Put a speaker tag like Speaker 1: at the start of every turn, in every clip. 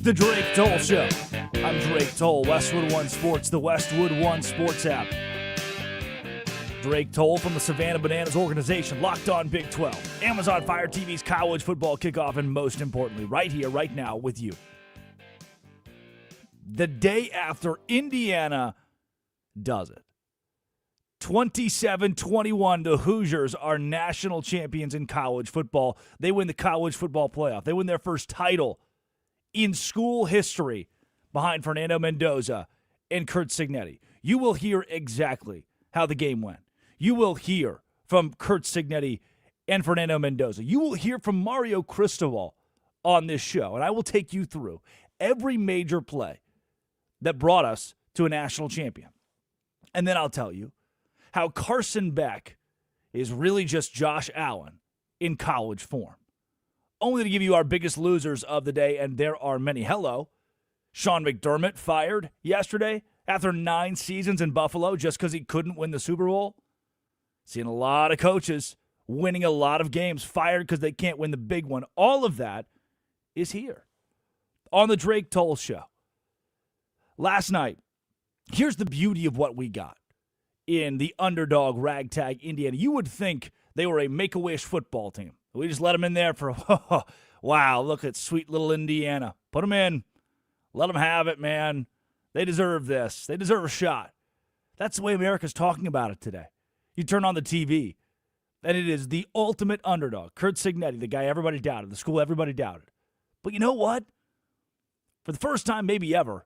Speaker 1: The Drake Toll Show. I'm Drake Toll, Westwood One Sports, the Westwood One Sports app. Drake Toll from the Savannah Bananas organization, Locked On Big 12, Amazon Fire TV's college football kickoff, and most importantly, right here, right now with you. The day after Indiana does it. 27-21, the Hoosiers are national champions in college football. They win the college football playoff. They win their first title in school history behind Fernando Mendoza and Curt Cignetti. You will hear exactly how the game went. You will hear from Curt Cignetti and Fernando Mendoza. You will hear from Mario Cristobal on this show, and I will take you through every major play that brought us to a national champion. And then I'll tell you how Carson Beck is really just Josh Allen in college form. Only to give you our biggest losers of the day, and there are many. Hello. Sean McDermott fired yesterday after 9 seasons in Buffalo just because he couldn't win the Super Bowl. Seeing a lot of coaches winning a lot of games fired because they can't win the big one. All of that is here on the Drake Toll Show. Last night, here's the beauty of what we got in the underdog ragtag Indiana. You would think they were a Make-A-Wish football team. We just let them in there for, wow, look at sweet little Indiana. Put them in. Let them have it, man. They deserve this. They deserve a shot. That's the way America's talking about it today. You turn on the TV, and it is the ultimate underdog. Curt Cignetti, the guy everybody doubted, the school everybody doubted. But you know what? For the first time maybe ever,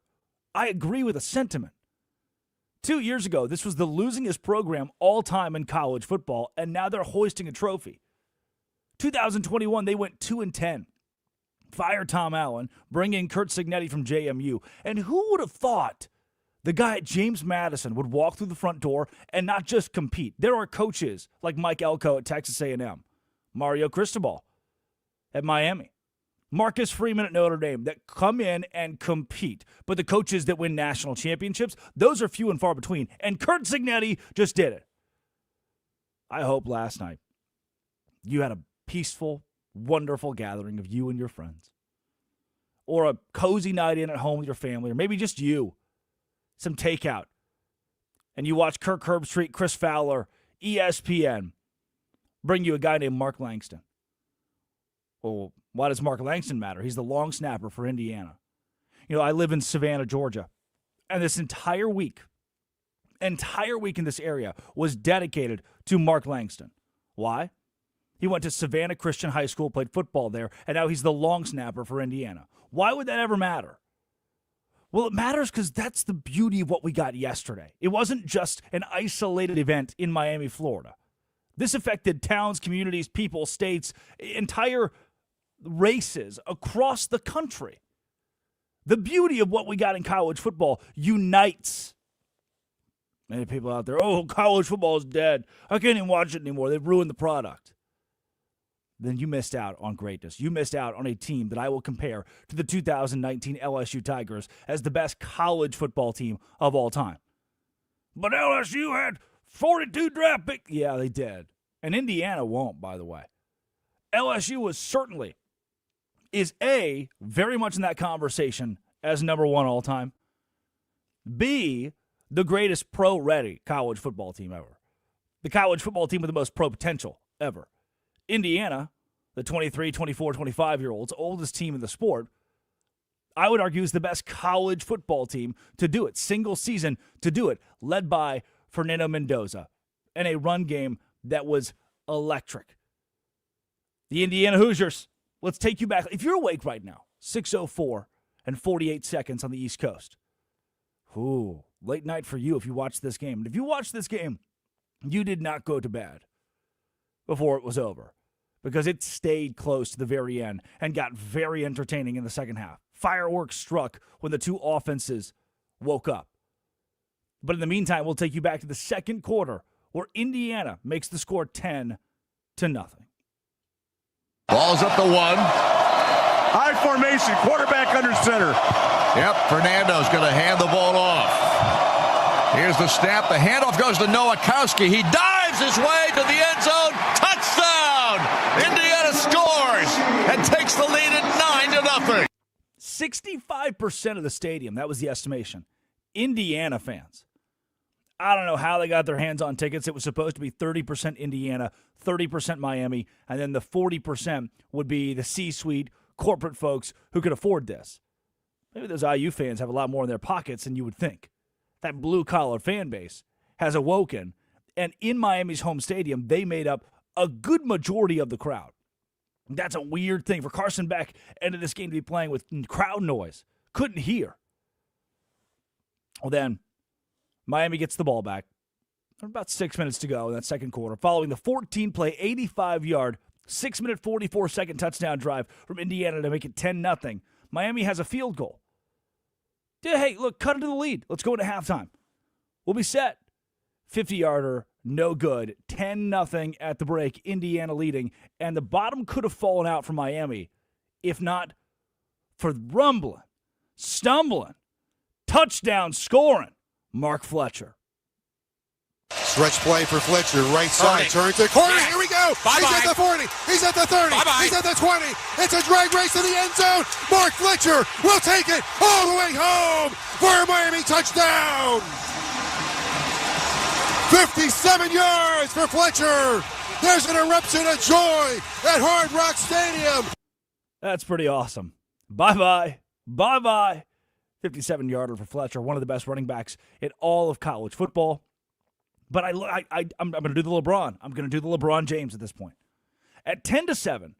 Speaker 1: I agree with the sentiment. 2 years ago, this was the losingest program all time in college football, and now they're hoisting a trophy. 2021, they went 2-10. Fire Tom Allen, bring in Curt Cignetti from JMU. And who would have thought the guy at James Madison would walk through the front door and not just compete? There are coaches like Mike Elko at Texas A&M, Mario Cristobal at Miami, Marcus Freeman at Notre Dame that come in and compete. But the coaches that win national championships, those are few and far between. And Curt Cignetti just did it. I hope last night you had a peaceful, wonderful gathering of you and your friends. Or a cozy night in at home with your family, or maybe just you. Some takeout. And you watch Kirk Herbstreit, Chris Fowler, ESPN bring you a guy named Mark Langston. Well, why does Mark Langston matter? He's the long snapper for Indiana. You know, I live in Savannah, Georgia. And this entire week in this area was dedicated to Mark Langston. Why? He went to Savannah Christian High School, played football there, and now he's the long snapper for Indiana. Why would that ever matter? Well, it matters because that's the beauty of what we got yesterday. It wasn't just an isolated event in Miami, Florida. This affected towns, communities, people, states, entire races across the country. The beauty of what we got in college football unites. Many people out there, oh, college football is dead. I can't even watch it anymore. They've ruined the product. Then you missed out on greatness. You missed out on a team that I will compare to the 2019 LSU Tigers as the best college football team of all time. But LSU had 42 draft picks. Yeah, they did. And Indiana won't, by the way. LSU is A, very much in that conversation as number one all time. B, the greatest pro-ready college football team ever. The college football team with the most pro potential ever. Indiana, the 23, 24, 25-year-olds, oldest team in the sport, I would argue is the best college football team to do it, single season to do it, led by Fernando Mendoza, and a run game that was electric. The Indiana Hoosiers, let's take you back. If you're awake right now, 6:04 and 48 seconds on the East Coast. Ooh, late night for you if you watch this game. And if you watch this game, you did not go to bed before it was over, because it stayed close to the very end and got very entertaining in the second half. Fireworks struck when the two offenses woke up. But in the meantime, we'll take you back to the second quarter where Indiana makes the score 10-0.
Speaker 2: Ball's up to 1.
Speaker 3: High formation, quarterback under center.
Speaker 2: Yep, Fernando's going to hand the ball off. Here's the snap. The handoff goes to Nowakowski. He dives his way to the end zone. Touchdown! Indiana scores and takes the lead at 9-0.
Speaker 1: 65% of the stadium, that was the estimation, Indiana fans. I don't know how they got their hands on tickets. It was supposed to be 30% Indiana, 30% Miami, and then the 40% would be the C-suite corporate folks who could afford this. Maybe those IU fans have a lot more in their pockets than you would think. That blue-collar fan base has awoken, and in Miami's home stadium, they made up a good majority of the crowd. That's a weird thing for Carson Beck ended this game to be playing with crowd noise. Couldn't hear. Well, then Miami gets the ball back. About 6 minutes to go in that second quarter, following the 14-play, 85-yard, 6-minute, 44-second touchdown drive from Indiana to make it 10-0. Miami has a field goal. Hey, look, cut into the lead. Let's go into halftime. We'll be set. 50-yarder, no good. 10-0 at the break, Indiana leading. And the bottom could have fallen out for Miami if not for rumbling, stumbling, touchdown scoring, Mark Fletcher.
Speaker 4: Stretch play for Fletcher, right side, turn to corner, here we go!
Speaker 5: Bye-bye.
Speaker 4: He's at the 40, he's at the 30,
Speaker 5: Bye-bye.
Speaker 4: he's at the 20, it's a drag race to the end zone! Mark Fletcher will take it all the way home for a Miami touchdown! 57 yards for Fletcher! There's an eruption of joy at Hard Rock Stadium!
Speaker 1: That's pretty awesome. Bye-bye. Bye-bye. 57-yarder for Fletcher, one of the best running backs in all of college football. But I'm going to do the LeBron. I'm going to do the LeBron James at this point. At 10-7,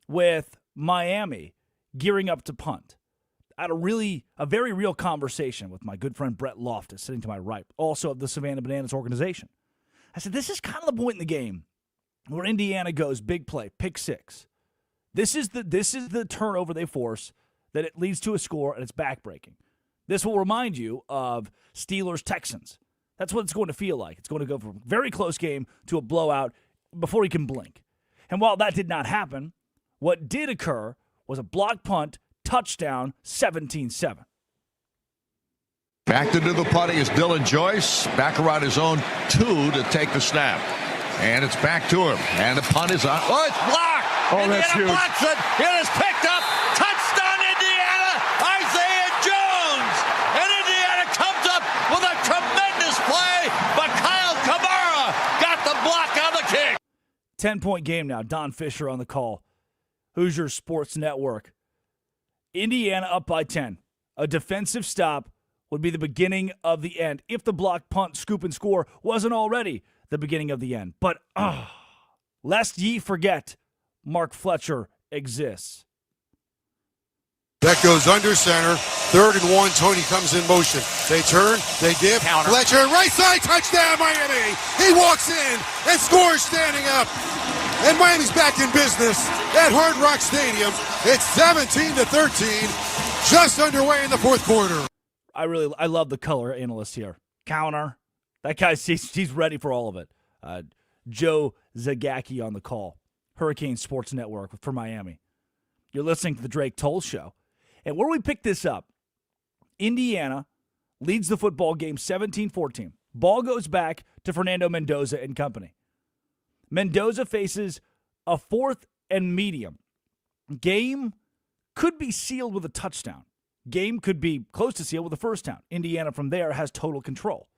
Speaker 1: with Miami gearing up to punt, I had a very real conversation with my good friend Brett Loftus, sitting to my right, also of the Savannah Bananas organization. I said, this is kind of the point in the game where Indiana goes big play, pick six. This is the turnover they force that it leads to a score, and it's backbreaking. This will remind you of Steelers-Texans. That's what it's going to feel like. It's going to go from a very close game to a blowout before you can blink. And while that did not happen, what did occur was a block punt, touchdown, 17-7.
Speaker 2: Back to do the punting is Dylan Joyce. Back around his own 2 to take the snap. And it's back to him. And the punt is on. Oh, it's blocked!
Speaker 3: Oh,
Speaker 2: Indiana
Speaker 3: that's huge.
Speaker 2: blocks it. It is picked up. Touchdown, Indiana! Isaiah Jones! And Indiana comes up with a tremendous play, but Kyle Kamara got the block on the kick.
Speaker 1: 10-point game now. Don Fisher on the call. Hoosier Sports Network. Indiana up by 10. A defensive stop would be the beginning of the end if the block, punt, scoop, and score wasn't already the beginning of the end. But, lest ye forget, Mark Fletcher exists.
Speaker 4: That goes under center. 3rd and 1. Tony comes in motion. They turn. They give.
Speaker 5: Counter.
Speaker 4: Fletcher, right side, touchdown, Miami. He walks in and scores standing up. And Miami's back in business at Hard Rock Stadium. It's 17-13. Just underway in the fourth quarter.
Speaker 1: I love the color analyst here. Counter. That guy, he's ready for all of it. Joe Zagacki on the call. Hurricane Sports Network for Miami. You're listening to the Drake Toll Show. And where we pick this up, Indiana leads the football game 17-14. Ball goes back to Fernando Mendoza and company. Mendoza faces a 4th and medium. Game could be sealed with a touchdown. Game could be close to sealed with a first down. Indiana from there has total control.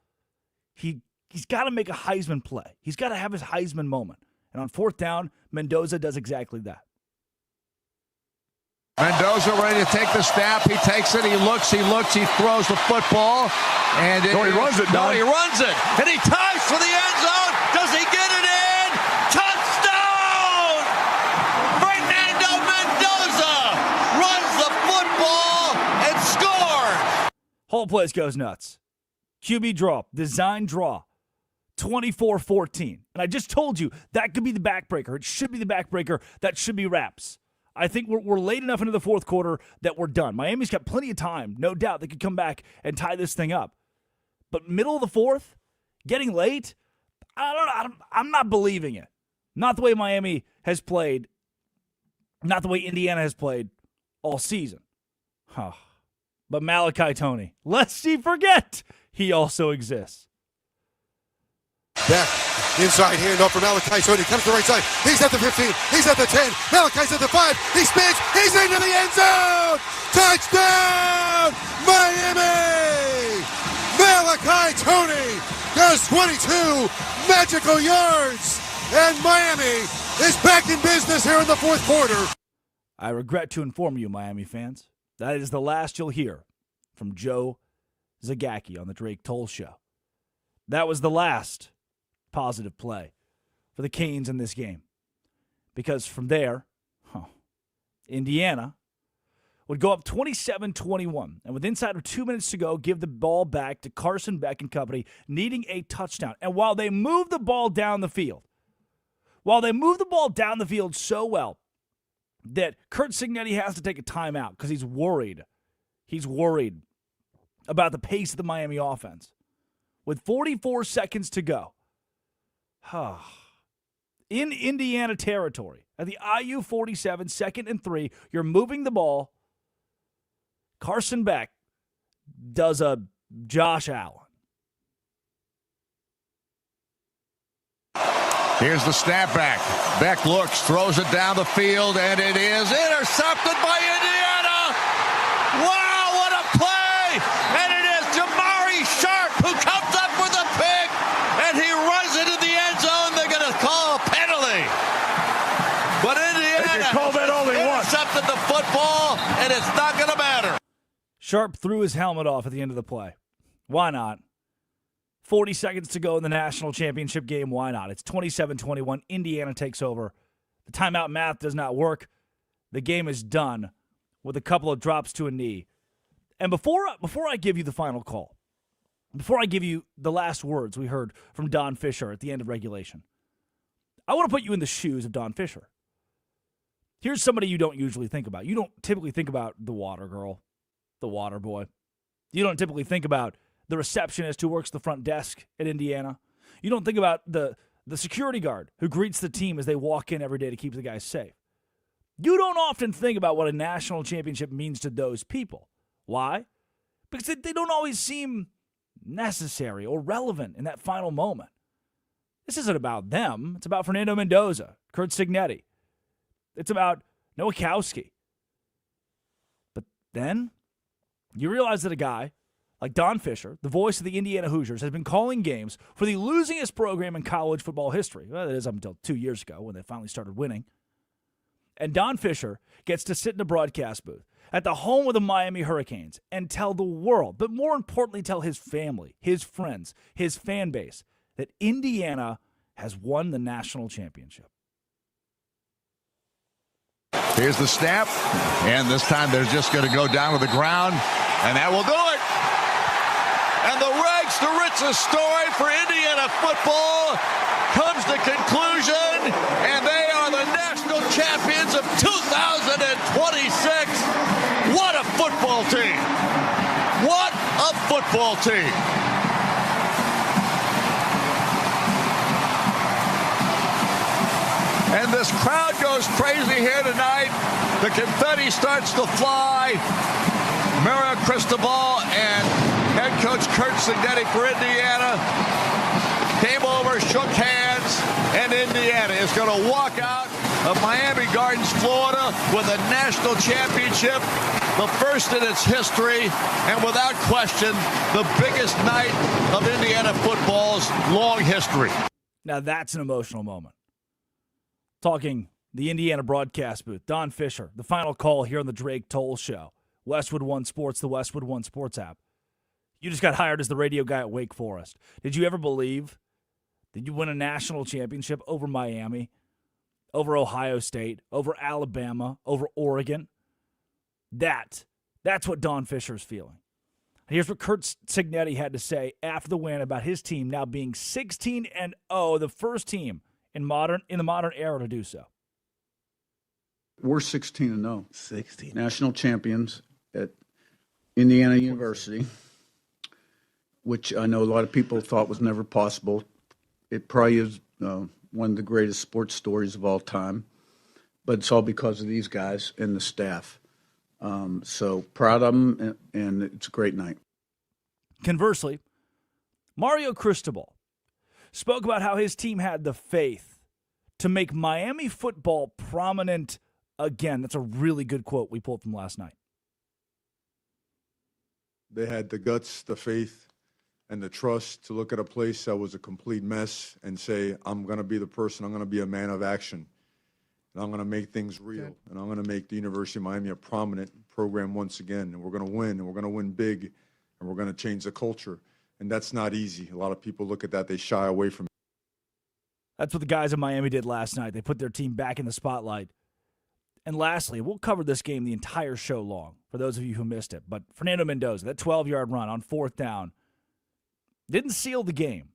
Speaker 1: He's got to make a Heisman play. He's got to have his Heisman moment. And on 4th down, Mendoza does exactly that.
Speaker 2: Mendoza ready to take the snap. He takes it. He looks. He throws the football. And
Speaker 3: No, he runs it,
Speaker 2: No,
Speaker 3: Don.
Speaker 2: he runs it. And he ties for the end zone. Does he get it in? Touchdown! Fernando Mendoza runs the football and scores.
Speaker 1: Whole place goes nuts. QB draw, design draw, 24-14. And I just told you that could be the backbreaker. It should be the backbreaker. That should be wraps. I think we're late enough into the fourth quarter that we're done. Miami's got plenty of time. No doubt they could come back and tie this thing up. But middle of the fourth, getting late, I'm not believing it. Not the way Miami has played. Not the way Indiana has played all season. But Malachi Tony, lest he forget, he also exists.
Speaker 4: Beck Inside handoff for Malachi Tony. Comes to the right side. He's at the 15. He's at the 10. Malachi's at the 5. He spins. He's into the end zone. Touchdown, Miami! Malachi Tony does 22 magical yards. And Miami is back in business here in the fourth quarter.
Speaker 1: I regret to inform you, Miami fans, that is the last you'll hear from Joe Zagacki on the Drake Toll Show. That was the last positive play for the Canes in this game. Because from there, Indiana would go up 27-21, and with inside of 2 minutes to go, give the ball back to Carson Beck and company, needing a touchdown. And while they move the ball down the field, so well that Curt Cignetti has to take a timeout because he's worried. He's worried about the pace of the Miami offense. With 44 seconds to go, in Indiana territory, at the IU 47, 2nd and 3, you're moving the ball. Carson Beck does a Josh Allen.
Speaker 2: Here's the snapback. Beck looks, throws it down the field, and it is intercepted by Indiana. Wow, what a play! And it is Jamari Sharp who comes up with a pick, and he runs into the end zone. They're going to call a penalty. But Indiana intercepted the football, and it's not going to matter.
Speaker 1: Sharp threw his helmet off at the end of the play. Why not? 40 seconds to go in the national championship game. Why not? It's 27-21. Indiana takes over. The timeout math does not work. The game is done with a couple of drops to a knee. And before I give you the final call, before I give you the last words we heard from Don Fisher at the end of regulation, I want to put you in the shoes of Don Fisher. Here's somebody you don't usually think about. You don't typically think about the water girl, the water boy. You don't typically think about the receptionist who works the front desk at Indiana. You don't think about the security guard who greets the team as they walk in every day to keep the guys safe. You don't often think about what a national championship means to those people. Why? Because they don't always seem necessary or relevant in that final moment. This isn't about them. It's about Fernando Mendoza, Curt Cignetti. It's about Nowakowski. But then you realize that a guy like Don Fisher, the voice of the Indiana Hoosiers, has been calling games for the losingest program in college football history. Well, that is up until 2 years ago when they finally started winning. And Don Fisher gets to sit in a broadcast booth at the home of the Miami Hurricanes and tell the world, but more importantly, tell his family, his friends, his fan base, that Indiana has won the national championship.
Speaker 2: Here's the snap, and this time they're just going to go down to the ground, and that will do it. And the rags to riches story for Indiana football comes to conclusion, and they are the national champions of 2026. What a football team! What a football team! And this crowd goes crazy here tonight. The confetti starts to fly. Mario Cristobal and head coach Curt Cignetti for Indiana came over, shook hands, and Indiana is going to walk out of Miami Gardens, Florida with a national championship, the first in its history, and without question, the biggest night of Indiana football's long history.
Speaker 1: Now that's an emotional moment. Talking the Indiana broadcast booth, Don Fisher, the final call here on the Drake Toll Show. Westwood One Sports, the Westwood One Sports app. You just got hired as the radio guy at Wake Forest. Did you ever believe that you win a national championship over Miami, over Ohio State, over Alabama, over Oregon? That's what Don Fisher's feeling. Here's what Curt Cignetti had to say after the win about his team now being 16-0, the first team in the modern era to do so.
Speaker 5: We're 16-0. 16. National champions at Indiana University, which I know a lot of people thought was never possible. It probably is one of the greatest sports stories of all time, but it's all because of these guys and the staff. So proud of them, and it's a great night.
Speaker 1: Conversely, Mario Cristobal spoke about how his team had the faith to make Miami football prominent again. That's a really good quote we pulled from last night.
Speaker 3: They had the guts, the faith, and the trust to look at a place that was a complete mess and say, I'm going to be the person, I'm going to be a man of action, and I'm going to make things real, and I'm going to make the University of Miami a prominent program once again, and we're going to win, and we're going to win big, and we're going to change the culture. And that's not easy. A lot of people look at that, they shy away from it.
Speaker 1: That's what the guys in Miami did last night. They put their team back in the spotlight. And lastly, we'll cover this game the entire show long, for those of you who missed it. But Fernando Mendoza, that 12-yard run on 4th down, didn't seal the game,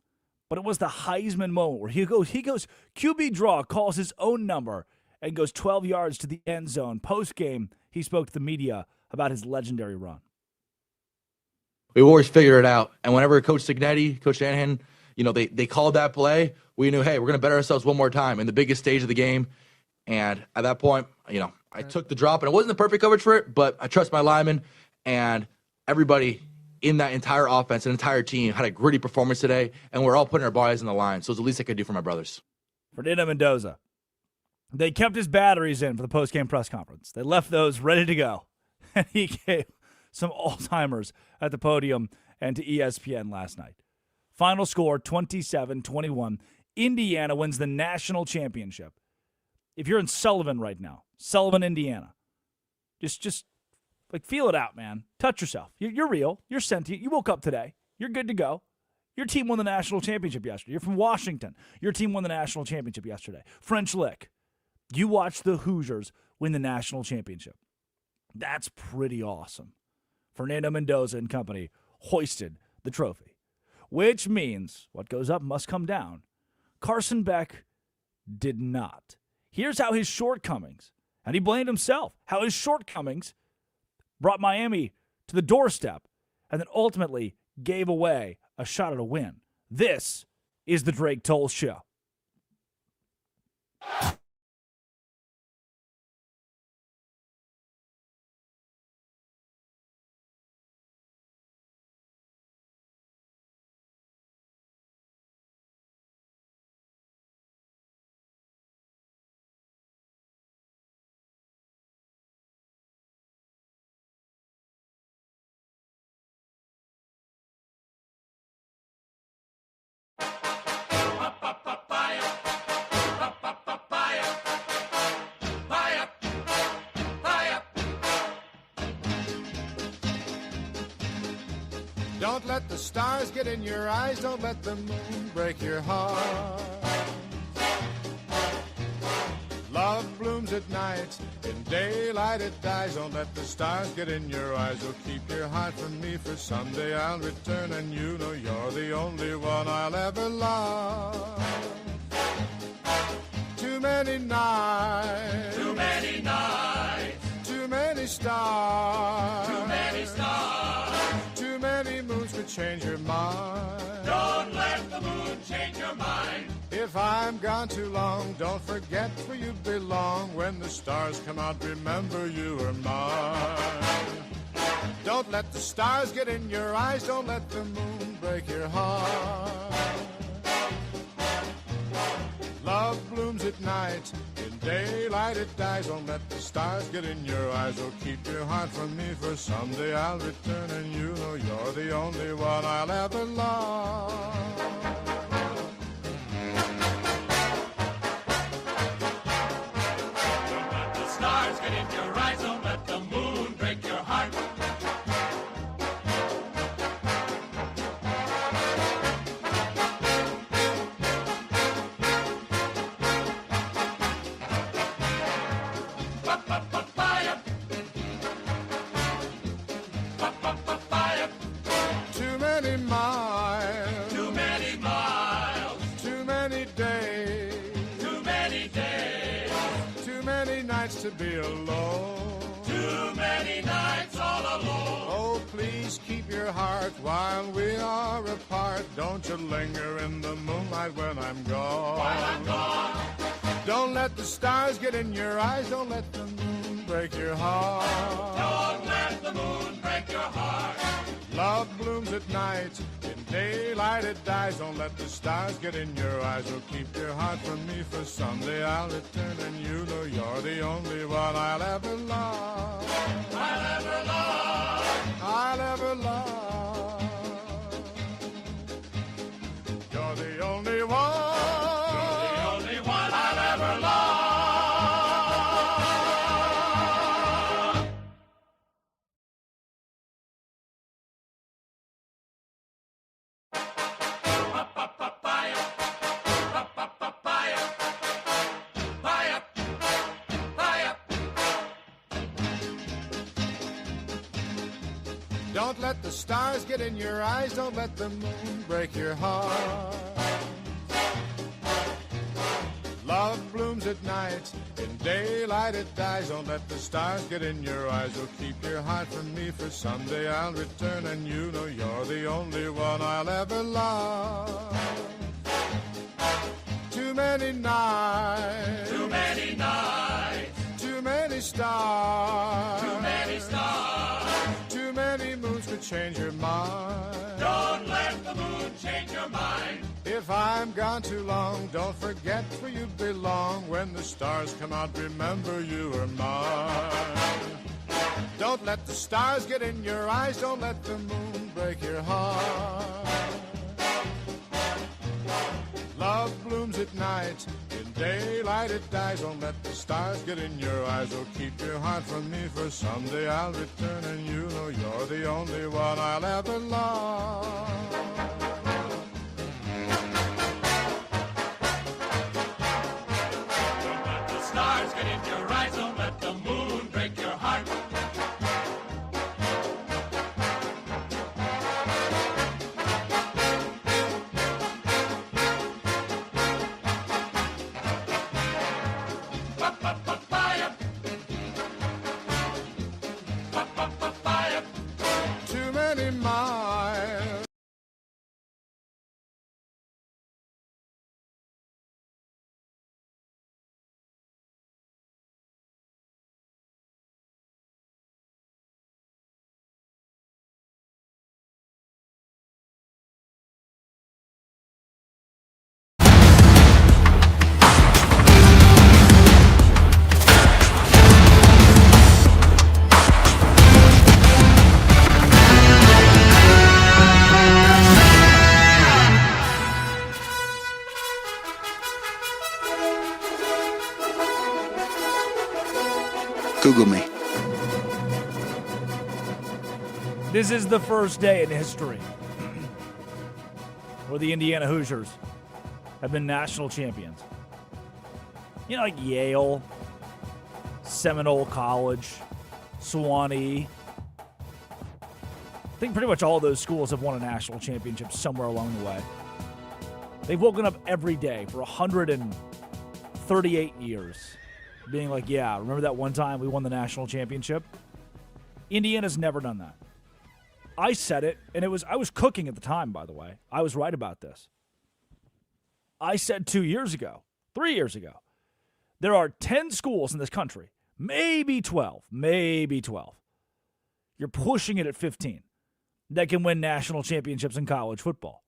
Speaker 1: but it was the Heisman moment where he goes, QB draw, calls his own number, and goes 12 yards to the end zone. Post-game, he spoke to the media about his legendary run.
Speaker 6: We always figured it out. And whenever Coach Signetti, Coach Shanahan, they called that play, we knew, hey, we're going to bet ourselves one more time in the biggest stage of the game. And at that point, I took the drop, and it wasn't the perfect coverage for it, but I trust my linemen, and everybody in that entire offense and entire team had a gritty performance today, and we're all putting our bodies on the line. So it's the least I could do for my brothers.
Speaker 1: Fernando Mendoza. They kept his batteries in for the post-game press conference. They left those ready to go. And he gave some all-timers at the podium and to ESPN last night. Final score, 27-21. Indiana wins the national championship. If you're in Sullivan right now, Sullivan, Indiana, just feel it out, man. Touch yourself. You're real. You're sentient. You woke up today. You're good to go. Your team won the national championship yesterday. You're from Washington. Your team won the national championship yesterday. French Lick. You watched the Hoosiers win the national championship. That's pretty awesome. Fernando Mendoza and company hoisted the trophy, which means what goes up must come down. Carson Beck did not. Here's how his shortcomings, and he blamed himself, how his shortcomings brought Miami to the doorstep and then ultimately gave away a shot at a win. This is the Drake Toll Show.
Speaker 4: Don't let the stars get in your eyes. Don't let the moon break your heart. Love blooms at night. In daylight it dies. Don't let the stars get in your eyes. Oh, keep your heart from me, for someday I'll return, and you know you're the only one I'll ever love. Too many nights. Too many nights. Too many stars. Too many stars. Too many moons could change your mind. Don't let the moon change your mind. If I'm gone too long, don't forget where you belong. When the stars come out, remember you are mine. Don't let the stars get in your eyes. Don't let the moon break your heart. Love blooms at night. In daylight it dies. Don't let the stars get in your eyes. Oh, keep your heart from me, for someday I'll return, and you know you're the only one I'll ever love. Don't let the stars get in your eyes. Don't let the moon break your heart. Too many miles. Too many miles. Too many days. Too many days. Too many nights to be alone. Too many nights all alone. Oh, please keep your heart while we are apart. Don't you linger in the moonlight when I'm gone. While I'm gone. Don't let the stars get in your eyes. Don't let the moon break your heart. Don't let the moon break your heart. Love blooms at night, in daylight it dies. Don't let the stars get in your eyes. Or keep your heart from me, for someday I'll return, and you know you're the only one I'll ever love. I'll ever love. I'll ever love. You're the only one. You're the only one I'll ever love. Don't let the stars get in your eyes. Don't let the moon break your heart. Love blooms at night. In daylight it dies. Don't let the stars get in your eyes. Oh, keep your heart from me, for someday I'll return, and you know you're the only one I'll ever love. Too many nights. Too many nights. Too many stars. Too many stars. Too many moons could change your mind. Don't let the moon change your mind. If I'm gone too long, don't forget where you belong. When the stars come out, remember you are mine. Don't let the stars get in your eyes. Don't let the moon break your heart. Love blooms at night. In daylight it dies. Don't let the stars get in your eyes. Oh, keep your heart from me, for someday I'll return, and you know you're the only one I'll ever love. Don't let the stars get in your eyes. Don't let the moon break your heart. Too many miles.
Speaker 5: Google me.
Speaker 1: This is the first day in history where the Indiana Hoosiers have been national champions. You know, like Yale, Seminole College, Sewanee. I think pretty much all those schools have won a national championship somewhere along the way. They've woken up every day for 138 years being like, yeah, remember that one time we won the national championship? Indiana's never done that. I said it, and I was cooking at the time, by the way. I was right about this. I said 2 years ago, 3 years ago, there are 10 schools in this country, maybe 12. You're pushing it at 15 that can win national championships in college football.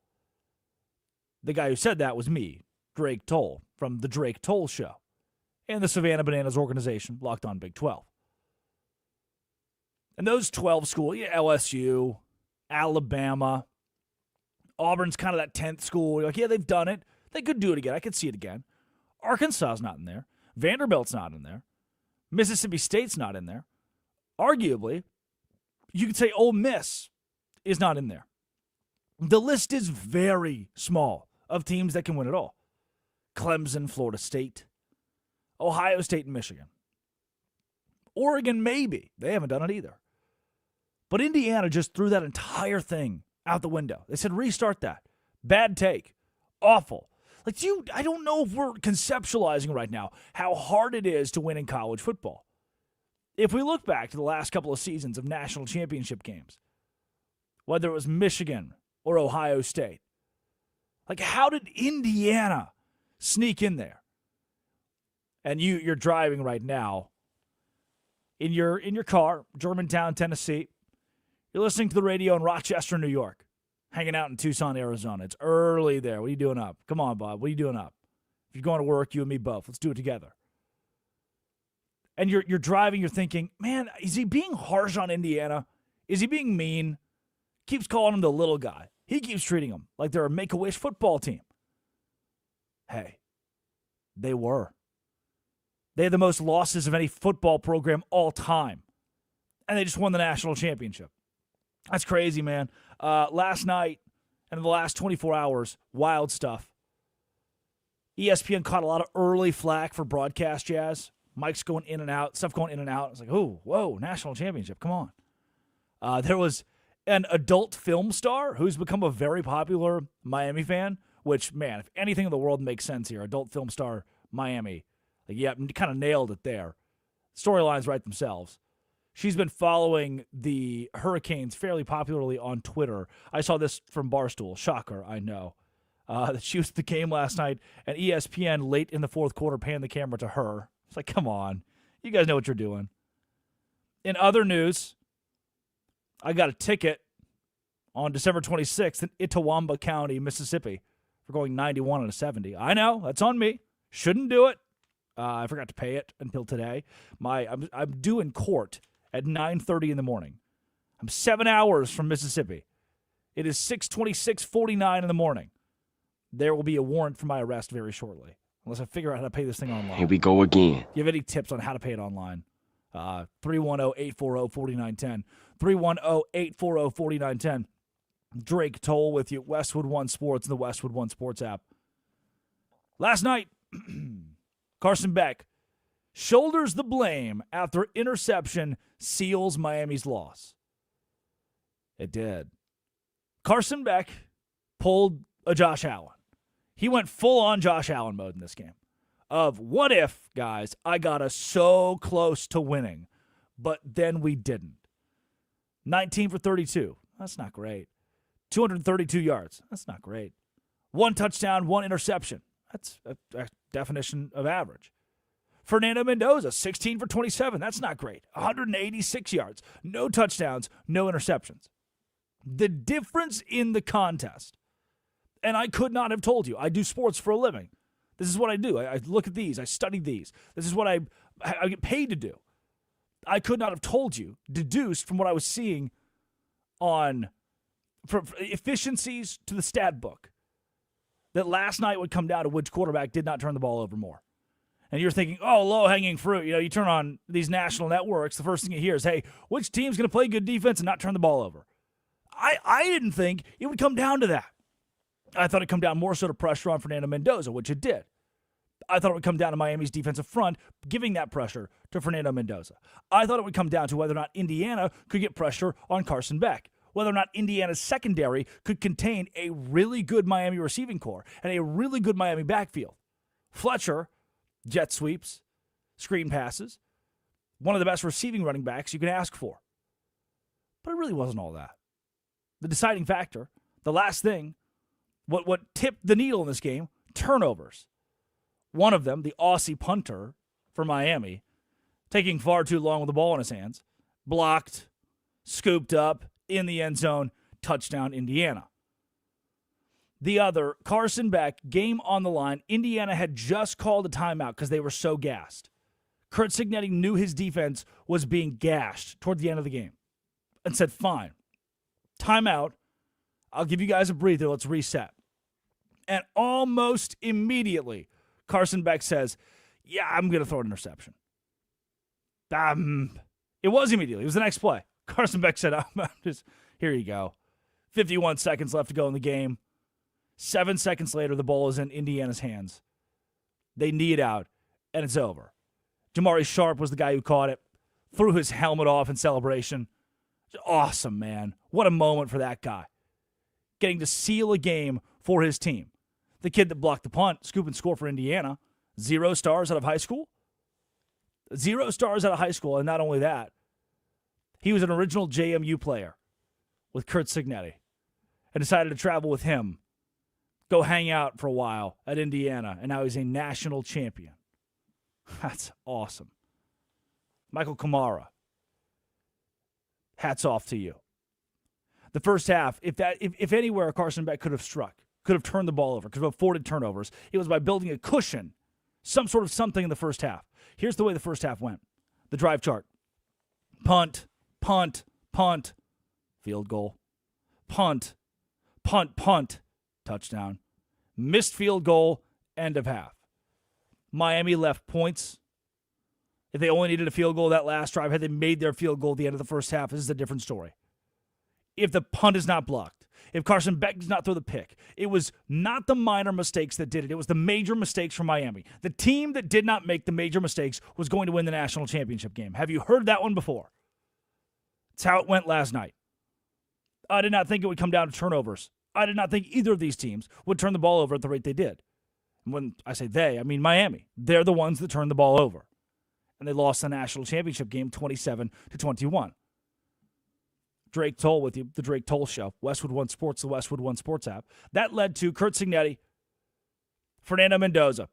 Speaker 1: The guy who said that was me, Drake Toll, from The Drake Toll Show, and the Savannah Bananas organization, Locked On Big 12. And those 12 schools, LSU, Alabama, Auburn's kind of that 10th school. You're like, yeah, they've done it. They could do it again. I could see it again. Arkansas's not in there. Vanderbilt's not in there. Mississippi State's not in there. Arguably, you could say Ole Miss is not in there. The list is very small of teams that can win it all. Clemson, Florida State, Ohio State, and Michigan. Oregon, maybe. They haven't done it either. But Indiana just threw that entire thing out the window. They said, restart that. Bad take. Awful. I don't know if we're conceptualizing right now how hard it is to win in college football. If we look back to the last couple of seasons of national championship games, whether it was Michigan or Ohio State, how did Indiana sneak in there? And you're driving right now in your car, Germantown, Tennessee. You're listening to the radio in Rochester, New York, hanging out in Tucson, Arizona. It's early there. What are you doing up? Come on, Bob. What are you doing up? If you're going to work, you and me both. Let's do it together. And you're driving, you're thinking, man, is he being harsh on Indiana? Is he being mean? Keeps calling him the little guy. He keeps treating them like they're a Make-A-Wish football team. Hey, they were. They had the most losses of any football program all time. And they just won the national championship. That's crazy, man. Last night and in the last 24 hours, wild stuff. ESPN caught a lot of early flack for broadcast jazz. Mike's going in and out, stuff going in and out. It's like, oh, whoa, national championship, come on. There was an adult film star who's become a very popular Miami fan, which, man, if anything in the world makes sense here, adult film star Miami. Like, yeah, kind of nailed it there. Storylines write themselves. She's been following the Hurricanes fairly popularly on Twitter. I saw this from Barstool. Shocker, I know. She was at the game last night, and ESPN late in the fourth quarter panned the camera to her. It's like, come on. You guys know what you're doing. In other news, I got a ticket on December 26th in Itawamba County, Mississippi, for going 91 on a 70. I know, that's on me. Shouldn't do it. I forgot to pay it until today. I'm due in court at 9:30 in the morning. I'm 7 hours from Mississippi. It is 6:26:49 in the morning. There will be a warrant for my arrest very shortly, unless I figure out how to pay this thing online.
Speaker 7: Here we go again.
Speaker 1: Do you have any tips on how to pay it online? 310-840-4910. 310-840-4910. Drake Toll with you, Westwood One Sports and the Westwood One Sports app. Last night, Carson Beck shoulders the blame after interception seals Miami's loss. It did. Carson Beck pulled a Josh Allen. He went full-on Josh Allen mode in this game. Of what if, guys, I got us so close to winning, but then we didn't. 19 for 32. That's not great. 232 yards. That's not great. 1 touchdown, 1 interception. That's a definition of average. Fernando Mendoza, 16 for 27. That's not great. 186 yards. No touchdowns, no interceptions. The difference in the contest, and I could not have told you, I do sports for a living. This is what I do. I look at these. I study these. This is what I get paid to do. I could not have told you, deduced from what I was seeing on from efficiencies to the stat book, that last night would come down to which quarterback did not turn the ball over more. And you're thinking, oh, low-hanging fruit. You know, you turn on these national networks, the first thing you hear is, hey, which team's going to play good defense and not turn the ball over? I didn't think it would come down to that. I thought it'd come down more so to pressure on Fernando Mendoza, which it did. I thought it would come down to Miami's defensive front giving that pressure to Fernando Mendoza. I thought it would come down to whether or not Indiana could get pressure on Carson Beck, whether or not Indiana's secondary could contain a really good Miami receiving core and a really good Miami backfield. Fletcher, jet sweeps, screen passes, one of the best receiving running backs you can ask for. But it really wasn't all that. The deciding factor, the last thing, what tipped the needle in this game, turnovers. One of them, the Aussie punter for Miami, taking far too long with the ball in his hands, blocked, scooped up, in the end zone, touchdown Indiana. The other, Carson Beck, game on the line. Indiana had just called a timeout because they were so gassed. Curt Cignetti knew his defense was being gashed toward the end of the game and said, fine, timeout. I'll give you guys a breather. Let's reset. And almost immediately, Carson Beck says, yeah, I'm going to throw an interception. It was immediately. It was the next play. Carson Beck said, here you go. 51 seconds left to go in the game. 7 seconds later, the ball is in Indiana's hands. They knee it out, and it's over. Jamari Sharp was the guy who caught it, threw his helmet off in celebration. Awesome, man. What a moment for that guy. Getting to seal a game for his team. The kid that blocked the punt, scoop and score for Indiana. 0 stars out of high school. 0 stars out of high school, and not only that, he was an original JMU player with Curt Cignetti and decided to travel with him, go hang out for a while at Indiana, and now he's a national champion. That's awesome. Michael Kamara, hats off to you. The first half, if anywhere Carson Beck could have struck, could have turned the ball over, could have afforded turnovers, it was by building a cushion, some sort of something in the first half. Here's the way the first half went. The drive chart. Punt, punt, punt, field goal. Punt, punt, punt, touchdown. Missed field goal, end of half. Miami left points. If they only needed a field goal that last drive, had they made their field goal at the end of the first half, this is a different story. If the punt is not blocked, if Carson Beck does not throw the pick, it was not the minor mistakes that did it. It was the major mistakes from Miami. The team that did not make the major mistakes was going to win the national championship game. Have you heard that one before? It's how it went last night. I did not think it would come down to turnovers. I did not think either of these teams would turn the ball over at the rate they did. And when I say they, I mean Miami. They're the ones that turned the ball over. And they lost the national championship game 27-21. Drake Toll with you, the Drake Toll Show. Westwood One Sports, the Westwood One Sports app. That led to Curt Cignetti, Fernando Mendoza,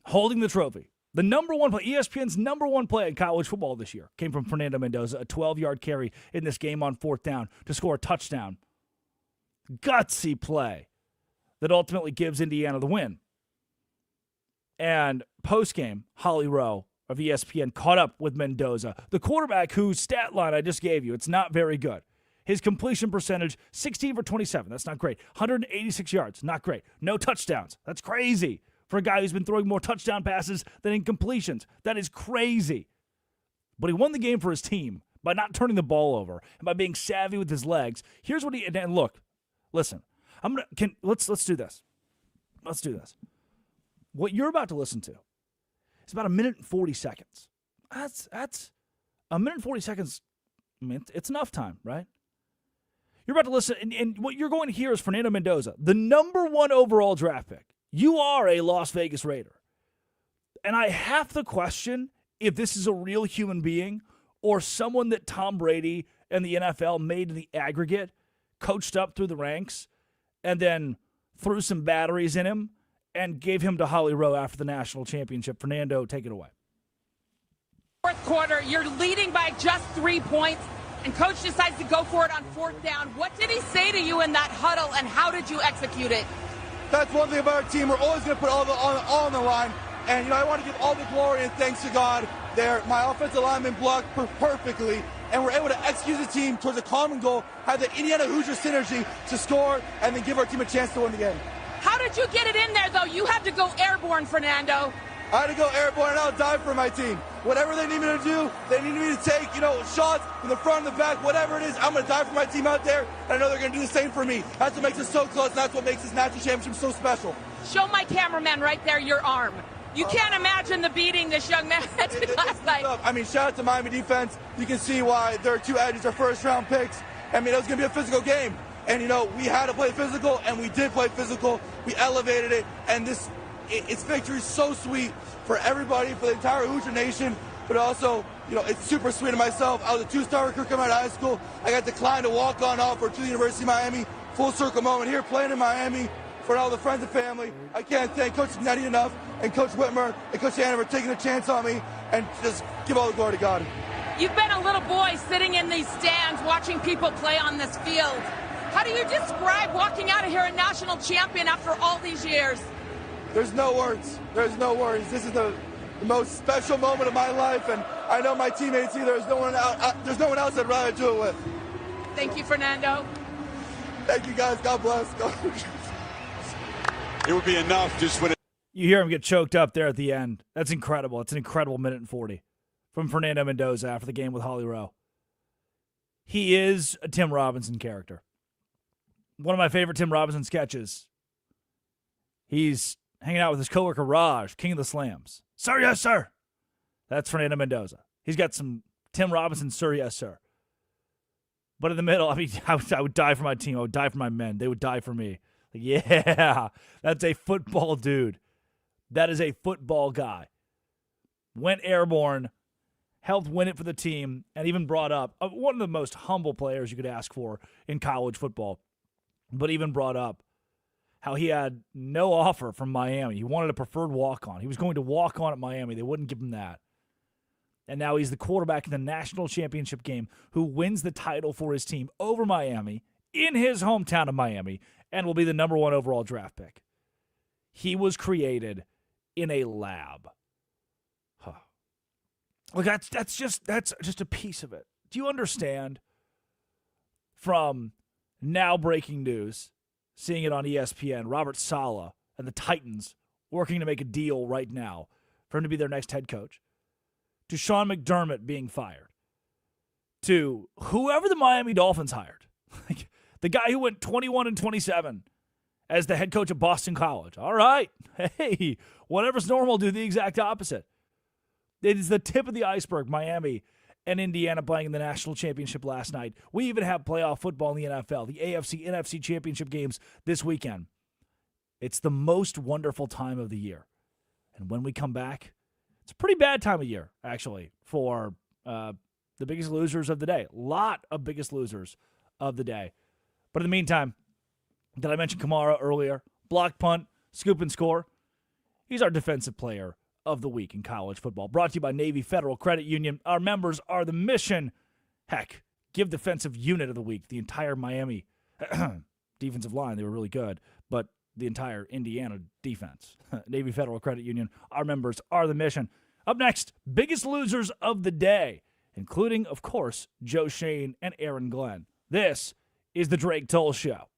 Speaker 1: holding the trophy. The number one play, ESPN's number one play in college football this year came from Fernando Mendoza, a 12-yard carry in this game on fourth down to score a touchdown. Gutsy play that ultimately gives Indiana the win. And post-game, Holly Rowe of ESPN caught up with Mendoza, the quarterback whose stat line I just gave you. It's not very good. His completion percentage, 16 for 27. That's not great. 186 yards. Not great. No touchdowns. That's crazy for a guy who's been throwing more touchdown passes than incompletions. That is crazy. But he won the game for his team by not turning the ball over and by being savvy with his legs. Here's what and look, listen. Let's do this. Let's do this. What you're about to listen to, it's about 1 minute and 40 seconds. That's 1 minute and 40 seconds. I mean, it's enough time, right? You're about to listen, and what you're going to hear is Fernando Mendoza, the number one overall draft pick. You are a Las Vegas Raider. And I have to question if this is a real human being or someone that Tom Brady and the NFL made in the aggregate, coached up through the ranks, and then threw some batteries in him and gave him to Holly Rowe after the national championship. Fernando, take it away.
Speaker 7: Fourth quarter, you're leading by just 3 points, and coach decides to go for it on fourth down. What did he say to you in that huddle, and how did you execute it?
Speaker 8: That's one thing about our team. We're always going to put all on the line. And, I want to give all the glory and thanks to God there. My offensive lineman blocked perfectly, and we're able to execute the team towards a common goal, have the Indiana Hoosier synergy to score, and then give our team a chance to win the game.
Speaker 7: How did you get it in there, though? You had to go airborne, Fernando.
Speaker 8: I had to go airborne, and I'll die for my team. Whatever they need me to do, they need me to take, shots from the front and the back, whatever it is, I'm going to die for my team out there, and I know they're going to do the same for me. That's what makes us so close, and that's what makes this national championship so special.
Speaker 7: Show my cameraman right there your arm. You can't imagine the beating this young man did last night.
Speaker 8: I mean, shout out to Miami defense. You can see why their two edges are first-round picks. I mean, it was going to be a physical game. And, we had to play physical, and we did play physical. We elevated it, and it's victory so sweet for everybody, for the entire Hoosier Nation, but also, it's super sweet to myself. I was a two-star recruit coming out of high school. I got declined to walk on offer to the University of Miami. Full circle moment here, playing in Miami for all the friends and family. I can't thank Coach Cignetti enough, and Coach Whitmer, and Coach Anna for taking a chance on me, and just give all the glory to God.
Speaker 7: You've been a little boy sitting in these stands watching people play on this field. How do you describe walking out of here a national champion after all these years?
Speaker 8: There's no words. There's no words. This is the most special moment of my life, and I know my teammates either. There's no one else I'd rather do it with.
Speaker 7: Thank you, Fernando.
Speaker 8: Thank you, guys. God bless.
Speaker 4: It would be enough just when
Speaker 1: You hear him get choked up there at the end. That's incredible. It's an incredible 1:40 from Fernando Mendoza after the game with Holly Rowe. He is a Tim Robinson character. One of my favorite Tim Robinson sketches. He's hanging out with his coworker Raj, king of the slams. Sir, yes, sir. That's Fernando Mendoza. He's got some Tim Robinson, sir, yes, sir. But in the middle, I would die for my team. I would die for my men. They would die for me. Like, yeah, that's a football dude. That is a football guy. Went airborne, helped win it for the team, and even brought up one of the most humble players you could ask for in college football, but even brought up how he had no offer from Miami. He wanted a preferred walk-on. He was going to walk on at Miami. They wouldn't give him that. And now he's the quarterback in the national championship game who wins the title for his team over Miami in his hometown of Miami and will be the number 1 overall draft pick. He was created in a lab. Look, that's just a piece of it. Do you understand? From now breaking news, seeing it on ESPN, Robert Saleh and the Titans working to make a deal right now for him to be their next head coach, to Sean McDermott being fired, to whoever the Miami Dolphins hired, the guy who went 21-27 as the head coach of Boston College. All right, hey, whatever's normal, do the exact opposite. It is the tip of the iceberg, Miami and Indiana playing in the national championship last night. We even have playoff football in the NFL, the AFC, NFC championship games this weekend. It's the most wonderful time of the year. And when we come back, it's a pretty bad time of year, actually, for the biggest losers of the day. A lot of biggest losers of the day. But in the meantime, did I mention Kamara earlier? Block punt, scoop and score. He's our defensive player of the week in college football. Brought to you by Navy Federal Credit Union. Our members are the mission. Heck, give defensive unit of the week. The entire Miami defensive line, they were really good, but the entire Indiana defense. Navy Federal Credit Union. Our members are the mission. Up next, biggest losers of the day, including, of course, Joe Shane and Aaron Glenn. This is the Drake Toll Show.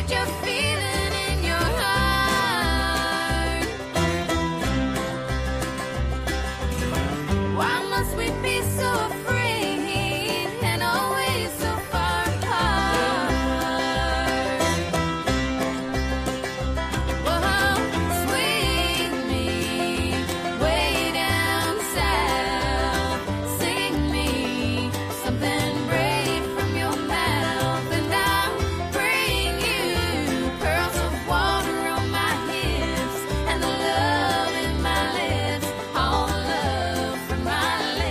Speaker 9: what you're feeling in your heart. Why must we be so afraid and always so far apart? Whoa, swing me way down south. Sing me something brave from your mouth, and I'll bring you pearls of water on my hips and the love in my lips, all the love from my lips.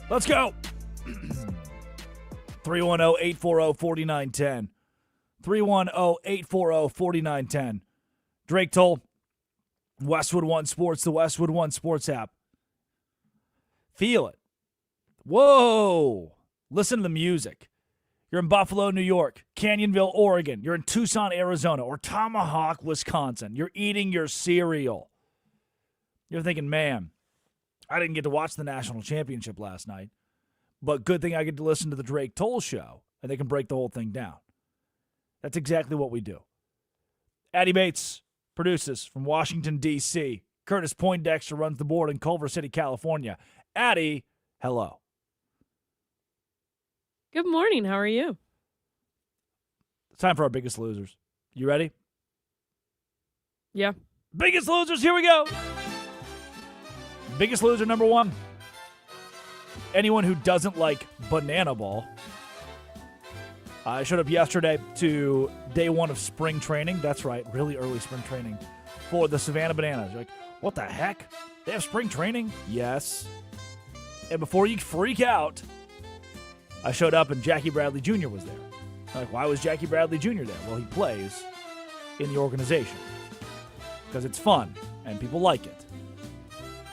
Speaker 1: Let's go. 310-840-4910. 310-840-4910. Drake Toll, Westwood One Sports, the Westwood One Sports app. Feel it. Whoa. Listen to the music. You're in Buffalo, New York, Canyonville, Oregon. You're in Tucson, Arizona, or Tomahawk, Wisconsin. You're eating your cereal. You're thinking, man, I didn't get to watch the national championship last night, but good thing I get to listen to the Drake Toll show, and they can break the whole thing down. That's exactly what we do. Addie Bates produces from Washington, D.C. Curtis Poindexter runs the board in Culver City, California. Addie, hello.
Speaker 10: Good morning. How are you?
Speaker 1: It's time for our Biggest Losers. You ready?
Speaker 10: Yeah.
Speaker 1: Biggest Losers, here we go. Biggest loser number one. Anyone who doesn't like banana ball. I showed up yesterday to day one of spring training. That's right, really early spring training for the Savannah Bananas. You're like, what the heck? They have spring training? Yes. And before you freak out, I showed up and Jackie Bradley Jr. was there. I'm like, why was Jackie Bradley Jr. there? Well, he plays in the organization because it's fun and people like it.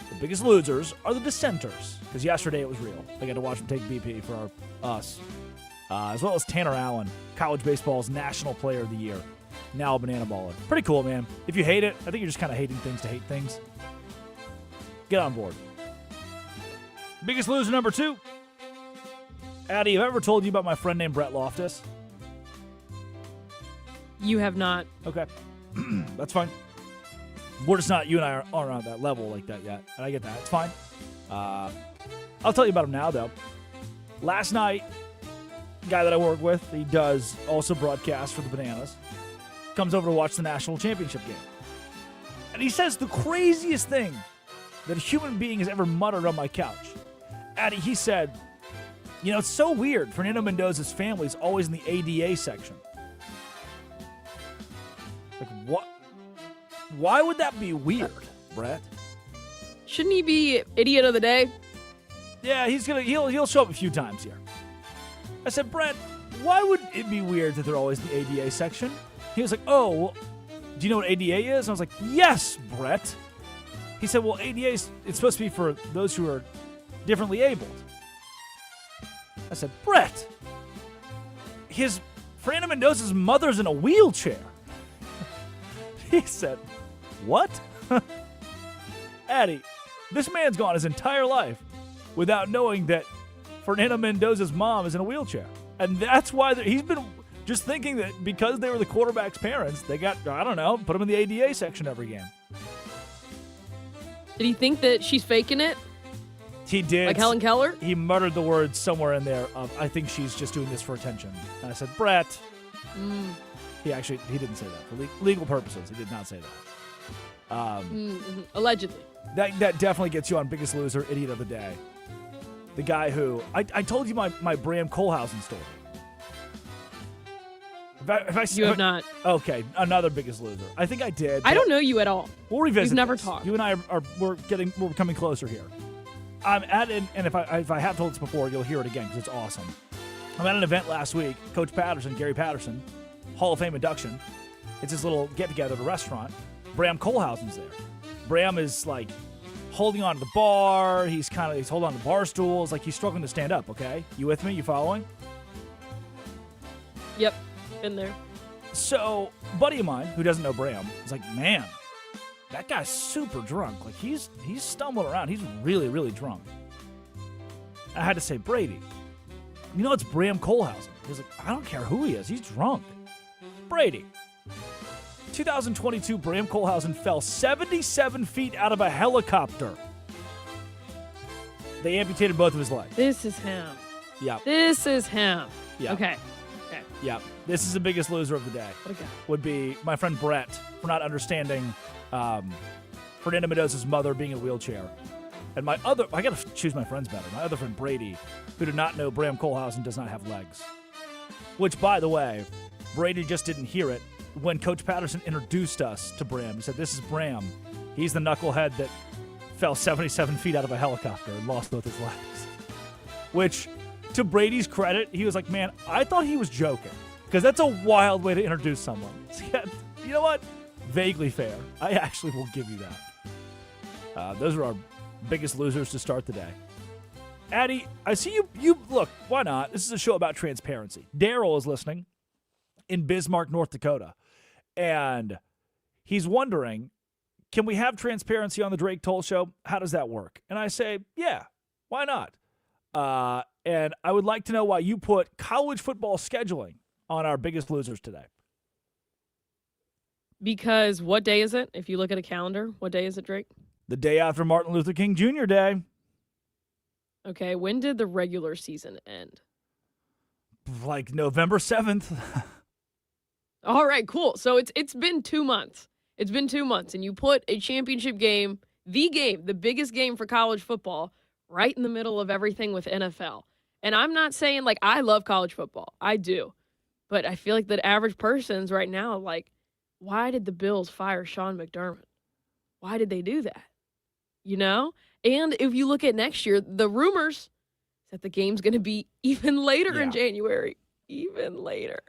Speaker 1: The biggest losers are the dissenters, because yesterday it was real. I got to watch them take BP for us, as well as Tanner Allen, college baseball's National Player of the Year, now a banana baller. Pretty cool, man. If you hate it, I think you're just kind of hating things to hate things. Get on board. Biggest loser number two. Addie, have I ever told you about my friend named Brett Loftus?
Speaker 10: You have not.
Speaker 1: Okay. That's fine. We're just not, you and I aren't on that level like that yet. And I get that. It's fine. I'll tell you about him now, though. Last night, the guy that I work with, he does also broadcast for the Bananas, comes over to watch the national championship game. And he says the craziest thing that a human being has ever muttered on my couch. Addie, he said, you know, it's so weird. Fernando Mendoza's family is always in the ADA section. Like, what? Why would that be weird, Brett?
Speaker 10: Shouldn't he be idiot of the day?
Speaker 1: Yeah, he'll show up a few times here. I said, Brett, why would it be weird that they're always in the ADA section? He was like, oh, well, do you know what ADA is? And I was like, yes, Brett. He said, well, ADA it's supposed to be for those who are differently abled. I said, Brett, Fernando Mendoza's mother's in a wheelchair. He said, what? Addie, this man's gone his entire life without knowing that Fernando Mendoza's mom is in a wheelchair. And that's why he's been Just thinking that because they were the quarterback's parents, they got, I don't know, put them in the ADA section every game.
Speaker 10: Did he think that she's faking it?
Speaker 1: He did.
Speaker 10: Like Helen Keller?
Speaker 1: He muttered the words somewhere in there of, I think she's just doing this for attention. And I said, Brett. He didn't say that. For legal purposes, he did not say that.
Speaker 10: Allegedly.
Speaker 1: That definitely gets you on Biggest Loser, Idiot of the Day. The guy who, I told you my Bram Kohlhausen story.
Speaker 10: You have not.
Speaker 1: Okay, another Biggest Loser. I think I did.
Speaker 10: I don't know you at all.
Speaker 1: We'll revisit.
Speaker 10: We've never
Speaker 1: this.
Speaker 10: talked.
Speaker 1: You and I we're coming closer here. I'm at it, and if I have told this before, you'll hear it again because it's awesome. I'm at an event last week. Coach Patterson, Gary Patterson, Hall of Fame induction. It's this little get together at a restaurant. Bram Kohlhausen's there. Bram is like holding on to the bar. He's holding on to bar stools. Like he's struggling to stand up. Okay, you with me? You following?
Speaker 10: Yep, been there.
Speaker 1: So, a buddy of mine who doesn't know Bram is like, man, that guy's super drunk. Like he's stumbling around. He's really, really drunk. I had to say, Brady, you know it's Bram Kohlhausen. He's like, I don't care who he is. He's drunk. Brady. 2022, Bram Kohlhausen fell 77 feet out of a helicopter. They amputated both of his legs.
Speaker 10: This is him.
Speaker 1: Yeah.
Speaker 10: This is him.
Speaker 1: Yeah.
Speaker 10: Okay.
Speaker 1: Yeah. This is the Biggest Loser of the day.
Speaker 10: What a guy.
Speaker 1: Would be my friend Brett for not understanding Fernando Mendoza's mother being in a wheelchair. And I got to choose my friends better. My other friend Brady, who did not know Bram Kohlhausen does not have legs. Which, by the way, Brady just didn't hear it when Coach Patterson introduced us to Bram. He said, this is Bram. He's the knucklehead that fell 77 feet out of a helicopter and lost both his legs. Which, to Brady's credit, he was like, man, I thought he was joking. Because that's a wild way to introduce someone. So, yeah, you know what? Vaguely fair. I actually will give you that. Those are our Biggest Losers to start the day. Addie, I see you look, why not? This is a show about transparency. Daryl is listening in Bismarck, North Dakota. And he's wondering, can we have transparency on the Drake Toll Show? How does that work? And I say, yeah, why not? And I would like to know why you put college football scheduling on our Biggest Losers today.
Speaker 10: Because what day is it? If you look at a calendar, what day is it, Drake?
Speaker 1: The day after Martin Luther King Jr. Day.
Speaker 10: Okay, when did the regular season end?
Speaker 1: Like November 7th.
Speaker 10: All right, cool. So it's been 2 months. It's been 2 months, and you put a championship game, the biggest game for college football, right in the middle of everything with NFL. And I'm not saying, like, I love college football. I do. But I feel like the average person's right now, like, why did the Bills fire Sean McDermott? Why did they do that? You know? And if you look at next year, the rumors that the game's going to be even later in January. Even later.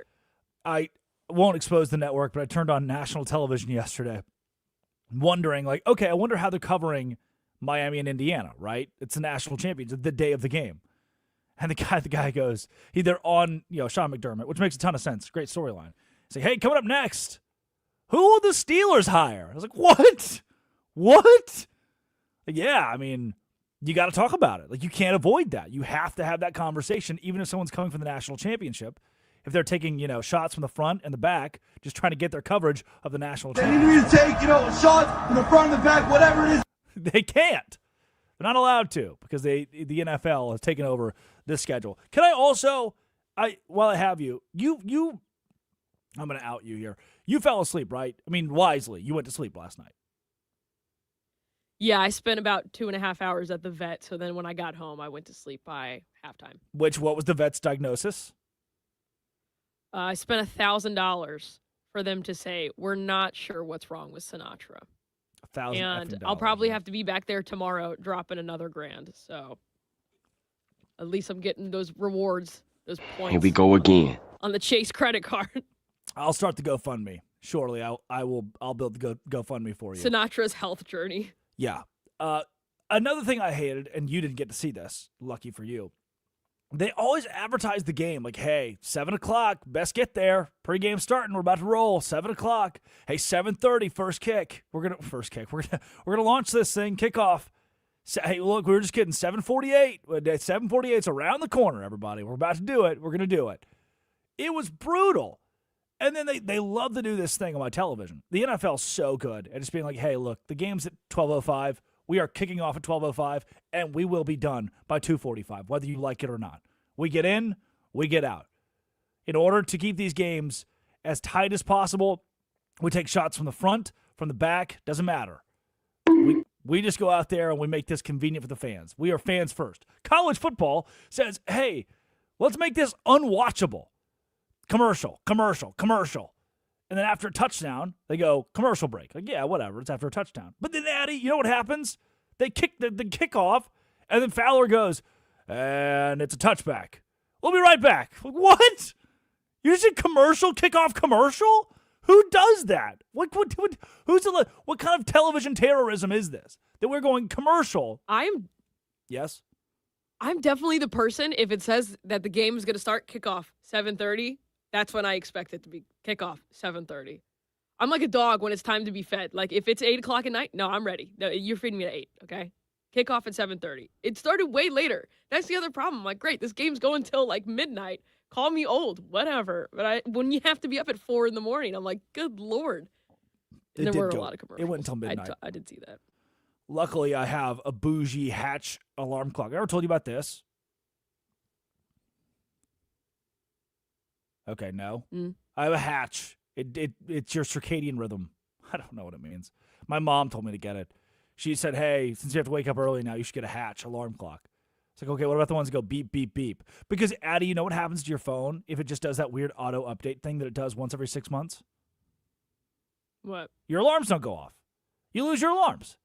Speaker 1: I won't expose the network, but I turned on national television yesterday wondering, like, okay, I wonder how they're covering Miami and Indiana, right? It's the national champions, the day of the game. And the guy goes, they're on, Sean McDermott, which makes a ton of sense. Great storyline. Say, hey, coming up next, who will the Steelers hire? I was like, what? What? Like, yeah, I mean, you got to talk about it. Like, you can't avoid that. You have to have that conversation, even if someone's coming from the national championship. If they're taking, shots from the front and the back, just trying to get their coverage of the national championship.
Speaker 8: They need to take, shots from the front and the back, whatever it is.
Speaker 1: They can't. They're not allowed to because the NFL has taken over this schedule. Can I also, while I have you, I'm going to out you here. You fell asleep, right? I mean, wisely. You went to sleep last night.
Speaker 10: Yeah, I spent about 2.5 hours at the vet. So then when I got home, I went to sleep by halftime.
Speaker 1: What was the vet's diagnosis?
Speaker 10: I spent $1,000 for them to say, we're not sure what's wrong with Sinatra.
Speaker 1: $1,000.
Speaker 10: And I'll probably have to be back there tomorrow dropping another $1,000. So at least I'm getting those rewards, those points.
Speaker 11: Here we go again.
Speaker 10: On the Chase credit card.
Speaker 1: I'll start the GoFundMe. Shortly, I'll build the GoFundMe for you.
Speaker 10: Sinatra's health journey.
Speaker 1: Yeah. Another thing I hated, and you didn't get to see this, lucky for you, they always advertise the game like, hey, 7 o'clock, best get there. Pre-game starting, we're about to roll, 7 o'clock. Hey, 7:30, first kick. We're gonna launch this thing, kickoff. Hey, look, we were just kidding, 7:48. 7:48's around the corner, everybody. We're about to do it. We're gonna do it. It was brutal. And then they love to do this thing on my television. The NFL's so good at just being like, hey, look, the game's at 12:05. We are kicking off at 12:05, and we will be done by 2:45, whether you like it or not. We get in, we get out. In order to keep these games as tight as possible, we take shots from the front, from the back, doesn't matter. We just go out there and we make this convenient for the fans. We are fans first. College football says, hey, let's make this unwatchable. Commercial. And then after a touchdown, they go, commercial break. Like, yeah, whatever. It's after a touchdown. But then, Addy, you know what happens? They kick the kickoff, and then Fowler goes, and it's a touchback. We'll be right back. Like, what? You said kickoff commercial? Who does that? What kind of television terrorism is this? That we're going commercial. Yes?
Speaker 10: I'm definitely the person, if it says that the game is going to start kickoff 7:30, that's when I expect it to be kickoff 7:30. I'm like a dog when it's time to be fed. Like, if it's 8 o'clock at night, no, I'm ready. No, you're feeding me at 8, okay? Kickoff at 7:30. It started way later. That's the other problem. I'm like, great, this game's going till like midnight. Call me old, whatever. But when you have to be up at 4 in the morning, I'm like, good Lord. And there were a lot of commercials.
Speaker 1: It went until midnight.
Speaker 10: I did see that.
Speaker 1: Luckily, I have a bougie Hatch alarm clock. I ever told you about this? Okay, no. I have a Hatch. It's your circadian rhythm. I don't know what it means. My mom told me to get it. She said, hey, since you have to wake up early now, you should get a Hatch alarm clock. It's like, okay, what about the ones that go beep, beep, beep? Because, Addy, you know what happens to your phone if it just does that weird auto-update thing that it does once every 6 months?
Speaker 10: What?
Speaker 1: Your alarms don't go off. You lose your alarms.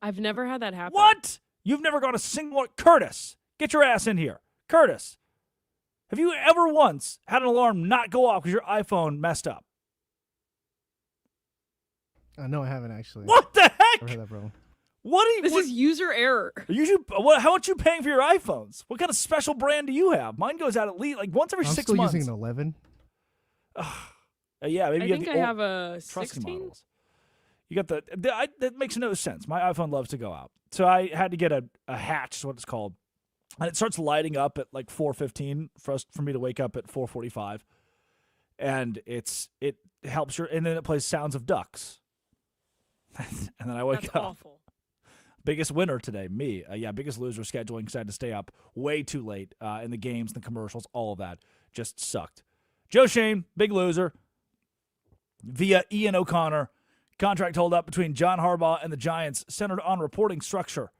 Speaker 10: I've never had that happen.
Speaker 1: What? You've never got a single one? Curtis, get your ass in here. Curtis, have you ever once had an alarm not go off because your iPhone messed up?
Speaker 11: No, I haven't actually.
Speaker 1: What the heck?
Speaker 11: I've heard that problem.
Speaker 10: This is user error.
Speaker 1: How much you paying for your iPhones? What kind of special brand do you have? Mine goes out at least like once every 6 months.
Speaker 11: I'm still using an 11.
Speaker 1: Yeah, maybe
Speaker 10: I
Speaker 1: you
Speaker 10: think
Speaker 1: have
Speaker 10: I
Speaker 1: the
Speaker 10: have a
Speaker 1: trusty
Speaker 10: 16.
Speaker 1: models. You got that makes no sense. My iPhone loves to go out, so I had to get a Hatch, is what it's called, and it starts lighting up at like 4:15 for me to wake up at 4:45, and it helps and then it plays sounds of ducks, and then I wake
Speaker 10: That's
Speaker 1: up.
Speaker 10: Awful.
Speaker 1: Biggest winner today, me. Biggest loser scheduling because I had to stay up way too late in the games, the commercials, all of that just sucked. Joe Shane, big loser. Via Ian O'Connor, contract hold up between John Harbaugh and the Giants centered on reporting structure.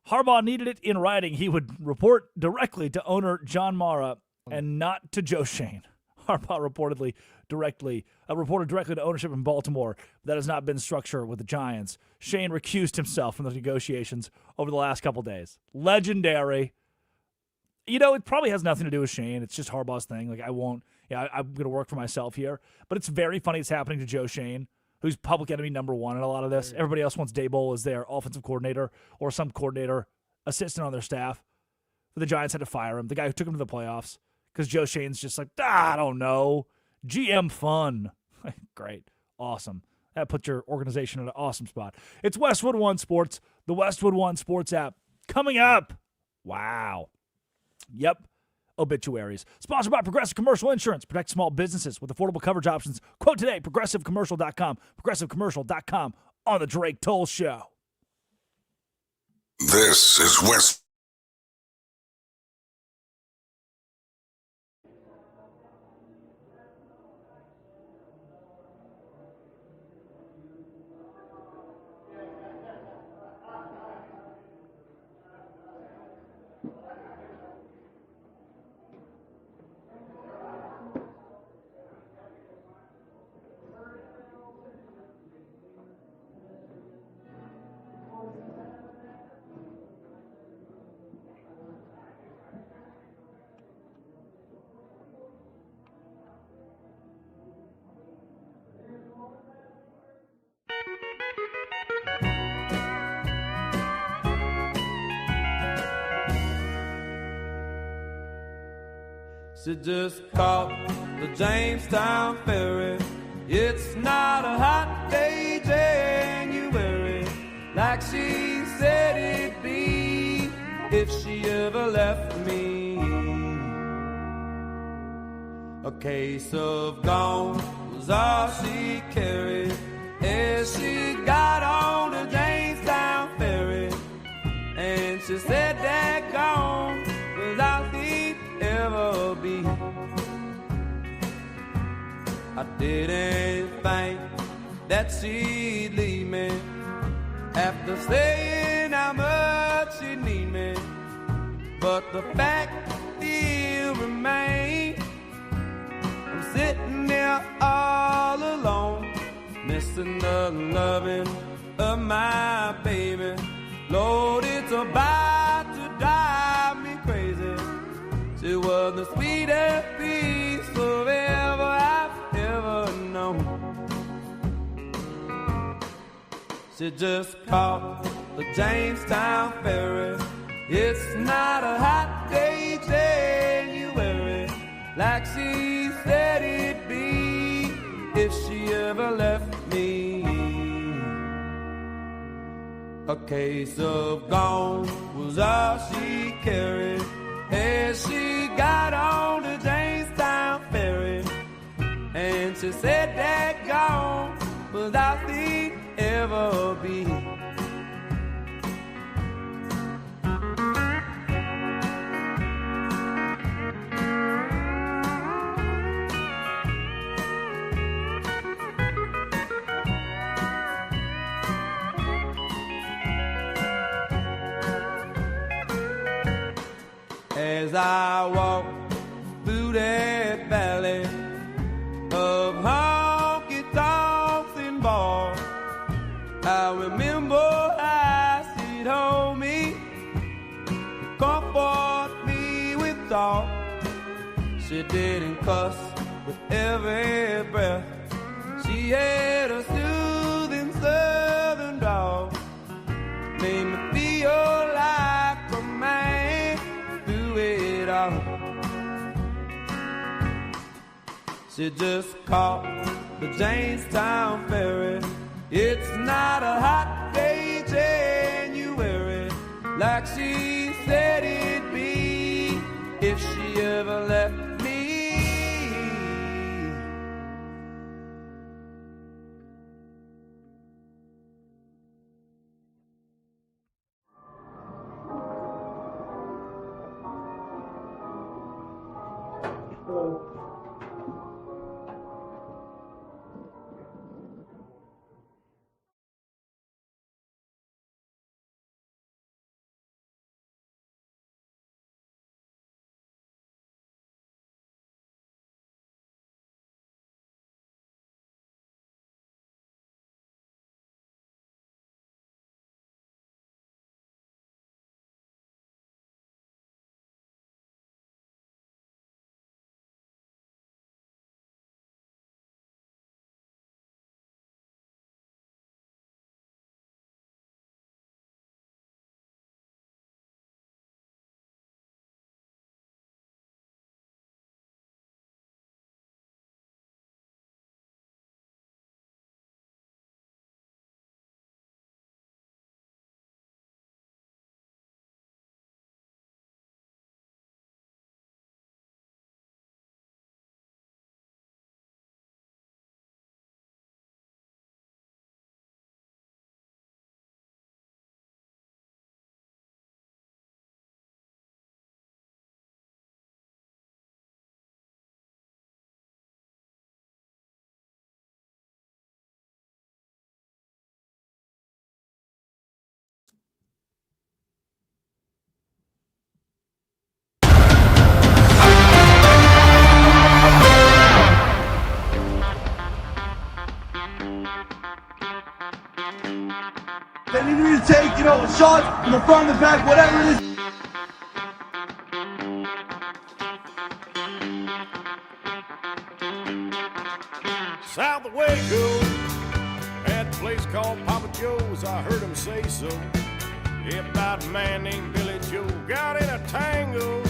Speaker 1: Harbaugh needed it in writing. He would report directly to owner John Mara and not to Joe Shane. Harbaugh reported directly to ownership in Baltimore. That has not been structure with the Giants. Shane recused himself from the negotiations over the last couple days. Legendary. You know, it probably has nothing to do with Shane. It's just Harbaugh's thing. Like, I'm going to work for myself here. But it's very funny it's happening to Joe Shane, who's public enemy number one in a lot of this. Everybody else wants Daboll as their offensive coordinator or some coordinator assistant on their staff. But the Giants had to fire him, the guy who took him to the playoffs, because Joe Shane's just like, I don't know. GM fun. Great. Awesome. That puts your organization in an awesome spot. It's Westwood One Sports, the Westwood One Sports app. Coming up. Wow. Yep. Obituaries. Sponsored by Progressive Commercial Insurance. Protect small businesses with affordable coverage options. Quote today, progressivecommercial.com. Progressivecommercial.com on the Drake Toll Show.
Speaker 12: This is West.
Speaker 13: She just caught the Jamestown ferry. It's not a hot day, January, like she said it'd be if she ever left me. A case of gone was all she carried as she got on the Jamestown ferry. And she said that gone was all he'd ever be. I didn't think that she'd leave me after saying how much she need me. But the fact still remains, I'm sitting there all alone, missing the loving of my baby. Lord, it's about to drive me crazy. She was the sweetest piece of ever I've ever known. She just caught the Jamestown ferry. It's not a hot day, January, like she said it'd be if she ever left me. A case of gone was all she carried as she got on the Jamestown ferry. And she said that gone was all she'd ever be. As I walk through that valley of honky-tonks and bars, I remember how she'd hold me, comfort me with thought. She didn't cuss with every breath. She had a soothing southern drawl, made me feel like a man through it all. She just caught the Jamestown ferry. It's not a hot day, January, like she said it'd be if she ever left me.
Speaker 8: They need me to take, a shot from the front, the back, whatever it is.
Speaker 12: South of Waco, at a place called Papa Joe's, I heard him say so. About a man named Billy Joe got in a tango.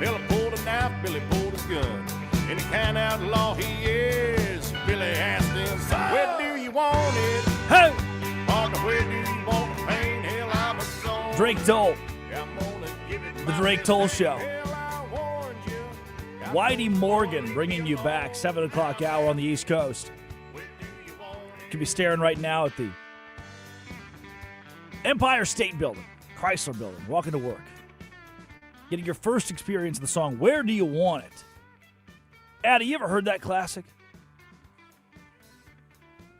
Speaker 12: Fella pulled a knife, Billy pulled a gun. And the kind of outlaw he is, Billy asked him, where do you want it?
Speaker 1: Hey!
Speaker 12: Partner, where do you want the pain? Hell, I'm a song.
Speaker 1: Drake Toll. The Drake Toll Show. Whitey Morgan bringing you back, 7 o'clock hour on the East Coast. You could be staring right now at the Empire State Building, Chrysler Building, walking to work. Getting your first experience of the song, Where Do You Want It? Addie, you ever heard that classic?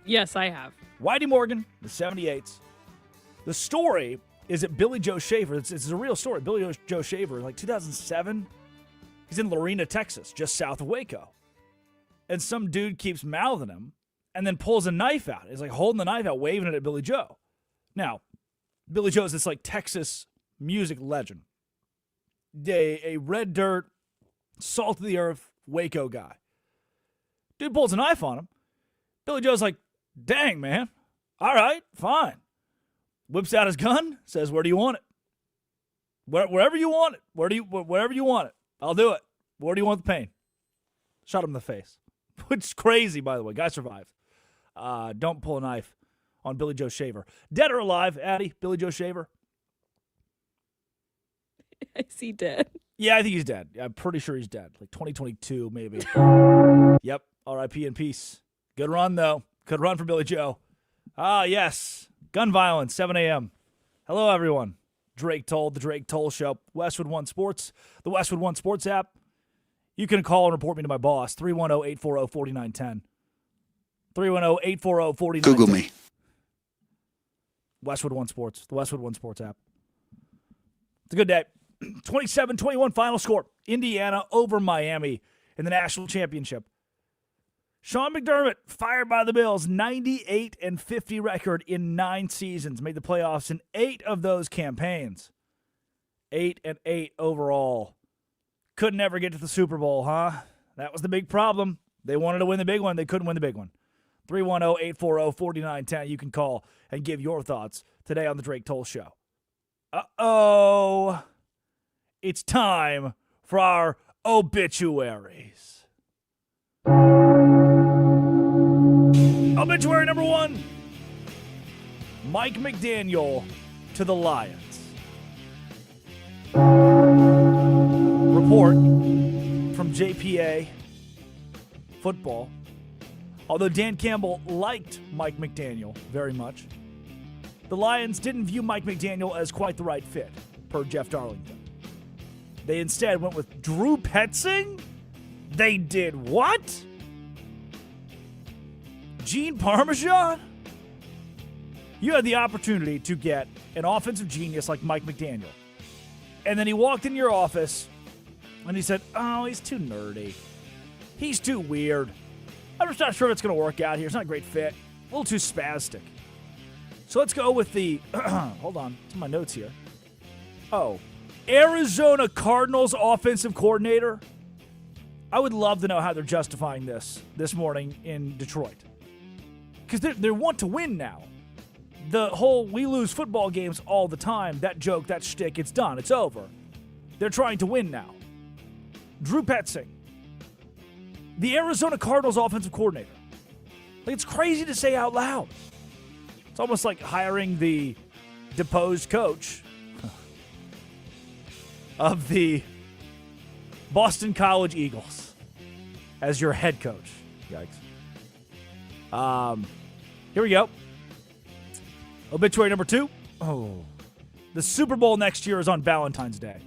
Speaker 10: Yes, I have.
Speaker 1: Whitey Morgan, the 78s. The story is that Billy Joe Shaver, it's a real story. Billy Joe Shaver, like 2007, he's in Lorena, Texas, just south of Waco. And some dude keeps mouthing him and then pulls a knife out. He's like holding the knife out, waving it at Billy Joe. Now, Billy Joe is this like Texas music legend. A red dirt, salt of the earth, Waco guy. Dude pulls a knife on him. Billy Joe's like, dang, man. All right, fine. Whips out his gun, says, where do you want it? Wherever you want it. Wherever you want it. I'll do it. Where do you want the pain? Shot him in the face. Which is crazy, by the way. Guy survived. Don't pull a knife on Billy Joe Shaver. Dead or alive, Addie, Billy Joe Shaver?
Speaker 10: Is he dead?
Speaker 1: Yeah, I think he's dead. I'm pretty sure he's dead. Like 2022, maybe. Yep. R.I.P. in peace. Good run, though. Good run for Billy Joe. Ah, yes. Gun violence, 7 a.m. Hello, everyone. Drake Toll, the Drake Toll Show. Westwood One Sports, the Westwood One Sports app. You can call and report me to my boss, 310-840-4910. 310-840-4910.
Speaker 14: Google me.
Speaker 1: Westwood One Sports, the Westwood One Sports app. It's a good day. 27-21 final score. Indiana over Miami in the national championship. Sean McDermott, fired by the Bills, 98-50 record in 9 seasons. Made the playoffs in 8 of those campaigns. 8-8 overall. Couldn't ever get to the Super Bowl, huh? That was the big problem. They wanted to win the big one. They couldn't win the big one. 310-840-4910. You can call and give your thoughts today on the Drake Toll Show. Uh-oh. It's time for our obituaries. Obituary number 1. Mike McDaniel to the Lions. Report from JPA Football. Although Dan Campbell liked Mike McDaniel very much, the Lions didn't view Mike McDaniel as quite the right fit, per Jeff Darlington. They instead went with Drew Petzing? They did what? Gene Parmesan? You had the opportunity to get an offensive genius like Mike McDaniel. And then he walked in your office and he said, oh, he's too nerdy. He's too weird. I'm just not sure if it's going to work out here. It's not a great fit. A little too spastic. So let's go with the, hold on, it's in my notes here. Oh, Arizona Cardinals offensive coordinator. I would love to know how they're justifying this morning in Detroit. Because they want to win now. The whole we lose football games all the time, that joke, that shtick, it's done. It's over. They're trying to win now. Drew Petzing, the Arizona Cardinals offensive coordinator. Like, it's crazy to say out loud. It's almost like hiring the deposed coach of the Boston College Eagles as your head coach. Yikes. Here we go. Obituary number 2. Oh. The Super Bowl next year is on Valentine's Day.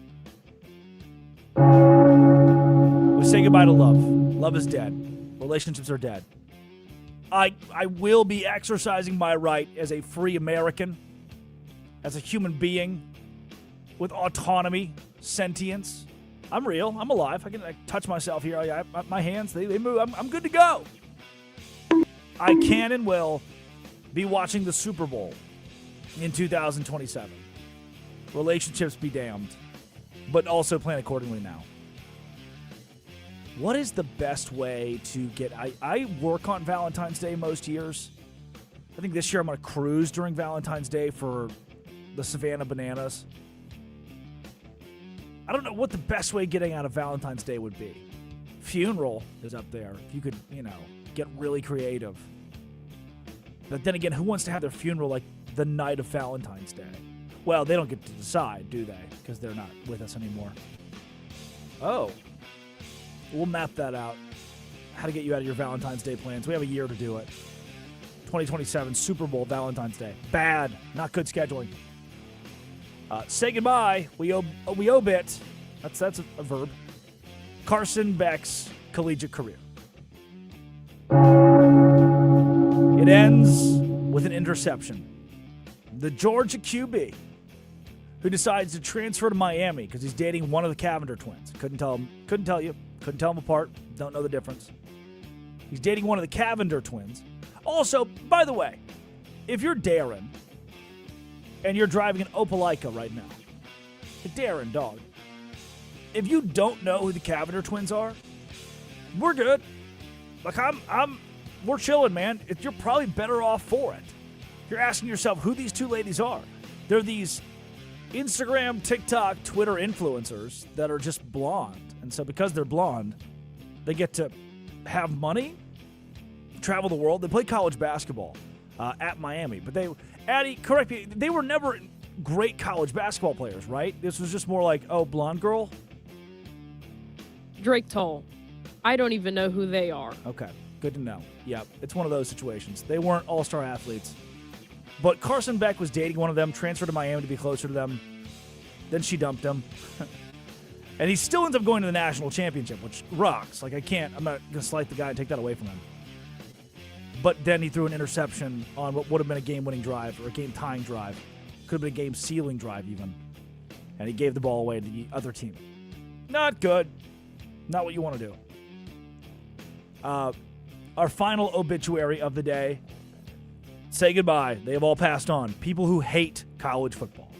Speaker 1: We say goodbye to love. Love is dead. Relationships are dead. I will be exercising my right as a free American, as a human being with autonomy, sentience. I'm real. I'm alive. I can touch myself here. My hands, they move. I'm good to go. I can and will be watching the Super Bowl in 2027. Relationships be damned, but also plan accordingly now. What is the best way to get... I work on Valentine's Day most years. I think this year I'm going to cruise during Valentine's Day for the Savannah Bananas. I don't know what the best way getting out of Valentine's Day would be. Funeral is up there. If you could, get really creative. But then again, who wants to have their funeral like the night of Valentine's Day? Well, they don't get to decide, do they? Because they're not with us anymore. Oh. We'll map that out. How to get you out of your Valentine's Day plans. We have a year to do it. 2027 Super Bowl Valentine's Day. Bad. Not good scheduling. Say goodbye. We obit. That's a verb. Carson Beck's collegiate career. It ends with an interception. The Georgia QB, who decides to transfer to Miami because he's dating one of the Cavender twins. Couldn't tell you. Couldn't tell them apart. Don't know the difference. He's dating one of the Cavender twins. Also, by the way, if you're Darren and you're driving an Opelika right now, Darren, dog, if you don't know who the Cavender twins are, we're good. Like, we're chilling, man. You're probably better off for it. You're asking yourself who these two ladies are. They're these Instagram, TikTok, Twitter influencers that are just blonde. And so because they're blonde, they get to have money, travel the world. They play college basketball at Miami. But Addie, correct me, they were never great college basketball players, right? This was just more like, oh, blonde girl?
Speaker 10: Drake Toll. I don't even know who they are.
Speaker 1: Okay, good to know. Yeah, it's one of those situations. They weren't all-star athletes. But Carson Beck was dating one of them, transferred to Miami to be closer to them. Then she dumped him. And he still ends up going to the national championship, which rocks. Like, I'm not going to slight the guy and take that away from him. But then he threw an interception on what would have been a game-winning drive or a game-tying drive. Could have been a game-sealing drive, even. And he gave the ball away to the other team. Not good. Not what you want to do. Our final obituary of the day. Say goodbye. They have all passed on. People who hate college football.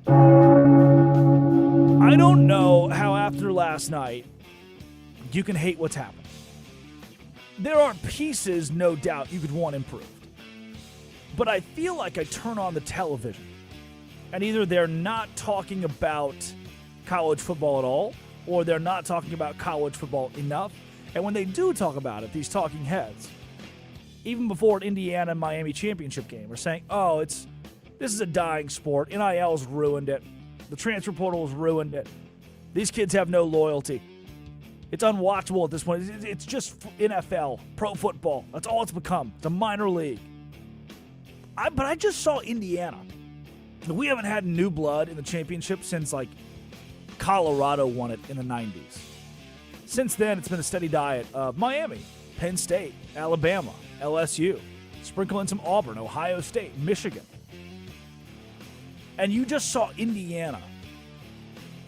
Speaker 1: I don't know how after last night you can hate what's happened. There are pieces, no doubt, you could want improved. But I feel like I turn on the television and either they're not talking about college football at all, or they're not talking about college football enough. And when they do talk about it, these talking heads, even before an Indiana-Miami championship game, are saying, oh, this is a dying sport. NIL's ruined it. The transfer portal's ruined it. These kids have no loyalty. It's unwatchable at this point. It's just NFL, pro football. That's all it's become. It's a minor league. But I just saw Indiana. We haven't had new blood in the championship since, like, Colorado won it in the 90s. Since then, it's been a steady diet of Miami, Penn State, Alabama, LSU, sprinkle in some Auburn, Ohio State, Michigan. And you just saw Indiana,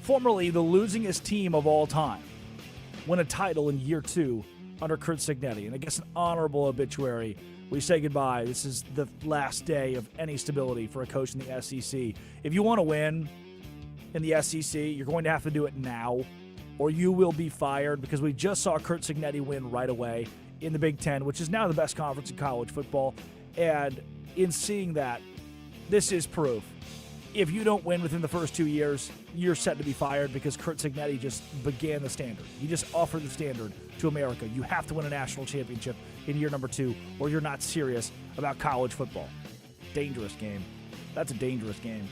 Speaker 1: formerly the losingest team of all time, win a title in year 2 under Curt Cignetti. And I guess an honorable obituary. We say goodbye. This is the last day of any stability for a coach in the SEC. If you want to win in the SEC, you're going to have to do it now, or you will be fired, because we just saw Curt Cignetti win right away in the Big Ten, which is now the best conference in college football. And in seeing that, this is proof. If you don't win within the first 2 years, you're set to be fired, because Curt Cignetti just began the standard. He just offered the standard to America. You have to win a national championship in year number 2, or you're not serious about college football. Dangerous game. That's a dangerous game.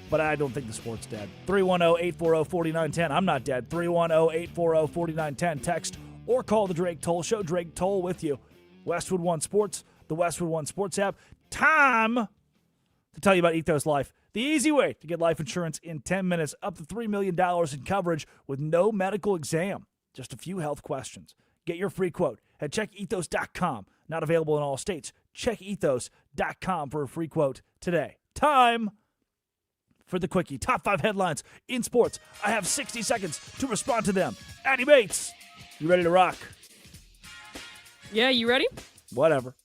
Speaker 1: But I don't think the sport's dead. 310-840-4910. I'm not dead. 310-840-4910. Text or call the Drake Toll Show. Drake Toll with you. Westwood One Sports, the Westwood One Sports app. Time to tell you about Ethos Life. The easy way to get life insurance in 10 minutes, up to $3 million in coverage with no medical exam. Just a few health questions. Get your free quote at checkethos.com. Not available in all states. Checkethos.com for a free quote today. Time for the quickie. Top 5 headlines in sports. I have 60 seconds to respond to them. Addie Bates, you ready to rock?
Speaker 10: Yeah, you ready?
Speaker 1: Whatever.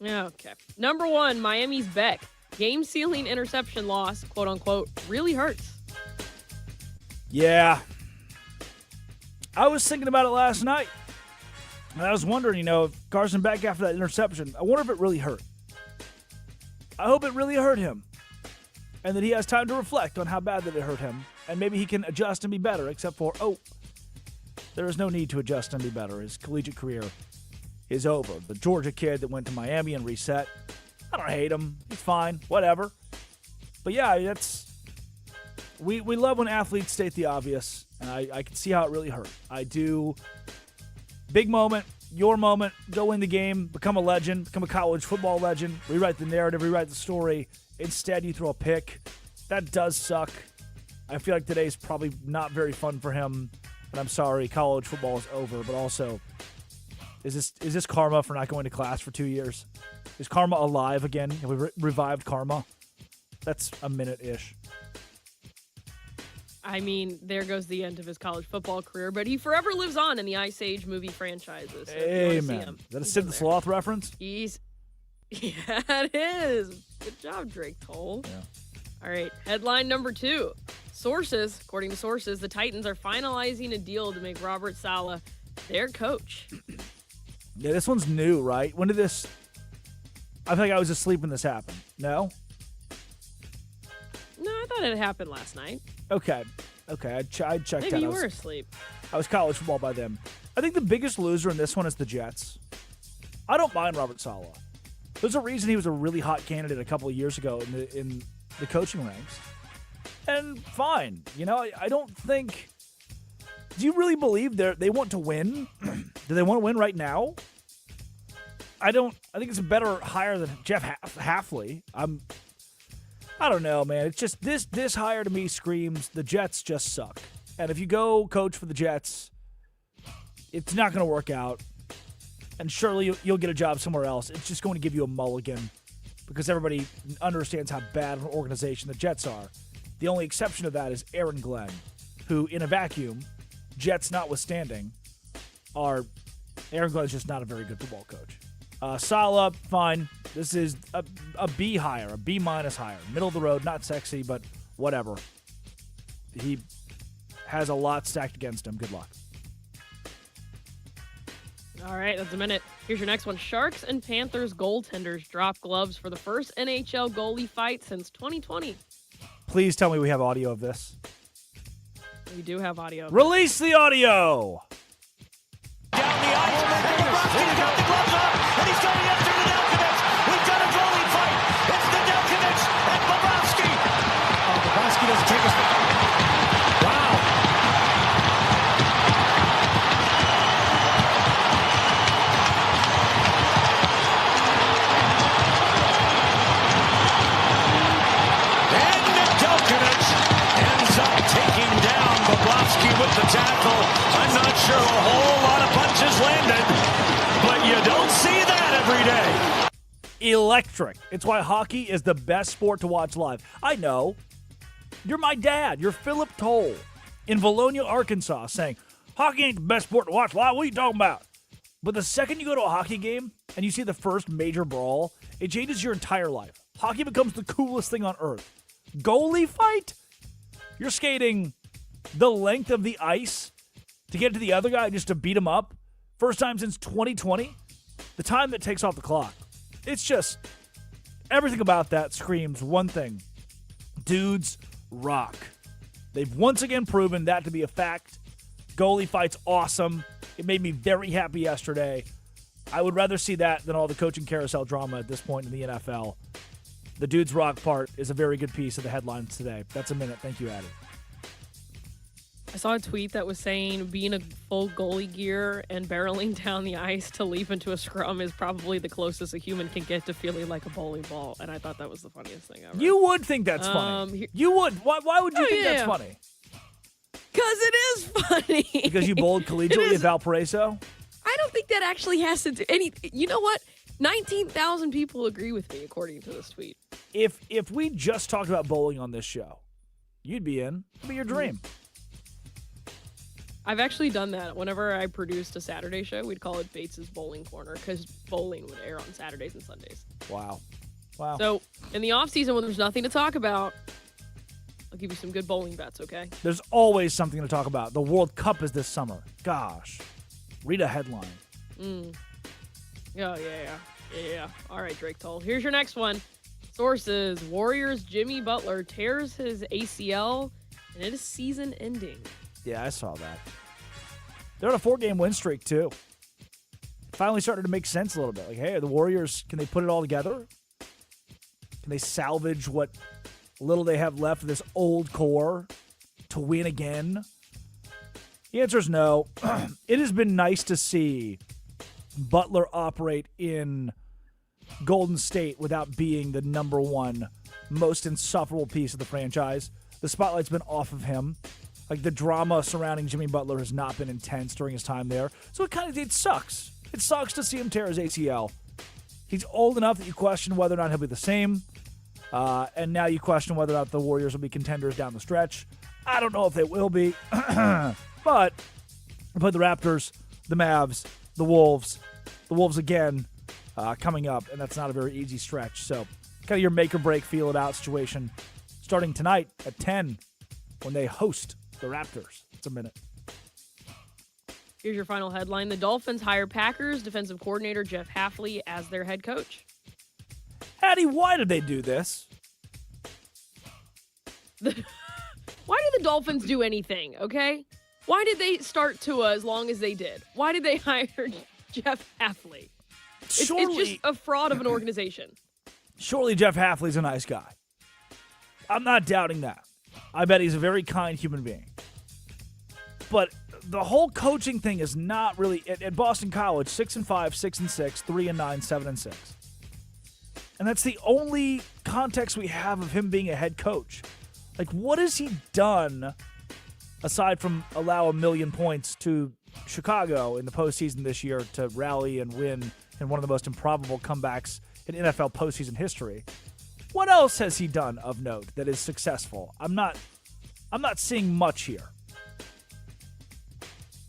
Speaker 10: Okay. Number 1, Miami's Beck. Game-sealing interception loss, quote-unquote, really hurts.
Speaker 1: Yeah. I was thinking about it last night. And I was wondering, if Carson Beck after that interception, I wonder if it really hurt. I hope it really hurt him. And that he has time to reflect on how bad that it hurt him. And maybe he can adjust and be better, except for, there is no need to adjust and be better. His collegiate career is over. The Georgia kid that went to Miami and reset, I don't hate him. He's fine. Whatever. But yeah, we love when athletes state the obvious And I can see how it really hurt. I do. Big moment, your moment, go win the game, become a legend, become a college football legend, rewrite the narrative, rewrite the story. Instead, you throw a pick. That does suck. I feel like today's probably not very fun for him. And I'm sorry, college football is over. But also, is this karma for not going to class for 2 years? Is karma alive again? Have we revived karma? That's a minute-ish.
Speaker 10: I mean, there goes the end of his college football career, but he forever lives on in the Ice Age movie franchises. So
Speaker 1: Amen. Is that a Sid the Sloth reference?
Speaker 10: Yeah, it is. Good job, Drake Toll.
Speaker 1: Yeah.
Speaker 10: All right, headline number 2. Sources, according to sources, the Titans are finalizing a deal to make Robert Saleh their coach.
Speaker 1: Yeah, this one's new, right? When did this... I feel like I was asleep when this happened. No?
Speaker 10: No, I thought it happened last night.
Speaker 1: Okay. I checked out.
Speaker 10: Maybe you were asleep.
Speaker 1: I was college football by then. I think the biggest loser in this one is the Jets. I don't mind Robert Saleh. There's a reason he was a really hot candidate a couple of years ago in the coaching ranks. And fine. You know, I don't think... Do you really believe they want to win? Do they want to win right now? I think it's a better hire than Jeff Hafley. I don't know, man. It's just this hire to me screams the Jets just suck. And if you go coach for the Jets, it's not going to work out. And surely you'll get a job somewhere else. It's just going to give you a mulligan because everybody understands how bad of an organization the Jets are. The only exception to that is Aaron Glenn, who in a vacuum, Jets notwithstanding, Aaron Glenn's just not a very good football coach. Saleh, fine. This is a B hire, a B- hire. Middle of the road, not sexy, but whatever. He has a lot stacked against him. Good luck.
Speaker 10: All right, that's a minute. Here's your next one. Sharks and Panthers goaltenders drop gloves for the first NHL goalie fight since 2020.
Speaker 1: Please tell me we have audio of this.
Speaker 10: We do have audio.
Speaker 1: Release the audio!
Speaker 2: Down the ice, and Bobrovsky's got the gloves on, and he's going after the Delkovich. We've got a goalie fight. It's the Delkovich and Bobrovsky. Oh, Bobrovsky doesn't take us. Wow. And the Delkovich ends up taking down Bobrovsky with the tackle. I'm not sure a whole lot of punches landed, but you don't see that every day.
Speaker 1: Electric. It's why hockey is the best sport to watch live. I know. You're my dad. You're Philip Toll in Valonia, Arkansas, saying, hockey ain't the best sport to watch live. What are you talking about? But the second you go to a hockey game and you see the first major brawl, it changes your entire life. Hockey becomes the coolest thing on earth. Goalie fight? You're skating the length of the ice to get to the other guy just to beat him up. First time since 2020. The time that takes off the clock. It's just, everything about that screams one thing. Dudes rock. They've once again proven that to be a fact. Goalie fight's awesome. It made me very happy yesterday. I would rather see that than all the coaching carousel drama at this point in the NFL. The dudes rock part is a very good piece of the headlines today. That's a minute. Thank you, Addie.
Speaker 10: I saw a tweet that was saying being a full goalie gear and barreling down the ice to leap into a scrum is probably the closest a human can get to feeling like a bowling ball. And I thought that was the funniest thing ever.
Speaker 1: You would think that's funny. You would. Why would you think that's funny?
Speaker 10: Because it is funny.
Speaker 1: Because you bowled collegiately at Valparaiso?
Speaker 10: I don't think that actually has to do any. You know what? 19,000 people agree with me, according to this tweet.
Speaker 1: If we just talked about bowling on this show, you'd be in. It'd be your dream.
Speaker 10: I've actually done that. Whenever I produced a Saturday show, we'd call it Bates's Bowling Corner because bowling would air on Saturdays and Sundays.
Speaker 1: Wow.
Speaker 10: So in the off season when there's nothing to talk about, I'll give you some good bowling bets, okay?
Speaker 1: There's always something to talk about. The World Cup is this summer. Gosh. Read a headline.
Speaker 10: Yeah. All right, Drake Toll. Here's your next one. Sources. Warriors' Jimmy Butler tears his ACL, and it is season ending.
Speaker 1: Yeah, I saw that. They're on a 4-game win streak, too. It finally started to make sense a little bit. Like, hey, the Warriors, can they put it all together? Can they salvage what little they have left of this old core to win again? The answer is no. It has been nice to see Butler operate in Golden State without being the number one most insufferable piece of the franchise. The spotlight's been off of him. Like, the drama surrounding Jimmy Butler has not been intense during his time there. So it sucks. It sucks to see him tear his ACL. He's old enough that you question whether or not he'll be the same. And now you question whether or not the Warriors will be contenders down the stretch. I don't know if they will be. But we played the Raptors, the Mavs, the Wolves. The Wolves again coming up, and that's not a very easy stretch. So kind of your make-or-break, feel-it-out situation starting tonight at 10 when they host the Raptors. It's a minute.
Speaker 10: Here's your final headline. The Dolphins hire Packers defensive coordinator Jeff Hafley as their head coach.
Speaker 1: Hattie, why did they do this?
Speaker 10: Why do the Dolphins do anything, okay? Why did they start Tua as long as they did? Why did they hire Jeff Hafley? It's just a fraud of an organization.
Speaker 1: Surely Jeff Hafley's a nice guy. I'm not doubting that. I bet he's a very kind human being. But the whole coaching thing is not really at Boston College. 6-5, 6-6, 3-9, 7-6, and that's the only context we have of him being a head coach. Like, what has he done aside from allow 1 million points to Chicago in the postseason this year to rally and win in one of the most improbable comebacks in NFL postseason history? What else has he done of note that is successful? I'm not seeing much here.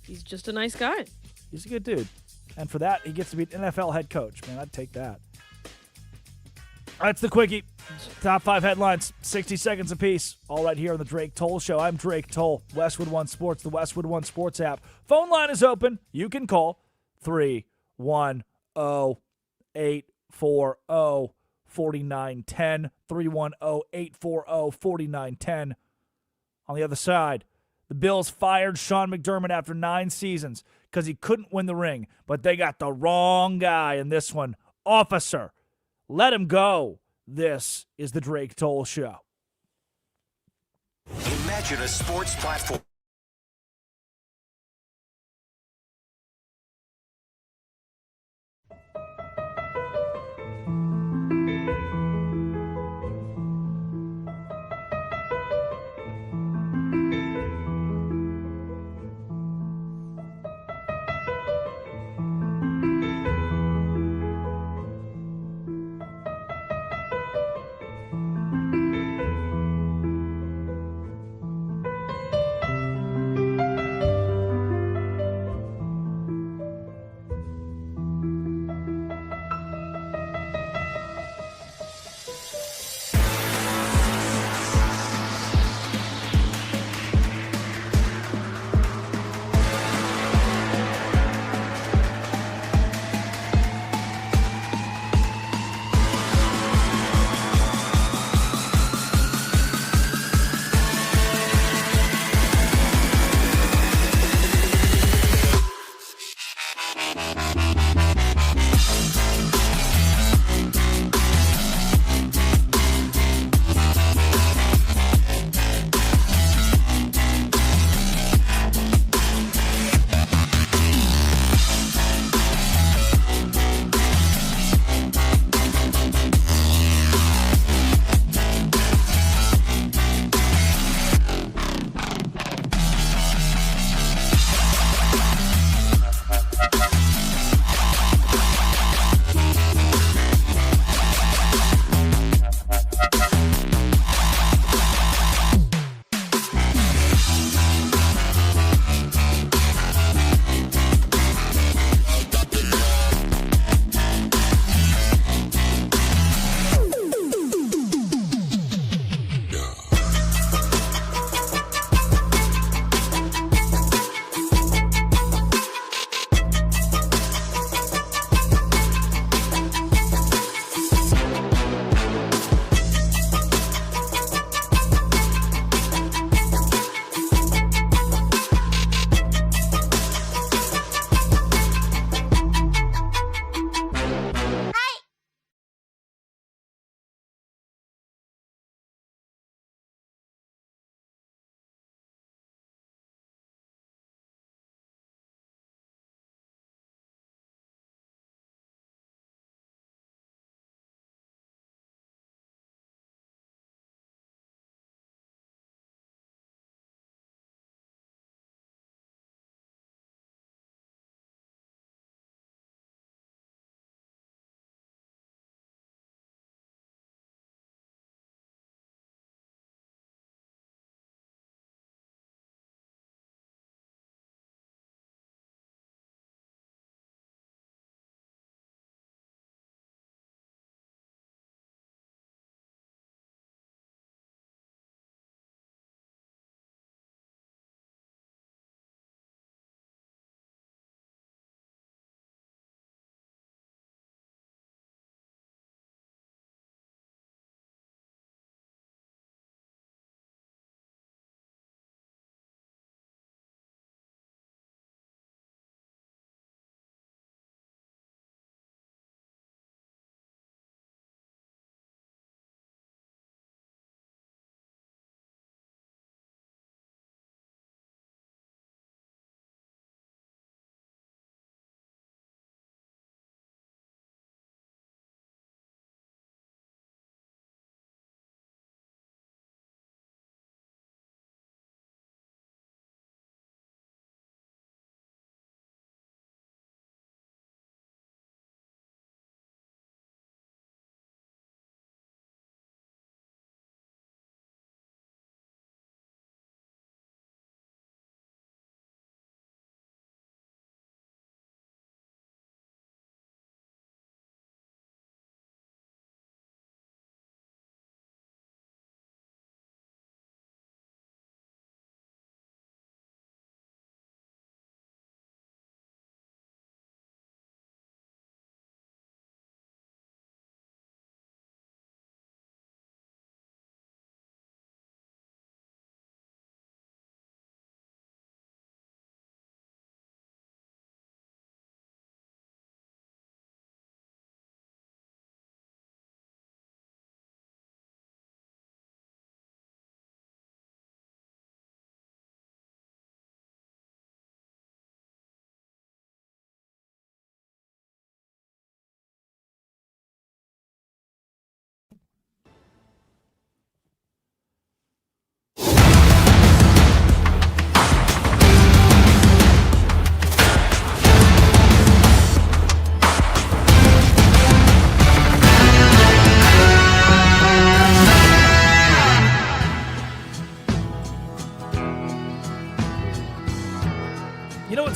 Speaker 10: He's just a nice guy.
Speaker 1: He's a good dude. And for that, he gets to be an NFL head coach. Man, I'd take that. That's the Quickie. Top 5 headlines, 60 seconds apiece. All right here on the Drake Toll Show. I'm Drake Toll, Westwood One Sports, the Westwood One Sports app. Phone line is open. You can call 310-840-4910. 310-840-4910. On the other side, the Bills fired Sean McDermott after 9 seasons because he couldn't win the ring, but they got the wrong guy in this one. Officer, let him go. This is the Drake Toll Show.
Speaker 14: Imagine a sports platform.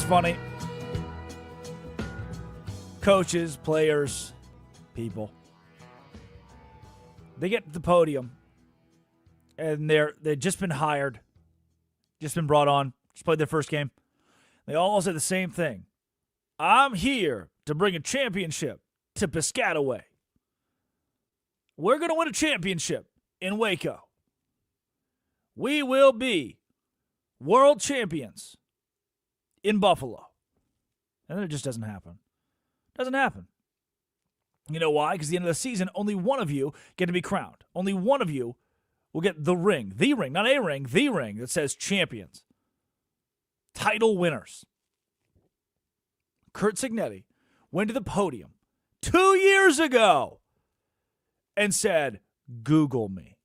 Speaker 1: funny? Coaches, players, people. They get to the podium, and they've just been hired, just been brought on, just played their first game. They all say the same thing. I'm here to bring a championship to Piscataway. We're going to win a championship in Waco. We will be world champions in Buffalo. And then it just doesn't happen. Doesn't happen. You know why? Because at the end of the season, only one of you get to be crowned. Only one of you will get the ring, not a ring, the ring that says champions. Title winners. Curt Cignetti went to the podium 2 years ago and said, Google me.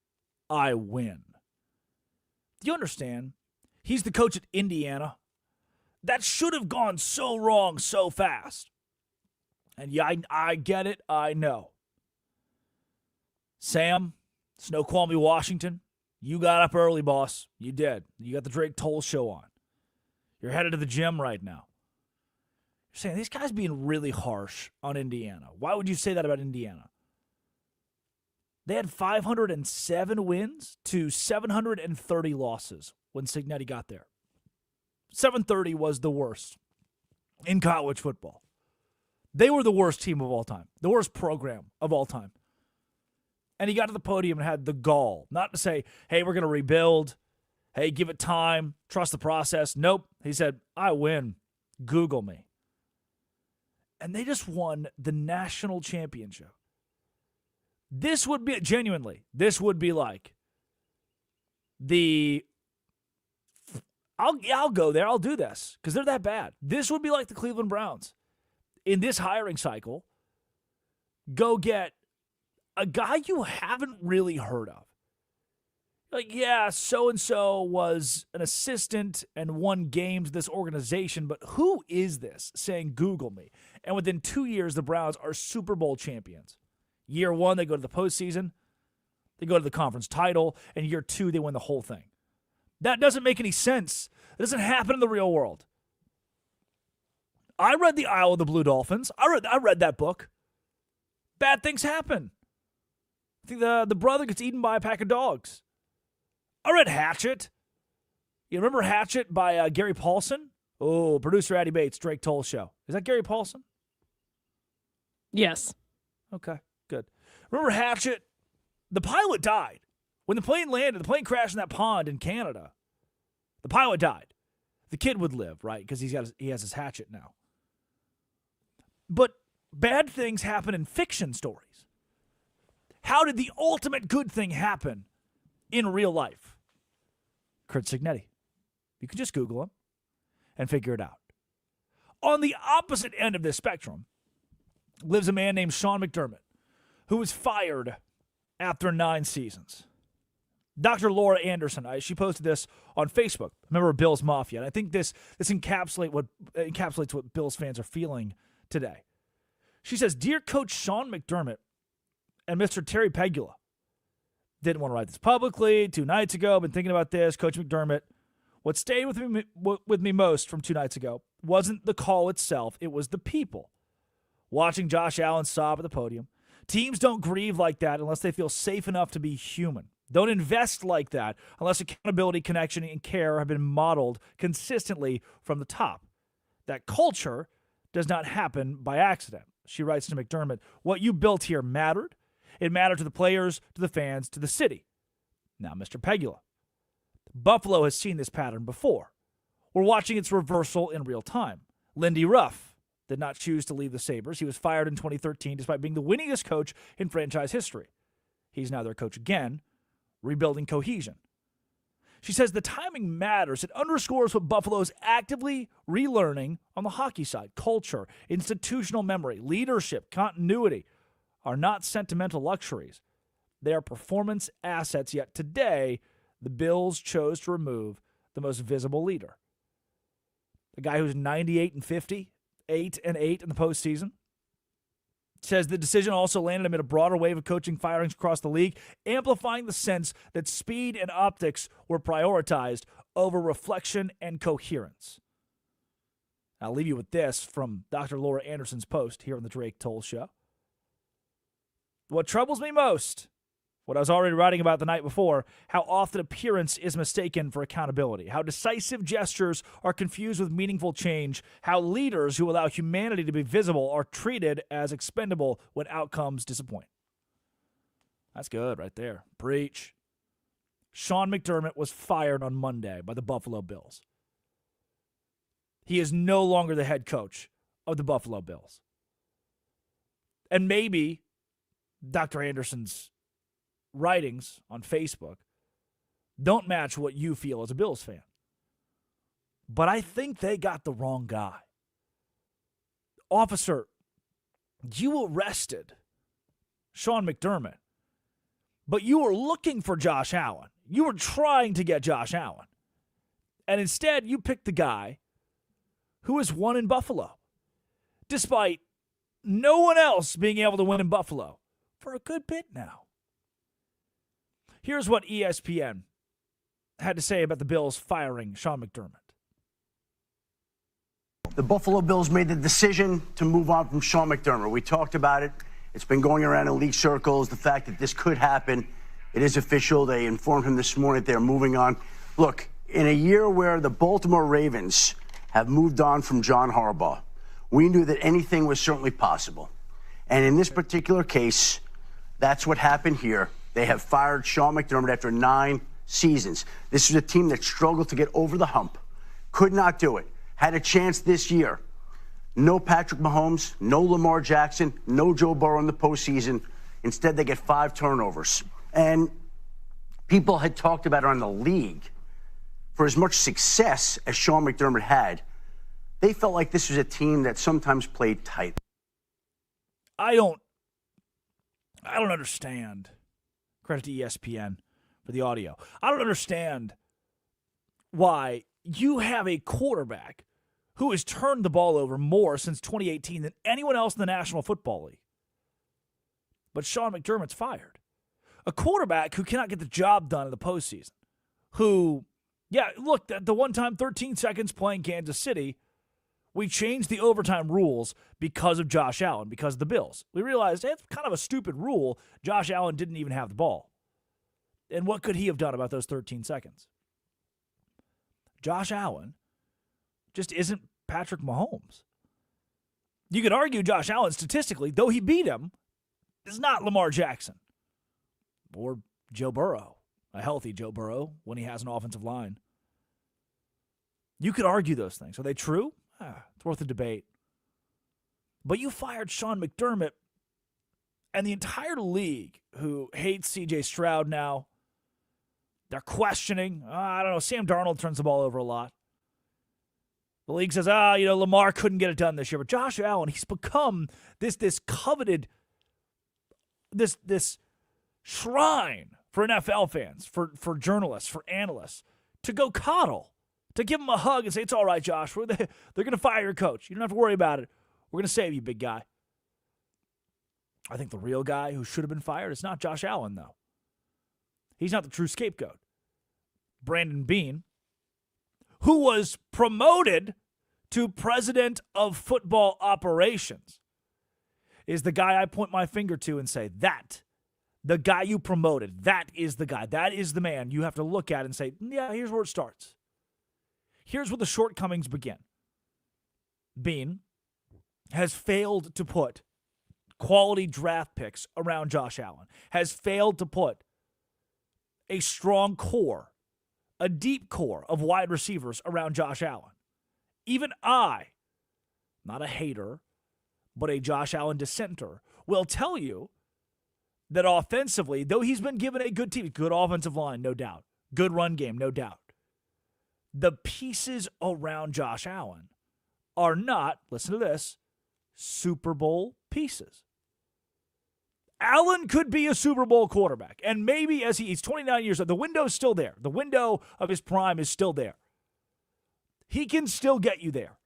Speaker 1: I win. Do you understand? He's the coach at Indiana. That should have gone so wrong so fast. And yeah, I get it. I know. Sam, Snoqualmie, Washington, you got up early, boss. You did. You got the Drake Toll show on. You're headed to the gym right now. You're saying these guys being really harsh on Indiana. Why would you say that about Indiana? They had 507 wins to 730 losses when Cignetti got there. 730 was the worst in college football. They were the worst team of all time, the worst program of all time. And he got to the podium and had the gall, not to say, hey, we're going to rebuild. Hey, give it time. Trust the process. Nope. He said, I win. Google me. And they just won the national championship. This would be, genuinely, this would be like I'll go there. I'll do this because they're that bad. This would be like the Cleveland Browns. In this hiring cycle, go get a guy you haven't really heard of. Like, yeah, so-and-so was an assistant and won games this organization, but who is this saying Google me? And within 2 years, the Browns are Super Bowl champions. Year one, they go to the postseason. They go to the conference title. And year two, they win the whole thing. That doesn't make any sense. It doesn't happen in the real world. I read The Isle of the Blue Dolphins. I read that book. Bad things happen. I think the brother gets eaten by a pack of dogs. I read Hatchet. You remember Hatchet by Gary Paulson? Oh, producer Addie Bates, Drake Toll show. Is that Gary Paulson?
Speaker 10: Yes.
Speaker 1: Okay, good. Remember Hatchet? The pilot died. When the plane landed, the plane crashed in that pond in Canada. The pilot died. The kid would live, right? Because he has his hatchet now. But bad things happen in fiction stories. How did the ultimate good thing happen in real life? Curt Cignetti. You can just Google him and figure it out. On the opposite end of this spectrum lives a man named Sean McDermott, who was fired after 9 seasons. Dr. Laura Anderson, she posted this on Facebook. Remember Bills Mafia. And I think this encapsulates what Bills fans are feeling today. She says, Dear Coach Sean McDermott and Mr. Terry Pegula, didn't want to write this publicly 2 nights ago, been thinking about this. Coach McDermott, what stayed with me most from 2 nights ago wasn't the call itself, it was the people. Watching Josh Allen sob at the podium. Teams don't grieve like that unless they feel safe enough to be human. Don't invest like that unless accountability, connection, and care have been modeled consistently from the top. That culture does not happen by accident. She writes to McDermott, what you built here mattered. It mattered to the players, to the fans, to the city. Now, Mr. Pegula. Buffalo has seen this pattern before. We're watching its reversal in real time. Lindy Ruff did not choose to leave the Sabres. He was fired in 2013 despite being the winningest coach in franchise history. He's now their coach again, rebuilding cohesion. She says the timing matters. It underscores what Buffalo is actively relearning on the hockey side. Culture, institutional memory, leadership, continuity are not sentimental luxuries. They are performance assets, yet today, the Bills chose to remove the most visible leader. The guy who's 98-50, 8-8 in the postseason. Says the decision also landed amid a broader wave of coaching firings across the league, amplifying the sense that speed and optics were prioritized over reflection and coherence. I'll leave you with this from Dr. Laura Anderson's post here on the Drake Toll Show. What troubles me most, what I was already writing about the night before, how often appearance is mistaken for accountability, how decisive gestures are confused with meaningful change, how leaders who allow humanity to be visible are treated as expendable when outcomes disappoint. That's good right there. Preach. Sean McDermott was fired on Monday by the Buffalo Bills. He is no longer the head coach of the Buffalo Bills. And maybe Dr. Anderson's writings on Facebook don't match what you feel as a Bills fan. But I think they got the wrong guy. Officer, you arrested Sean McDermott, but you were looking for Josh Allen. You were trying to get Josh Allen. And instead, you picked the guy who has won in Buffalo, despite no one else being able to win in Buffalo for a good bit now. Here's what ESPN had to say about the Bills firing Sean McDermott.
Speaker 15: The Buffalo Bills made the decision to move on from Sean McDermott. We talked about it. It's been going around in league circles, the fact that this could happen. It is official. They informed him this morning that they're moving on. Look, in a year where the Baltimore Ravens have moved on from John Harbaugh, we knew that anything was certainly possible. And in this particular case, that's what happened here. They have fired Sean McDermott after 9 seasons. This is a team that struggled to get over the hump, could not do it, had a chance this year. No Patrick Mahomes, no Lamar Jackson, no Joe Burrow in the postseason. Instead, they get 5 turnovers. And people had talked about around the league, for as much success as Sean McDermott had, they felt like this was a team that sometimes played tight.
Speaker 1: I don't understand. Credit to ESPN for the audio. I don't understand why you have a quarterback who has turned the ball over more since 2018 than anyone else in the National Football League. But Sean McDermott's fired. A quarterback who cannot get the job done in the postseason. Who, look, the one time 13 seconds playing Kansas City, we changed the overtime rules because of Josh Allen, because of the Bills. We realized it's kind of a stupid rule. Josh Allen didn't even have the ball. And what could he have done about those 13 seconds? Josh Allen just isn't Patrick Mahomes. You could argue Josh Allen statistically, though he beat him, is not Lamar Jackson or Joe Burrow, a healthy Joe Burrow when he has an offensive line. You could argue those things. Are they true? It's worth a debate. But you fired Sean McDermott, and the entire league, who hates C.J. Stroud now, they're questioning. I don't know. Sam Darnold turns the ball over a lot. The league says, Lamar couldn't get it done this year. But Josh Allen, he's become this coveted, this shrine for NFL fans, for journalists, for analysts, to go coddle, to give him a hug and say, it's all right, Josh. They're going to fire your coach. You don't have to worry about it. We're going to save you, big guy. I think the real guy who should have been fired is not Josh Allen, though. He's not the true scapegoat. Brandon Beane, who was promoted to president of football operations, is the guy I point my finger to and say, the guy you promoted, that is the guy. That is the man you have to look at and say, here's where it starts. Here's where the shortcomings begin. Beane has failed to put quality draft picks around Josh Allen, has failed to put a strong core, a deep core of wide receivers around Josh Allen. Even I, not a hater, but a Josh Allen dissenter, will tell you that offensively, though he's been given a good team, good offensive line, no doubt, good run game, no doubt, the pieces around Josh Allen are not, listen to this, Super Bowl pieces. Allen could be a Super Bowl quarterback, and maybe as he's 29 years old, the window's still there. The window of his prime is still there. He can still get you there.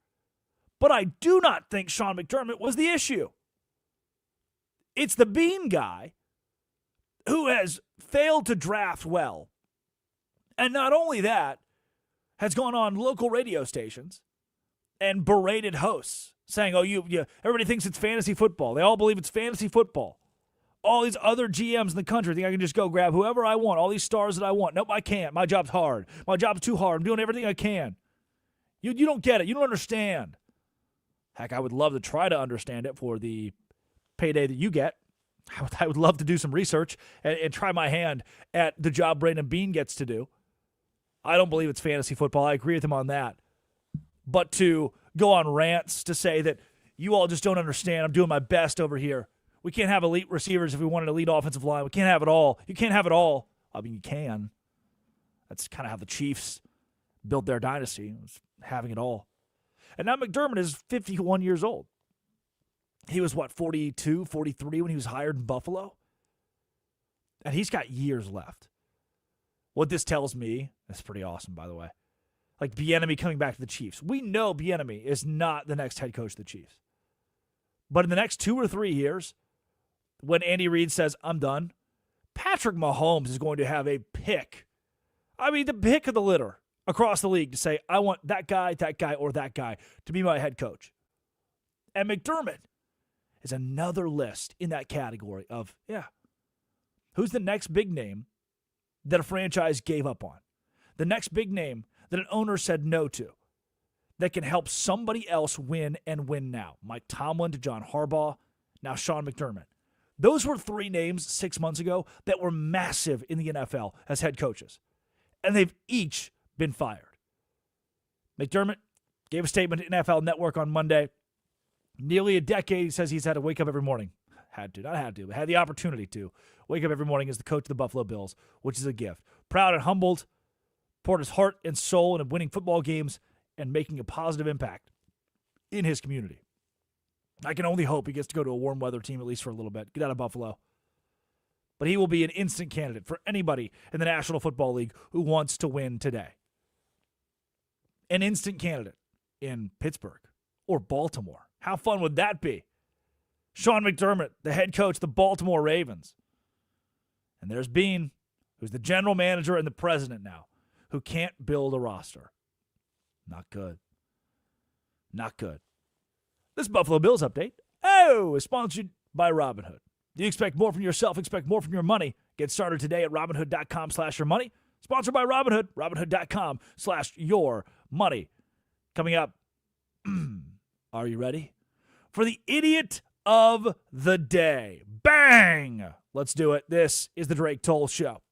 Speaker 1: But I do not think Sean McDermott was the issue. It's the Beane guy who has failed to draft well. And not only that, has gone on local radio stations and berated hosts saying, oh, everybody thinks it's fantasy football. They all believe it's fantasy football. All these other GMs in the country think I can just go grab whoever I want, all these stars that I want. Nope, I can't. My job's hard. My job's too hard. I'm doing everything I can. You don't get it. You don't understand. Heck, I would love to try to understand it for the payday that you get. I would love to do some research and try my hand at the job Brandon Beane gets to do. I don't believe it's fantasy football. I agree with him on that. But to go on rants to say that you all just don't understand, I'm doing my best over here. We can't have elite receivers if we want an elite offensive line. We can't have it all. You can't have it all. I mean, you can. That's kind of how the Chiefs built their dynasty, was having it all. And now McDermott is 51 years old. He was, 42, 43 when he was hired in Buffalo? And he's got years left. What this tells me, that's pretty awesome, by the way. Like Bieniemy coming back to the Chiefs. We know Bieniemy is not the next head coach of the Chiefs. But in the next 2 or 3 years, when Andy Reid says, I'm done, Patrick Mahomes is going to have a pick. I mean, the pick of the litter across the league to say, I want that guy, or that guy to be my head coach. And McDermott is another list in that category of, who's the next big name that a franchise gave up on? The next big name that an owner said no to that can help somebody else win and win now. Mike Tomlin to John Harbaugh, now Sean McDermott. Those were 3 names 6 months ago that were massive in the NFL as head coaches. And they've each been fired. McDermott gave a statement to NFL Network on Monday. Nearly a decade, he says he's had to wake up every morning. Had the opportunity to wake up every morning as the coach of the Buffalo Bills, which is a gift. Proud and humbled, poured his heart and soul into winning football games and making a positive impact in his community. I can only hope he gets to go to a warm weather team at least for a little bit. Get out of Buffalo. But he will be an instant candidate for anybody in the National Football League who wants to win today. An instant candidate in Pittsburgh or Baltimore. How fun would that be? Sean McDermott, the head coach of the Baltimore Ravens. And there's Beane, who's the general manager and the president now, who can't build a roster. Not good. Not good. This Buffalo Bills update, is sponsored by Robinhood. Do you expect more from yourself? Expect more from your money? Get started today at Robinhood.com/yourmoney. Sponsored by Robinhood. Robinhood.com/yourmoney. Coming up, are you ready? For the idiot of the day. Bang! Let's do it. This is the Drake Toll Show.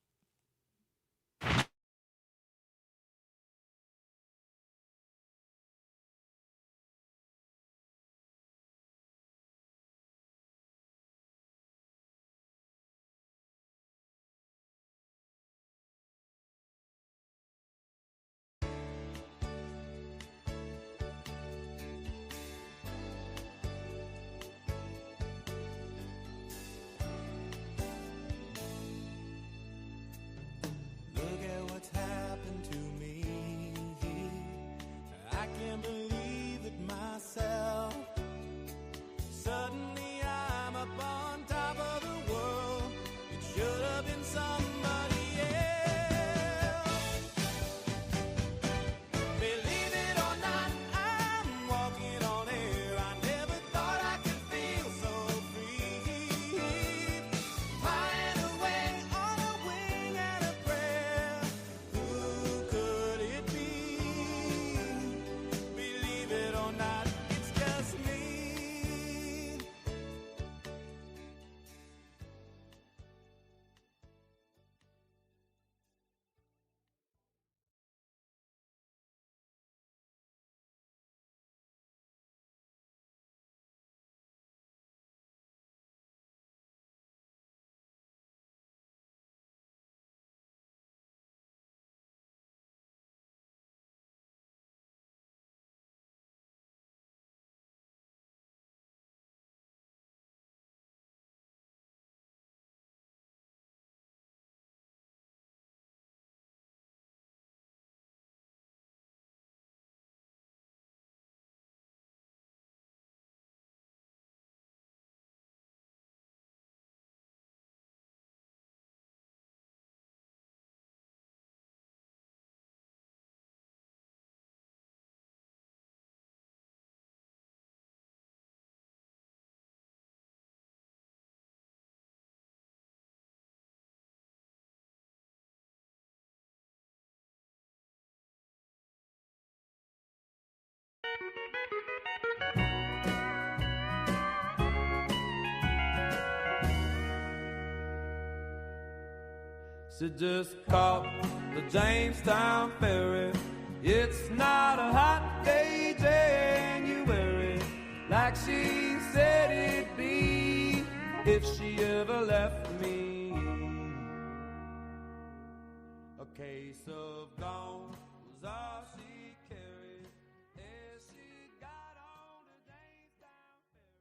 Speaker 13: She just caught the Jamestown ferry. It's not a hot day, January, like she said it'd be if she ever left me. A case of gone was all she carried as she got on the Jamestown ferry.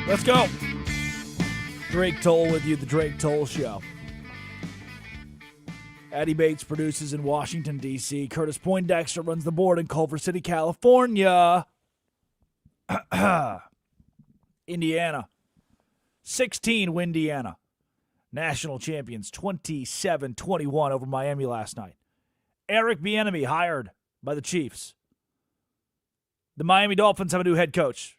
Speaker 1: Let's go. Drake Toll with you, The Drake Toll Show. Addie Bates produces in Washington, D.C. Curtis Poindexter runs the board in Culver City, California. Indiana. 16, Windiana. National champions, 27-21 over Miami last night. Eric Bieniemy hired by the Chiefs. The Miami Dolphins have a new head coach,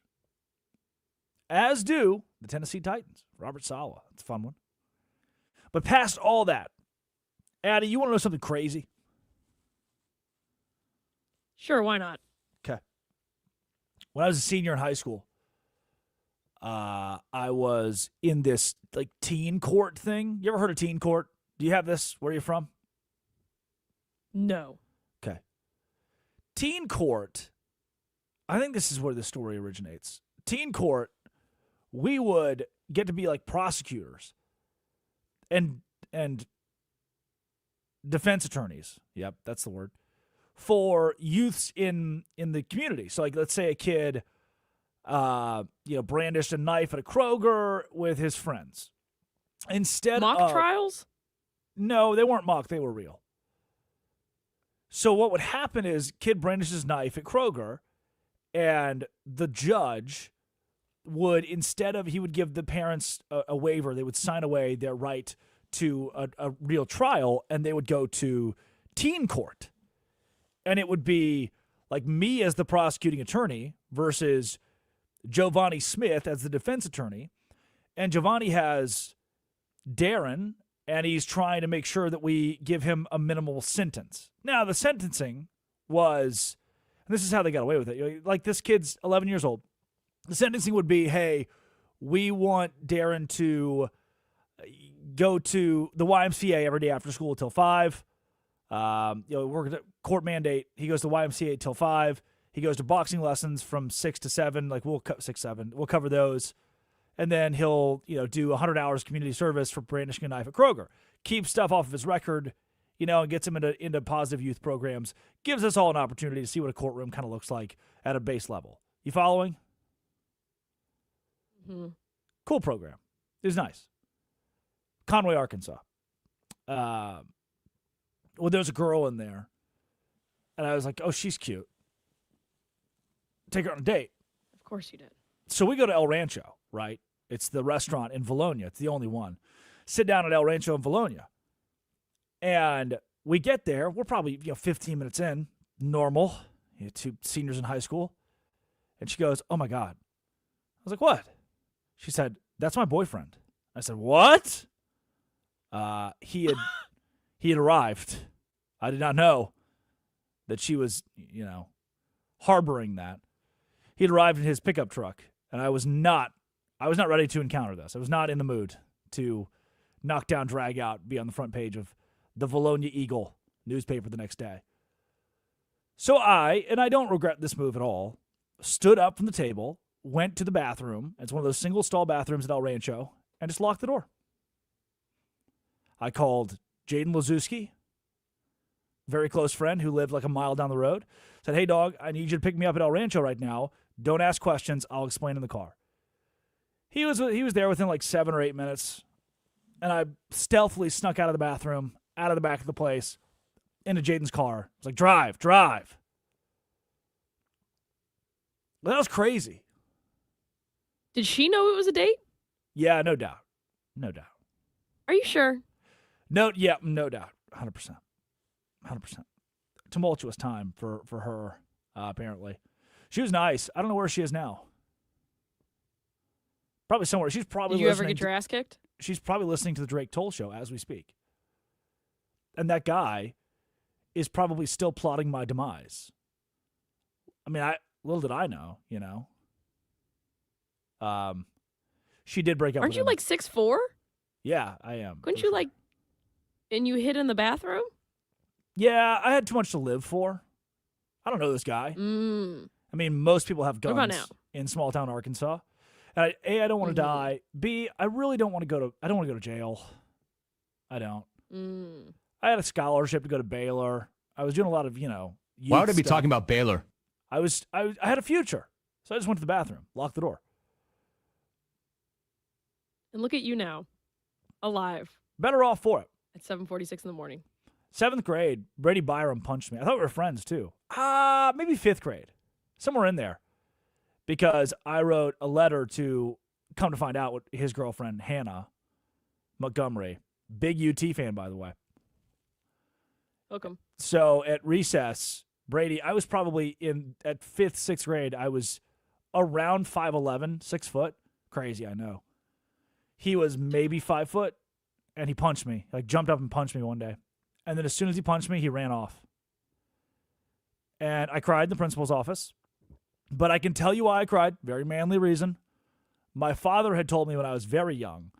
Speaker 1: as do the Tennessee Titans. Robert Saleh. That's a fun one. But past all that, Addie, you want to know something crazy?
Speaker 10: Sure, why not?
Speaker 1: Okay. When I was a senior in high school, I was in this like teen court thing. You ever heard of teen court? Do you have this? Where are you from?
Speaker 10: No.
Speaker 1: Okay. Teen court, I think this is where the story originates. Teen court, we would get to be like prosecutors and defense attorneys. Yep, that's the word. For youths in the community. So like let's say a kid brandished a knife at a Kroger with his friends. Instead
Speaker 10: mock
Speaker 1: of
Speaker 10: trials?
Speaker 1: No, they weren't mock, they were real. So what would happen is kid brandishes his knife at Kroger, and the judge would, he would give the parents a waiver. They would sign away their right to a real trial, and they would go to teen court. And it would be like me as the prosecuting attorney versus Giovanni Smith as the defense attorney. And Giovanni has Darren and he's trying to make sure that we give him a minimal sentence. Now, the sentencing was, and this is how they got away with it. Like, this kid's 11 years old. The sentencing would be, hey, we want Darren to go to the YMCA every day after school until 5. Work at court mandate. He goes to YMCA until 5. He goes to boxing lessons from 6 to 7. Like, we'll 6, 7. We'll cover those. And then he'll, do 100 hours community service for brandishing a knife at Kroger. Keep stuff off of his record, and gets him into positive youth programs. Gives us all an opportunity to see what a courtroom kind of looks like at a base level. You following?
Speaker 10: Mm-hmm.
Speaker 1: Cool program. It was nice. Conway, Arkansas. Well, there's a girl in there. And I was like, oh, she's cute. Take her on a date.
Speaker 10: Of course you did.
Speaker 1: So we go to El Rancho, right? It's the restaurant in Valonia. It's the only one. Sit down at El Rancho in Valonia. And we get there. We're probably 15 minutes in. Normal. 2 seniors in high school. And she goes, oh, my God. I was like, what? She said, that's my boyfriend. I said, what? He had arrived. I did not know that she was, harboring that. He had arrived in his pickup truck, and I was not ready to encounter this. I was not in the mood to knock down, drag out, be on the front page of the Valonia Eagle newspaper the next day. So and I don't regret this move at all, stood up from the table, went to the bathroom. It's one of those single-stall bathrooms at El Rancho, and just locked the door. I called Jaden Lazuski, very close friend who lived like a mile down the road. Said, hey, dog, I need you to pick me up at El Rancho right now. Don't ask questions. I'll explain in the car. He was there within like 7 or 8 minutes, and I stealthily snuck out of the bathroom, out of the back of the place, into Jaden's car. I was like, drive. That was crazy.
Speaker 10: Did she know it was a date?
Speaker 1: Yeah, no doubt.
Speaker 10: Are you sure?
Speaker 1: No doubt. 100%. Tumultuous time for her, apparently. She was nice. I don't know where she is now. Probably somewhere. She's probably.
Speaker 10: Did you ever get your ass kicked?
Speaker 1: She's probably listening to the Drake Toll show as we speak. And that guy is probably still plotting my demise. I mean, little did I know, She did break up
Speaker 10: Aren't
Speaker 1: with
Speaker 10: you
Speaker 1: him.
Speaker 10: like 6'4"?
Speaker 1: Yeah, I am.
Speaker 10: Couldn't you and you hid in the bathroom?
Speaker 1: Yeah, I had too much to live for. I don't know this guy. I mean, most people have
Speaker 10: What about
Speaker 1: guns
Speaker 10: now?
Speaker 1: in small town Arkansas. And I don't want to die. B, I really don't want to go to jail. I don't. I had a scholarship to go to Baylor. I was doing a lot of,
Speaker 16: Why would I be talking about Baylor?
Speaker 1: I had a future. So I just went to the bathroom, locked the door.
Speaker 10: And look at you now, alive.
Speaker 1: Better off for it.
Speaker 10: At 7:46 in the morning.
Speaker 1: 7th grade, Brady Byram punched me. I thought we were friends, too. Maybe 5th grade. Somewhere in there. Because I wrote a letter to come to find out what his girlfriend, Hannah Montgomery, big UT fan, by the way.
Speaker 10: Welcome.
Speaker 1: So at recess, Brady, I was probably at 5th, 6th grade, I was around 5'11", 6 foot. Crazy, I know. He was maybe 5 foot, and he punched me. Jumped up and punched me one day. And then as soon as he punched me, he ran off. And I cried in the principal's office. But I can tell you why I cried. Very manly reason. My father had told me when I was very young,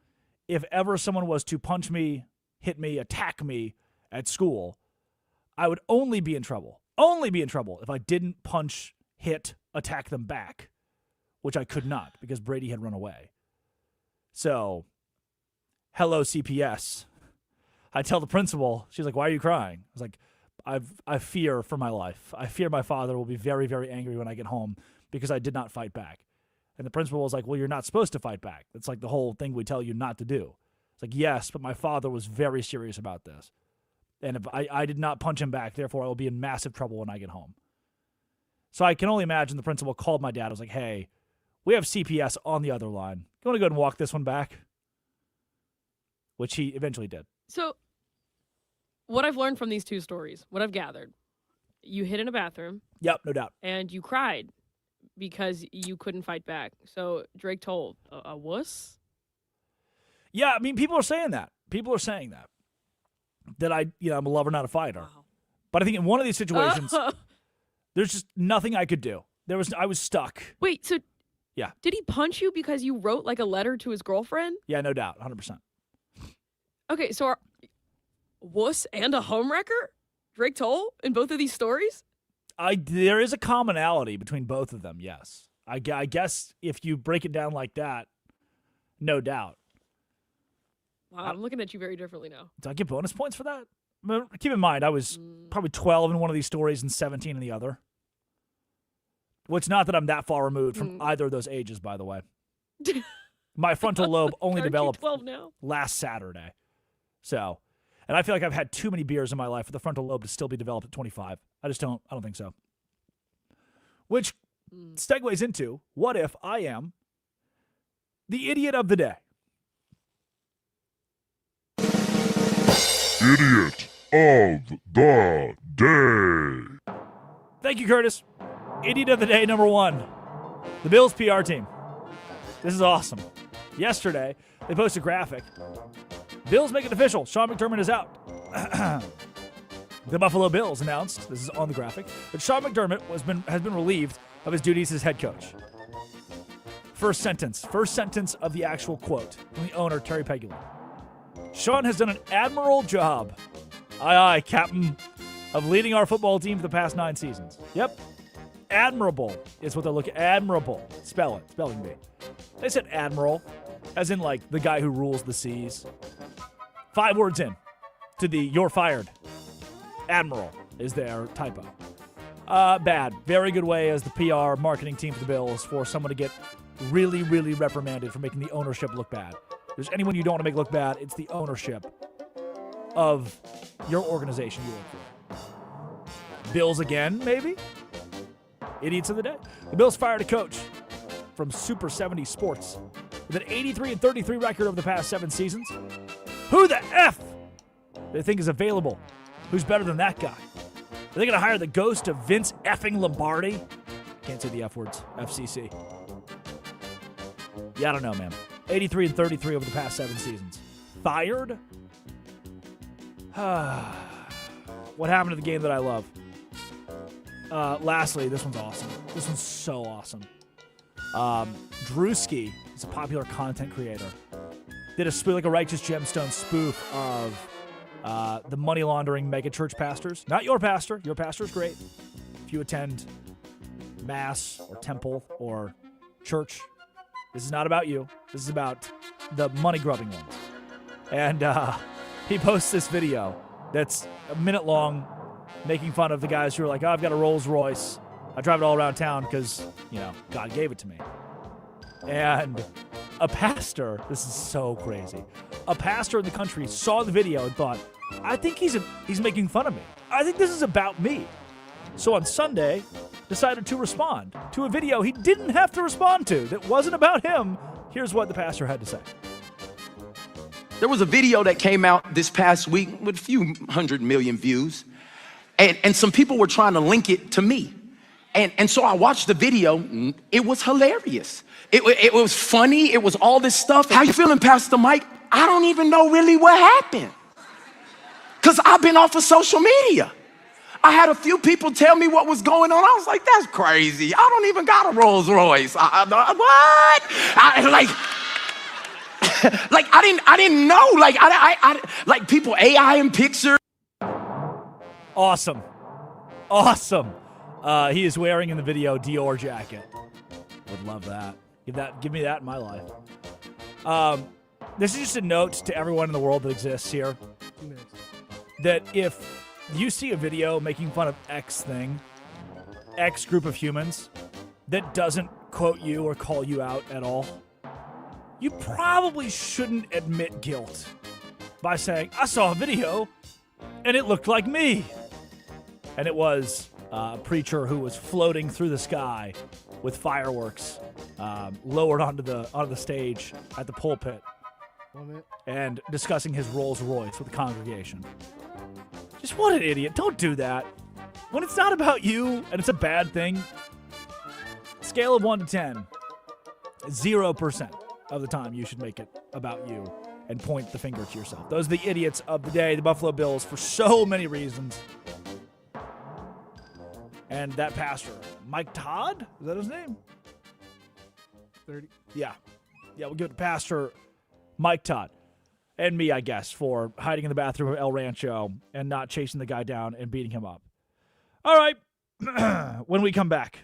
Speaker 1: if ever someone was to punch me, hit me, attack me at school, I would only be in trouble if I didn't punch, hit, attack them back, which I could not because Brady had run away. So, hello, CPS. I tell the principal, she's like, why are you crying? I was like, I fear for my life. I fear my father will be very, very angry when I get home because I did not fight back. And the principal was like, well, you're not supposed to fight back. That's like the whole thing we tell you not to do. It's like, yes, but my father was very serious about this. And if I did not punch him back, therefore I will be in massive trouble when I get home. So I can only imagine the principal called my dad. I was like, hey, we have CPS on the other line. You want to go ahead and walk this one back? Which he eventually did.
Speaker 10: So what I've learned from these two stories, what I've gathered, you hid in a bathroom.
Speaker 1: Yep, no doubt.
Speaker 10: And you cried because you couldn't fight back. So Drake told a wuss?
Speaker 1: Yeah, I mean, people are saying that. People are saying that I'm a lover, not a fighter. Wow. But I think in one of these situations, there's just nothing I could do. I was stuck.
Speaker 10: Wait, so
Speaker 1: yeah,
Speaker 10: did he punch you because you wrote like a letter to his girlfriend?
Speaker 1: Yeah, no doubt, 100%.
Speaker 10: Okay, so wuss and a homewrecker? Drake Toll in both of these stories?
Speaker 1: There is a commonality between both of them, yes. I guess if you break it down like that, no doubt.
Speaker 10: Wow, I'm looking at you very differently now.
Speaker 1: Do I get bonus points for that? Keep in mind, I was probably 12 in one of these stories and 17 in the other. Well, it's not that I'm that far removed from either of those ages, by the way. My frontal lobe only developed
Speaker 10: 12 now?
Speaker 1: last Saturday. So, and I feel like I've had too many beers in my life for the frontal lobe to still be developed at 25. I don't think so. Which segues into, what if I am the idiot of the day?
Speaker 17: Idiot of the day.
Speaker 1: Thank you, Curtis. Idiot of the day number 1. The Bills PR team. This is awesome. Yesterday, they posted a graphic. Bills make it official. Sean McDermott is out. The Buffalo Bills announced, this is on the graphic, that Sean McDermott has been relieved of his duties as head coach. First sentence of the actual quote from the owner, Terry Pegula. Sean has done an admirable job, aye, Captain, of leading our football team for the past 9 seasons. Yep. Admirable is what they're looking at. Admirable. Spell it. Spelling bee. They said admiral, as in like the guy who rules the seas. 5 words in to the you're fired. Admiral is their typo. Bad. Very good way as the PR marketing team for the Bills for someone to get really, really reprimanded for making the ownership look bad. If there's anyone you don't want to make look bad, it's the ownership of your organization you work for. Bills again, maybe? Idiots of the day. The Bills fired a coach from Super 70 Sports with an 83-33 record over the past 7 seasons. Who the F they think is available? Who's better than that guy? Are they going to hire the ghost of Vince effing Lombardi? Can't say the F words. FCC. Yeah, I don't know, man. 83-33 over the past 7 seasons. Fired? What happened to the game that I love? Lastly, this one's awesome. This one's so awesome. Drewski is a popular content creator. Did a like a Righteous Gemstone spoof of the money laundering megachurch pastors. Not your pastor. Your pastor's great. If you attend mass or temple or church, this is not about you. This is about the money grubbing ones. And he posts this video that's a minute long, making fun of the guys who are like, oh, I've got a Rolls Royce. I drive it all around town because, God gave it to me. And a pastor, this is so crazy, a pastor in the country saw the video and thought, I think he's making fun of me. I think this is about me. So on Sunday, decided to respond to a video he didn't have to respond to that wasn't about him. Here's what the pastor had to say.
Speaker 18: There was a video that came out this past week with a few 100 million views. And some people were trying to link it to me. And so I watched the video. It was hilarious. It was funny. It was all this stuff. How you feeling, Pastor Mike? I don't even know really what happened. Because I've been off of social media. I had a few people tell me what was going on. I was like, that's crazy. I don't even got a Rolls Royce. What? I didn't know. Like people AI in pictures.
Speaker 1: Awesome. He is wearing in the video Dior jacket. Would love that. Give me that in my life. This is just a note to everyone in the world that exists here. That if you see a video making fun of X thing, X group of humans, that doesn't quote you or call you out at all, you probably shouldn't admit guilt by saying, I saw a video and it looked like me. And it was a preacher who was floating through the sky with fireworks lowered onto the stage at the pulpit and discussing his Rolls Royce with the congregation. Just what an idiot. Don't do that. When it's not about you and it's a bad thing, scale of 1 to 10, 0% of the time you should make it about you and point the finger to yourself. Those are the idiots of the day, the Buffalo Bills, for so many reasons. And that pastor, Mike Todd? Is that his name?
Speaker 11: 30.
Speaker 1: Yeah. Yeah, we'll give it to Pastor Mike Todd. And me, I guess, for hiding in the bathroom of El Rancho and not chasing the guy down and beating him up. All right. When we come back,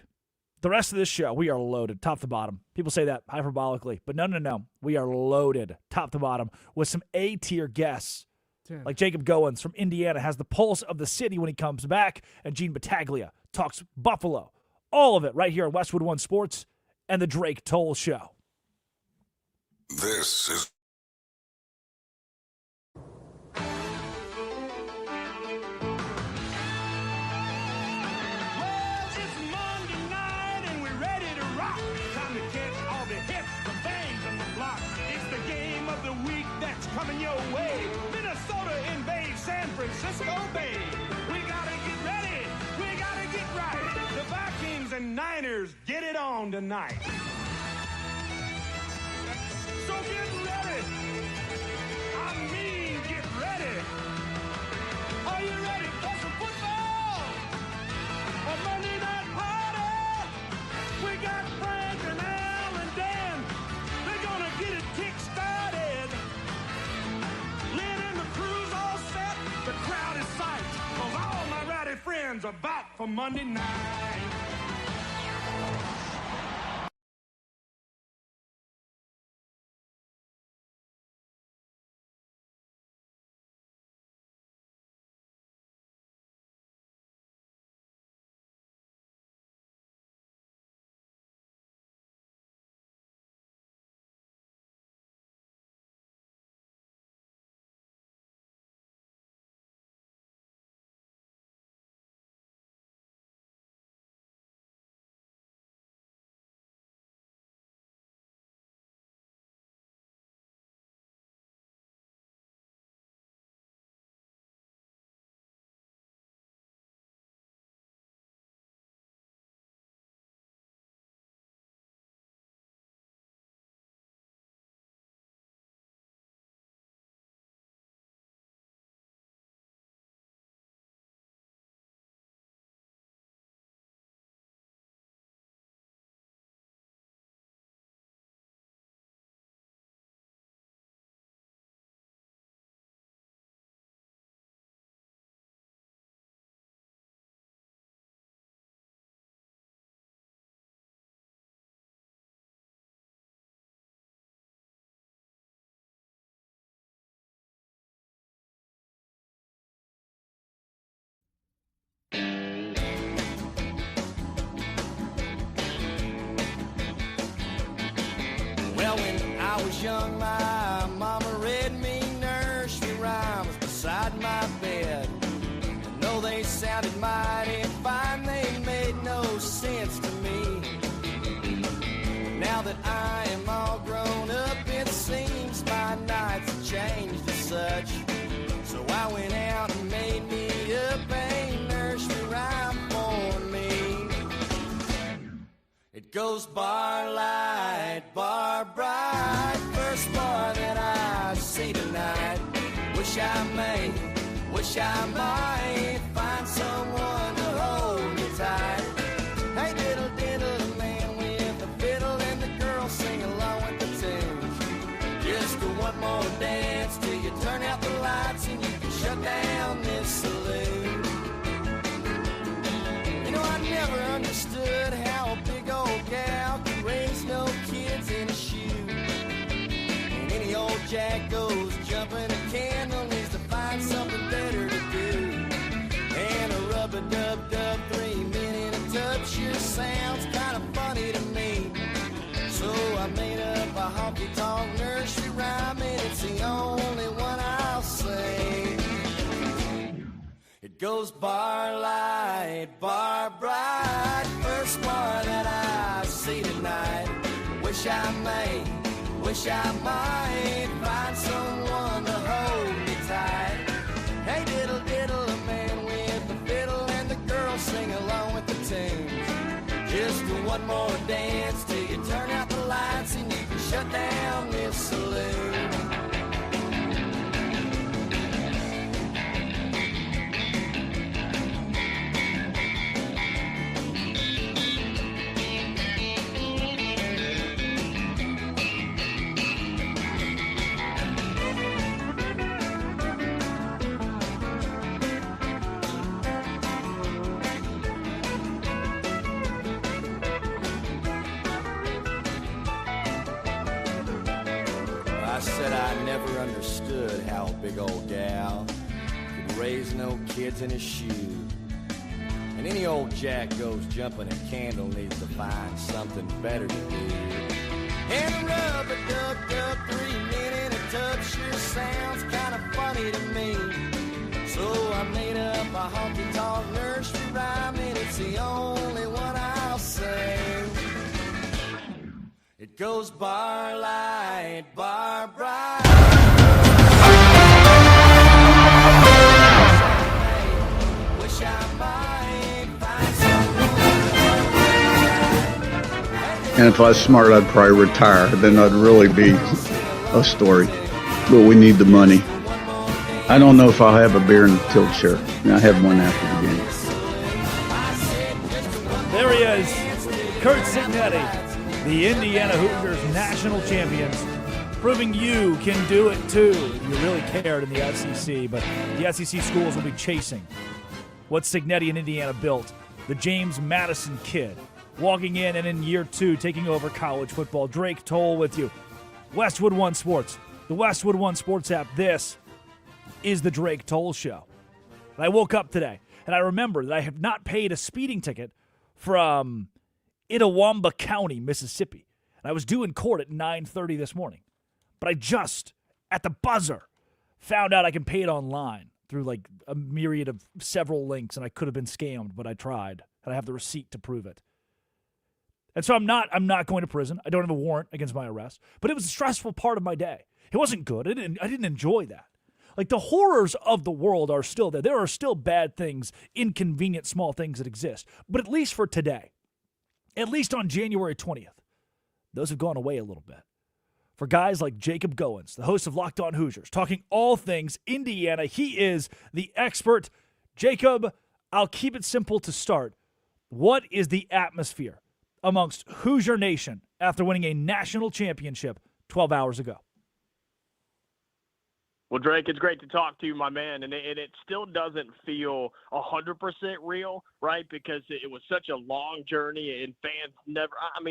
Speaker 1: the rest of this show, we are loaded, top to bottom. People say that hyperbolically, but no. We are loaded, top to bottom, with some A-tier guests.
Speaker 11: 10.
Speaker 1: Like Jacob Goins from Indiana has the pulse of the city when he comes back, and Gene Battaglia talks Buffalo. All of it right here on Westwood One Sports and the Drake Toll Show.
Speaker 17: This is
Speaker 12: Well, it's Monday night and we're ready to rock. Time to catch all the hits, the bangs, and the blocks. It's the game of the week that's coming your way. Minnesota invades San Francisco Bay. We gotta get ready. We gotta get right. The Vikings and Niners get it on tonight. So get ready. I mean, get ready. Are you ready for some football? A Monday night party. We got Frank and Al and Dan. They're gonna get it kick-started. Lynn and the crew's all set. The crowd is psyched. 'Cause all my rowdy friends are back for Monday night. Well, when I was young, my mama read me nursery rhymes beside my bed. And though they sounded mighty fine, they made no sense to me. Now that I am all grown up, it seems my nights have changed as such. So I went out and made me up a nursery rhyme for me. It goes bar light, bar bright, first bar that I see tonight. Wish I might find someone to hold me tight. Hey, diddle, diddle, the man with the fiddle and the girl sing along with the tunes. Just one more dance till you turn out the lights and you can shut down this saloon. You know, I never understood how a big old gal could raise no kids in a shoe. And any old jack goes jumping a candle needs to find something better to do. And a rub-a-dub-dub 3 minute tub sure sounds kind of funny to me. So I made up a honky-tonk nursery rhyme and it's the only one I'll sing. It goes bar light, bar bright, first bar that I see tonight. Wish I might find someone to hold me tight. Hey, diddle, diddle, the man with the fiddle and the girl sing along with the tunes. Just one more dance till you turn out the lights and you can shut down this saloon.
Speaker 13: I said I never understood how a big old gal could raise no kids in his shoe. And any old jack goes jumping a candle needs to find something better to do. And a rub-a-dub-dub 3-minute tub sure sounds kind of funny to me. So I made up a honky-tonk nursery rhyme, and it's the only one I'll sing. It goes bar light, bar bright. Wish I might find someone.
Speaker 5: And if I was smart, I'd probably retire. Then I'd really be a story. But we need the money. I don't know if I'll have a beer in the tilt chair. I have one after the game.
Speaker 1: There he is, Curt Cignetti, the Indiana Hoosiers national champions, proving you can do it too. You really cared in the SEC, but the SEC schools will be chasing what Cignetti in Indiana built. The James Madison kid, walking in and in year 2, taking over college football. Drake Toll with you. Westwood One Sports, the Westwood One Sports app. This is the Drake Toll Show. And I woke up today, and I remember that I have not paid a speeding ticket from Itawamba County, Mississippi. And I was due in court at 9:30 this morning. But I just, at the buzzer, found out I can pay it online through like a myriad of several links, and I could have been scammed, but I tried, and I have the receipt to prove it. And so I'm not going to prison. I don't have a warrant against my arrest. But it was a stressful part of my day. It wasn't good. I didn't enjoy that. Like, the horrors of the world are still there. There are still bad things, inconvenient small things that exist. But at least for today, at least on January 20th, those have gone away a little bit. For guys like Jacob Goins, the host of Locked On Hoosiers, talking all things Indiana, he is the expert. Jacob, I'll keep it simple to start. What is the atmosphere amongst Hoosier Nation after winning a national championship 12 hours ago?
Speaker 19: Well, Drake, it's great to talk to you, my man, and it still doesn't feel 100% real, right, because it was such a long journey, and fans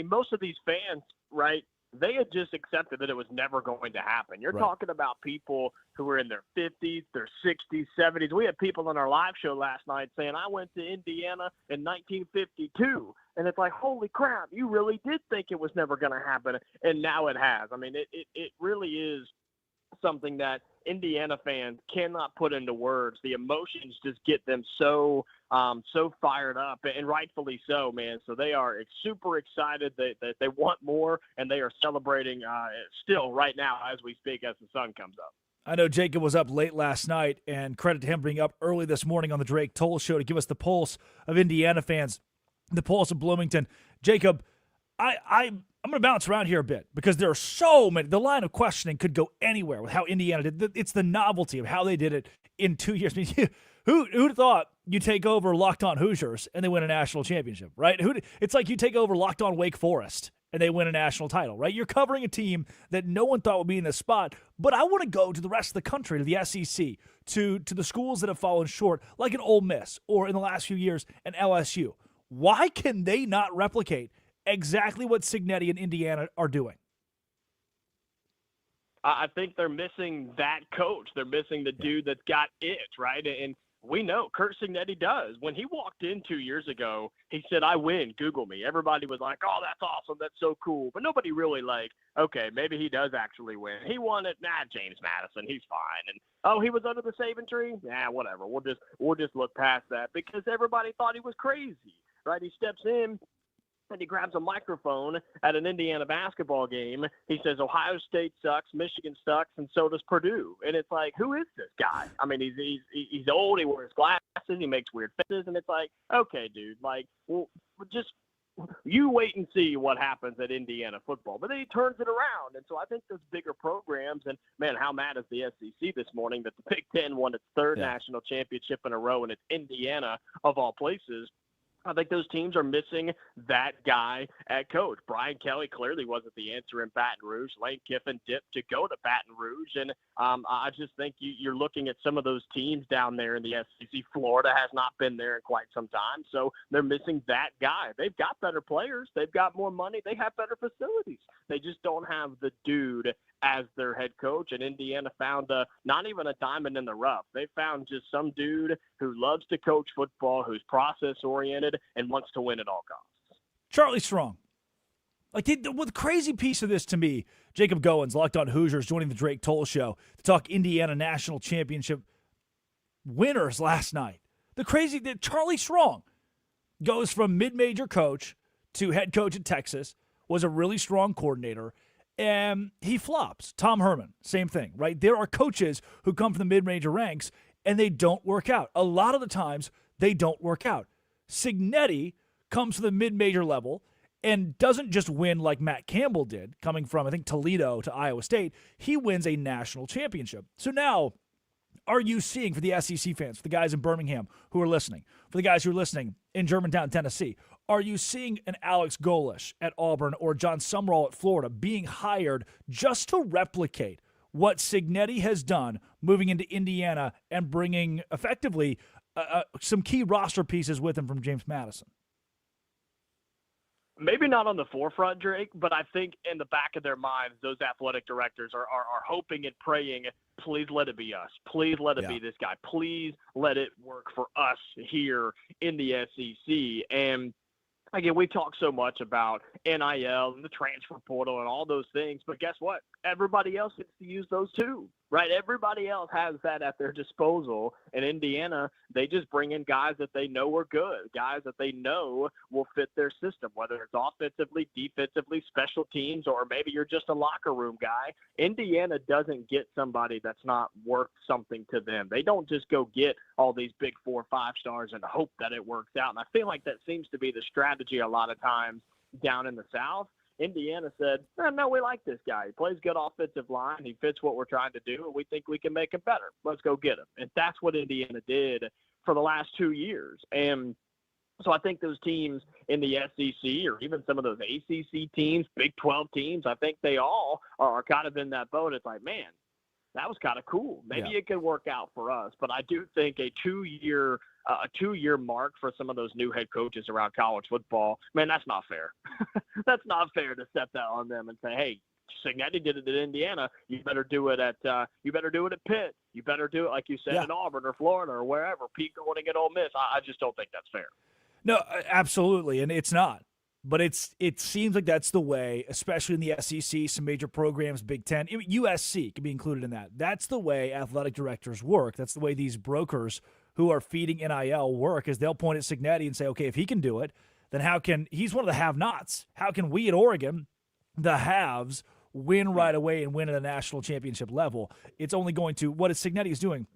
Speaker 19: most of these fans, right, they had just accepted that it was never going to happen. You're talking about people who were in their 50s, their 60s, 70s. We had people on our live show last night saying, I went to Indiana in 1952. And it's like, holy crap, you really did think it was never going to happen, and now it has. I mean, it really is something that Indiana fans cannot put into words. The emotions just get them so fired up, and rightfully so, man. So they are super excited that they want more, and they are celebrating still right now as we speak as the sun comes up.
Speaker 1: I know Jacob was up late last night, and credit to him being up early this morning on the Drake Toll Show to give us the pulse of Indiana fans, the pulse of Bloomington. Jacob, I'm going to bounce around here a bit because there are so many. The line of questioning could go anywhere with how Indiana did. It's the novelty of how they did it in 2 years. I mean, who'd thought you take over Locked On Hoosiers and they win a national championship, right? It's like you take over Locked On Wake Forest and they win a national title, right? You're covering a team that no one thought would be in this spot. But I want to go to the rest of the country, to the SEC, to the schools that have fallen short, like an Ole Miss or in the last few years, an LSU. Why can they not replicate exactly what Cignetti and Indiana are doing?
Speaker 19: I think they're missing that coach. They're missing the dude that's got it, right? And we know Curt Cignetti does. When he walked in 2 years ago, he said, I win, Google me. Everybody was like, oh, that's awesome. That's so cool. But nobody really okay, maybe he does actually win. He won it. James Madison, he's fine. And, oh, he was under the saving tree? Whatever. We'll just look past that because everybody thought he was crazy, right? He steps in and he grabs a microphone at an Indiana basketball game. He says, Ohio State sucks, Michigan sucks, and so does Purdue. And it's like, who is this guy? I mean, he's old, he wears glasses, he makes weird faces, and it's like, okay, dude, just you wait and see what happens at Indiana football. But then he turns it around. And so I think those bigger programs, and, man, how mad is the SEC this morning that the Big Ten won its third national championship in a row, and it's Indiana of all places. I think those teams are missing that guy at coach. Brian Kelly clearly wasn't the answer in Baton Rouge. Lane Kiffin dipped to go to Baton Rouge. And I just think you're looking at some of those teams down there in the SEC. Florida has not been there in quite some time, so they're missing that guy. They've got better players. They've got more money. They have better facilities. They just don't have the dude as their head coach, and Indiana found not even a diamond in the rough. They found just some dude who loves to coach football, who's process-oriented, and wants to win at all costs.
Speaker 1: Charlie Strong. Like, the crazy piece of this to me, Jacob Goins, Locked On Hoosiers, joining the Drake Toll Show to talk Indiana National Championship winners last night. The crazy that Charlie Strong goes from mid-major coach to head coach at Texas, was a really strong coordinator, and he flops. Tom Herman, same thing, right? There are coaches who come from the mid-major ranks, and they don't work out. A lot of the times, they don't work out. Cignetti comes to the mid-major level and doesn't just win like Matt Campbell did, coming from, I think, Toledo to Iowa State. He wins a national championship. So now, are you seeing, for the SEC fans, for the guys in Birmingham who are listening, for the guys who are listening in Germantown, Tennessee, are you seeing an Alex Golesh at Auburn or John Sumrall at Florida being hired just to replicate what Cignetti has done moving into Indiana and bringing, effectively, some key roster pieces with him from James Madison?
Speaker 19: Maybe not on the forefront, Drake, but I think in the back of their minds, those athletic directors are hoping and praying, please let it be us. Please let it be this guy. Please let it work for us here in the SEC. And again, we talk so much about NIL and the transfer portal and all those things, but guess what? Everybody else gets to use those too, right? Everybody else has that at their disposal. In Indiana, they just bring in guys that they know are good, guys that they know will fit their system, whether it's offensively, defensively, special teams, or maybe you're just a locker room guy. Indiana doesn't get somebody that's not worth something to them. They don't just go get all these big 4 or 5 stars and hope that it works out. And I feel like that seems to be the strategy a lot of times down in the South. Indiana said, no, we like this guy. He plays good offensive line. He fits what we're trying to do, and we think we can make him better. Let's go get him. And that's what Indiana did for the last 2 years. And so I think those teams in the SEC or even some of those ACC teams, Big 12 teams, I think they all are kind of in that boat. It's like, man, that was kind of cool. Maybe it could work out for us. But I do think a two-year mark for some of those new head coaches around college football, man, that's not fair. That's not fair to set that on them and say, hey, Cignetti did it at Indiana. You better do it at Pitt. You better do it, like you said, in Auburn or Florida or wherever. Pete going at Ole Miss. I just don't think that's fair.
Speaker 1: No, absolutely, and it's not. But it seems like that's the way, especially in the SEC, some major programs, Big Ten, USC can be included in that. That's the way athletic directors work. That's the way these brokers who are feeding NIL work, is they'll point at Cignetti and say, okay, if he can do it, then how can – he's one of the have-nots. How can we at Oregon, the haves, win right away and win at a national championship level? It's only going to – what Cignetti is doing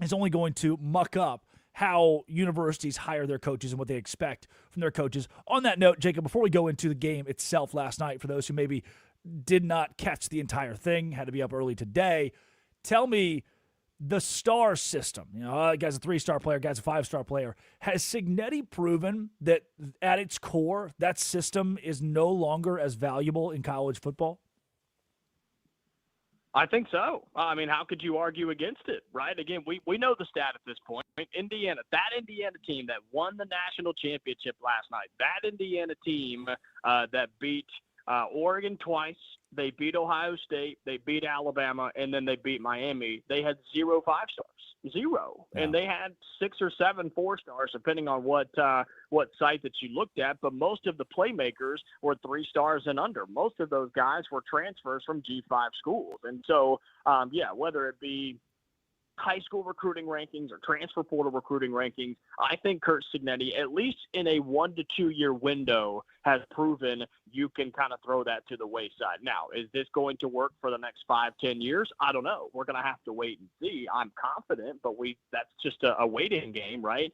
Speaker 1: is only going to muck up how universities hire their coaches and what they expect from their coaches. On that note, Jacob, before we go into the game itself last night, for those who maybe did not catch the entire thing, had to be up early today, tell me the star system. You know, a guy's a 3-star player, guy's a 5-star player. Has Cignetti proven that at its core, that system is no longer as valuable in college football?
Speaker 19: I think so. I mean, how could you argue against it, right? Again, we know the stat at this point. Indiana, that Indiana team that won the national championship last night, that Indiana team that beat Oregon twice, they beat Ohio State, they beat Alabama, and then they beat Miami. They had 0 5-stars, 0. Yeah. And they had 6 or 7 4-stars, depending on what site that you looked at. But most of the playmakers were 3 stars and under. Most of those guys were transfers from G5 schools. And so, whether it be high school recruiting rankings or transfer portal recruiting rankings, I think Curt Cignetti, at least in a 1 to 2 year window, has proven you can kind of throw that to the wayside. Now, is this going to work for the next 5-10 years? I don't know. We're going to have to wait and see. I'm confident, but that's just a waiting game, right?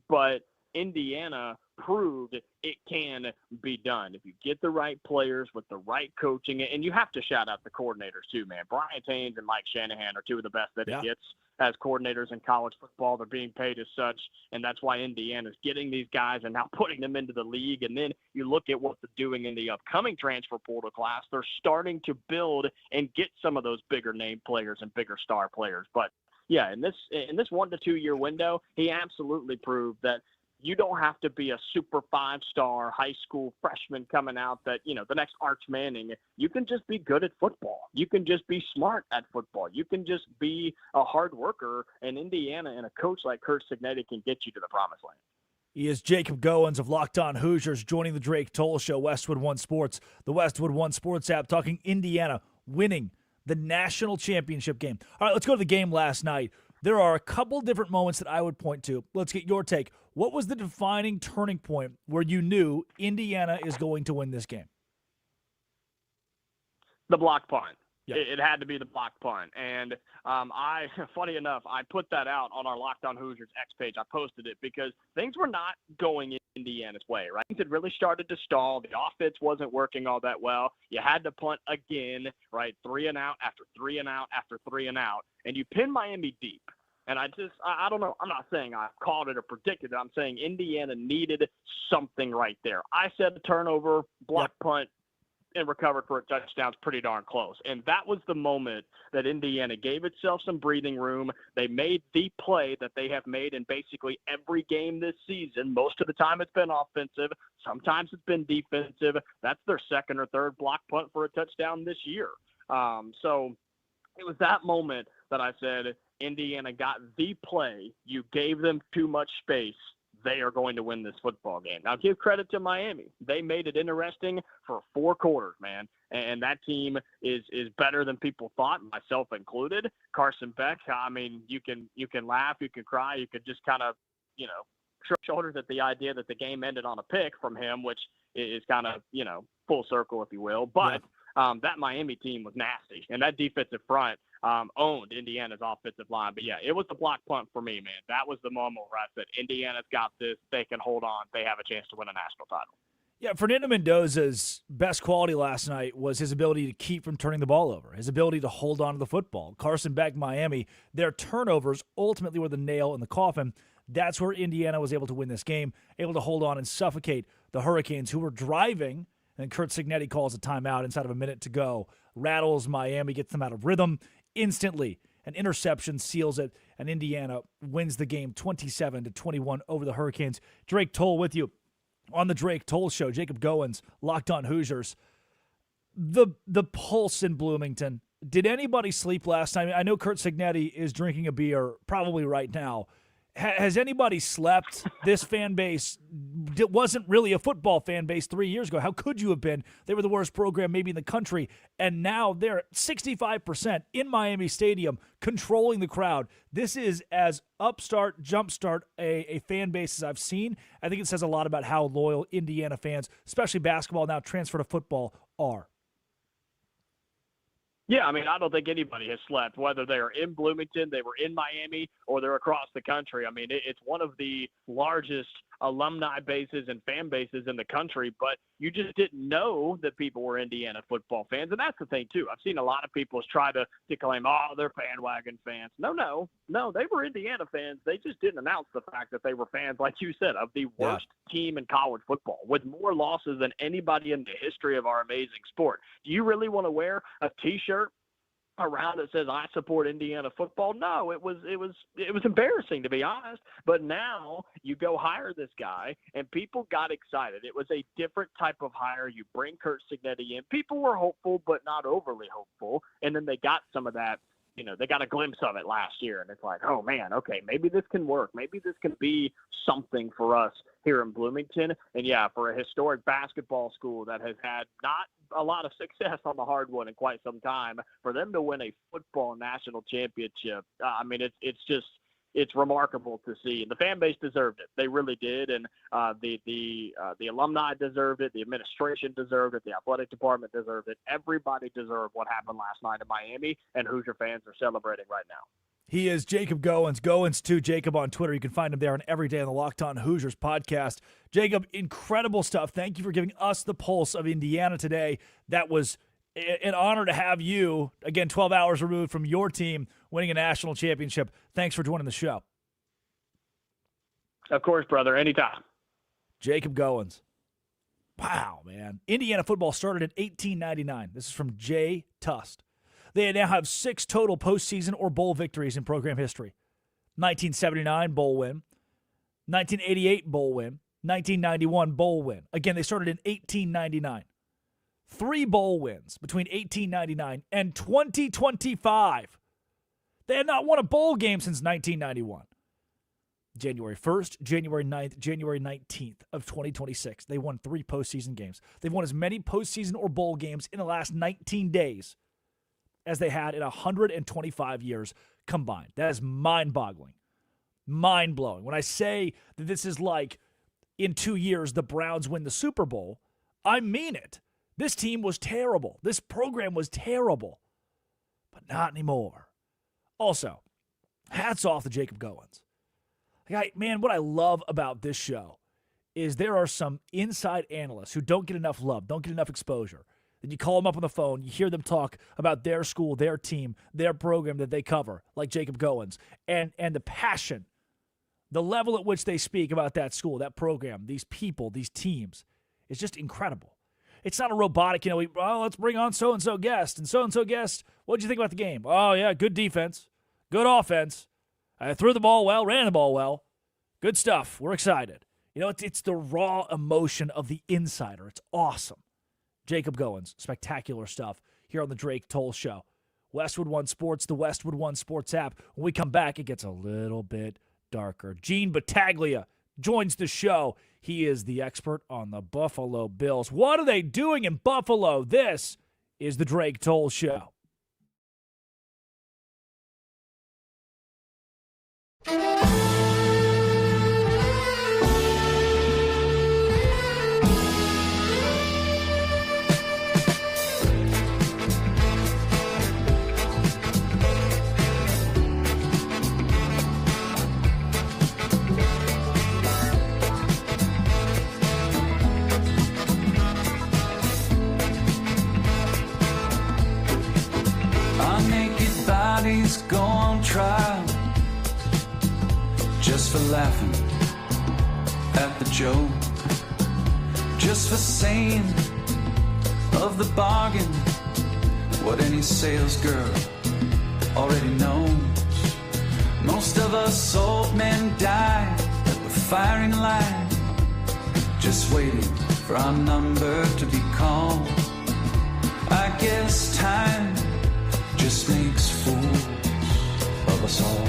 Speaker 19: But Indiana proved it can be done if you get the right players with the right coaching, and you have to shout out the coordinators too, man. Brian Taines and Mike Shanahan are 2 of the best that it gets. as coordinators in college football. They're being paid as such, and that's why Indiana's getting these guys and now putting them into the league. And then you look at what they're doing in the upcoming transfer portal class. They're starting to build and get some of those bigger name players and bigger star players. But yeah, in this 1 to 2 year window, he absolutely proved that you don't have to be a super 5-star high school freshman coming out that, the next Arch Manning. You can just be good at football. You can just be smart at football. You can just be a hard worker, and Indiana and a coach like Curt Cignetti can get you to the promised land.
Speaker 1: He is Jacob Goins of Locked On Hoosiers joining the Drake Toll Show, Westwood One Sports, the Westwood One Sports app, talking Indiana winning the national championship game. All right, let's go to the game last night. There are a couple different moments that I would point to. Let's get your take. What was the defining turning point where you knew Indiana is going to win this game?
Speaker 19: The block punt.
Speaker 1: Yep.
Speaker 19: It had to be the block punt. And funny enough, I put that out on our Locked On Hoosiers X page. I posted it because things were not going in Indiana's way, right? Things had really started to stall. The offense wasn't working all that well. You had to punt again, right? 3 and out after 3 and out after 3 and out. And you pin Miami deep. And I don't know. I'm not saying I called it or predicted it. I'm saying Indiana needed something right there. I said a turnover, block punt, and recovered for a touchdown is pretty darn close. And that was the moment that Indiana gave itself some breathing room. They made the play that they have made in basically every game this season. Most of the time it's been offensive. Sometimes it's been defensive. That's their second or third block punt for a touchdown this year. So it was that moment that I said, Indiana got the play. You gave them too much space. They are going to win this football game. Now, give credit to Miami. They made it interesting for 4 quarters, man. And that team is better than people thought, myself included. Carson Beck, I mean, you can laugh, you can cry, you could just kind of, shrug shoulders at the idea that the game ended on a pick from him, which is kind of, full circle, if you will. But that Miami team was nasty. And that defensive front owned Indiana's offensive line. But, yeah, it was the block punt for me, man. That was the moment where I said, Indiana's got this. They can hold on. They have a chance to win a national title.
Speaker 1: Yeah, Fernando Mendoza's best quality last night was his ability to keep from turning the ball over, his ability to hold on to the football. Carson Beck, Miami, their turnovers ultimately were the nail in the coffin. That's where Indiana was able to win this game, able to hold on and suffocate the Hurricanes, who were driving, and Curt Cignetti calls a timeout inside of a minute to go. Rattles Miami, gets them out of rhythm instantly. An interception seals it, and Indiana wins the game 27-21 over the Hurricanes. Drake Toll with you on the Drake Toll Show. Jacob Goins, Locked On Hoosiers. The pulse in Bloomington. Did anybody sleep last night? I know Curt Cignetti is drinking a beer probably right now. Has anybody slept? This fan base wasn't really a football fan base 3 years ago. How could you have been? They were the worst program maybe in the country, and now they're 65% in Miami Stadium, controlling the crowd. This is as upstart, jumpstart a fan base as I've seen. I think it says a lot about how loyal Indiana fans, especially basketball now transfer to football, are.
Speaker 19: Yeah, I mean, I don't think anybody has slept, whether they're in Bloomington, they were in Miami, or they're across the country. I mean, it's one of the largest alumni bases and fan bases in the country, but you just didn't know that people were Indiana football fans. And that's the thing, too. I've seen a lot of people try to claim, they're bandwagon fans. No, they were Indiana fans. They just didn't announce the fact that they were fans, like you said, of the worst team in college football with more losses than anybody in the history of our amazing sport. Do you really want to wear a T-shirt around that says I support Indiana football? No, it was embarrassing, to be honest. But now you go hire this guy, and people got excited. It was a different type of hire. You bring Curt Cignetti in. People were hopeful, but not overly hopeful. And then they got some of that. They got a glimpse of it last year, and it's like, oh man, okay, maybe this can work. Maybe this can be something for us here in Bloomington. And yeah, for a historic basketball school that has had not a lot of success on the hardwood in quite some time, for them to win a football national championship, I mean, it's remarkable to see. And the fan base deserved it. They really did. And the alumni deserved it. The administration deserved it. The athletic department deserved it. Everybody deserved what happened last night in Miami, and Hoosier fans are celebrating right now.
Speaker 1: He is Jacob Goins. Goins to Jacob on Twitter. You can find him there on every day on the Locked On Hoosiers podcast. Jacob, incredible stuff. Thank you for giving us the pulse of Indiana today. That was an honor to have you, again, 12 hours removed from your team, winning a national championship. Thanks for joining the show.
Speaker 19: Of course, brother. Anytime.
Speaker 1: Jacob Goins. Wow, man. Indiana football started in 1899. This is from Jay Tust. They now have 6 total postseason or bowl victories in program history. 1979 bowl win, 1988 bowl win, 1991 bowl win. Again, they started in 1899. 3 bowl wins between 1899 and 2025. They had not won a bowl game since 1991. January 1st, January 9th, January 19th of 2026. They won 3 postseason games. They've won as many postseason or bowl games in the last 19 days as they had in 125 years combined. That is mind-boggling. Mind-blowing. When I say that this is like in 2 years the Browns win the Super Bowl, I mean it. This team was terrible. This program was terrible. But not anymore. Also, hats off to Jacob Goins. Man, what I love about this show is there are some inside analysts who don't get enough love, don't get enough exposure. Then you call them up on the phone, you hear them talk about their school, their team, their program that they cover, like Jacob Goins, and the passion, the level at which they speak about that school, that program, these people, these teams, is just incredible. It's not a robotic, let's bring on so-and-so guest, and so-and-so guest, what did you think about the game? Oh, yeah, good defense, good offense. I threw the ball well, ran the ball well. Good stuff. We're excited. It's the raw emotion of the insider. It's awesome. Jacob Goins, spectacular stuff here on the Drake Toll Show. Westwood One Sports, the Westwood One Sports app. When we come back, it gets a little bit darker. Gene Battaglia joins the show. He is the expert on the Buffalo Bills. What are they doing in Buffalo? This is the Drake Toll Show.
Speaker 13: Bodies go on trial just for laughing at the joke, just for saying of the bargain what any sales girl already knows. Most of us old men die at the firing line, just waiting for our number to be called. I guess time just makes fools of us all.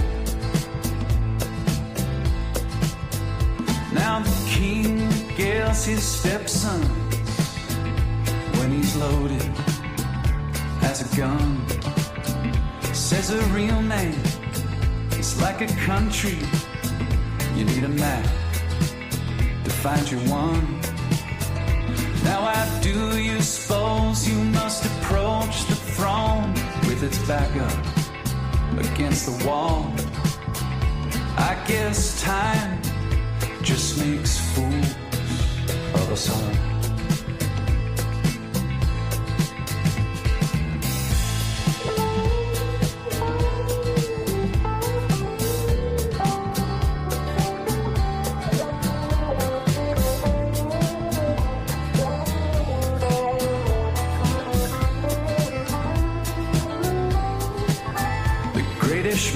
Speaker 13: Now the king gets his stepson when he's loaded as a gun. Says a real man is like a country. You need a map to find your one. Now I do you suppose you must approach the throne with its back up against the wall. I guess time just makes fools of us all.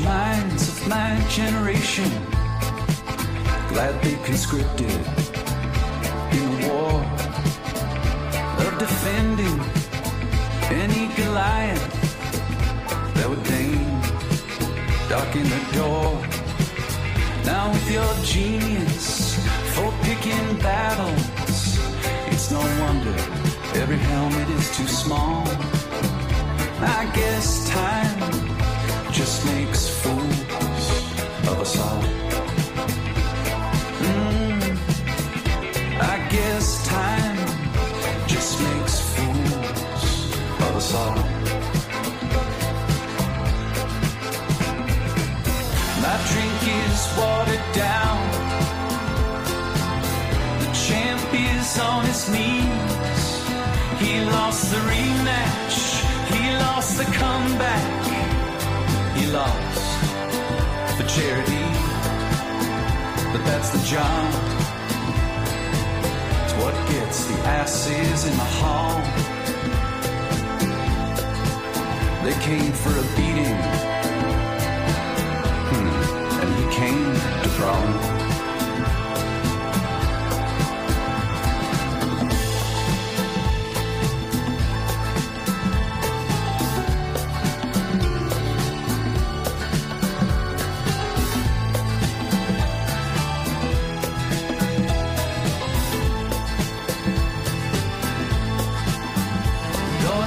Speaker 13: Minds of my generation, glad they conscripted in the war of defending any Goliath that would deign darken the door. Now with your genius for picking battles, it's no wonder every helmet is too small. I guess time just makes fools of us all. I guess time just makes fools of us all. My drink is watered down. The champ is on his knees. He lost the rematch. He lost the comeback. He lost for charity, but that's the job. It's what gets the asses in the hall. They came for a beating, and he came to brawl.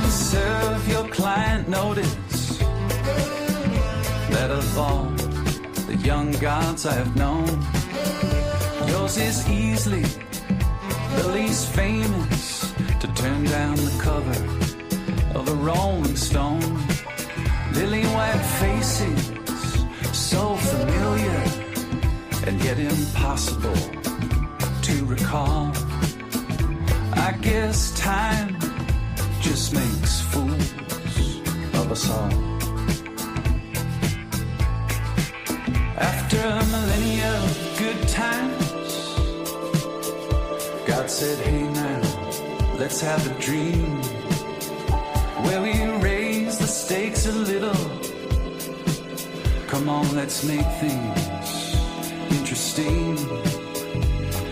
Speaker 13: Serve your client notice that of all the young gods I have known, yours is easily the least famous to turn down the cover of a Rolling Stone. Lily white faces, so familiar and yet impossible to recall. I guess time just makes fools of us all. After a millennia of good times, God said, hey now, let's have a dream where we raise the stakes a little. Come on, let's make things interesting.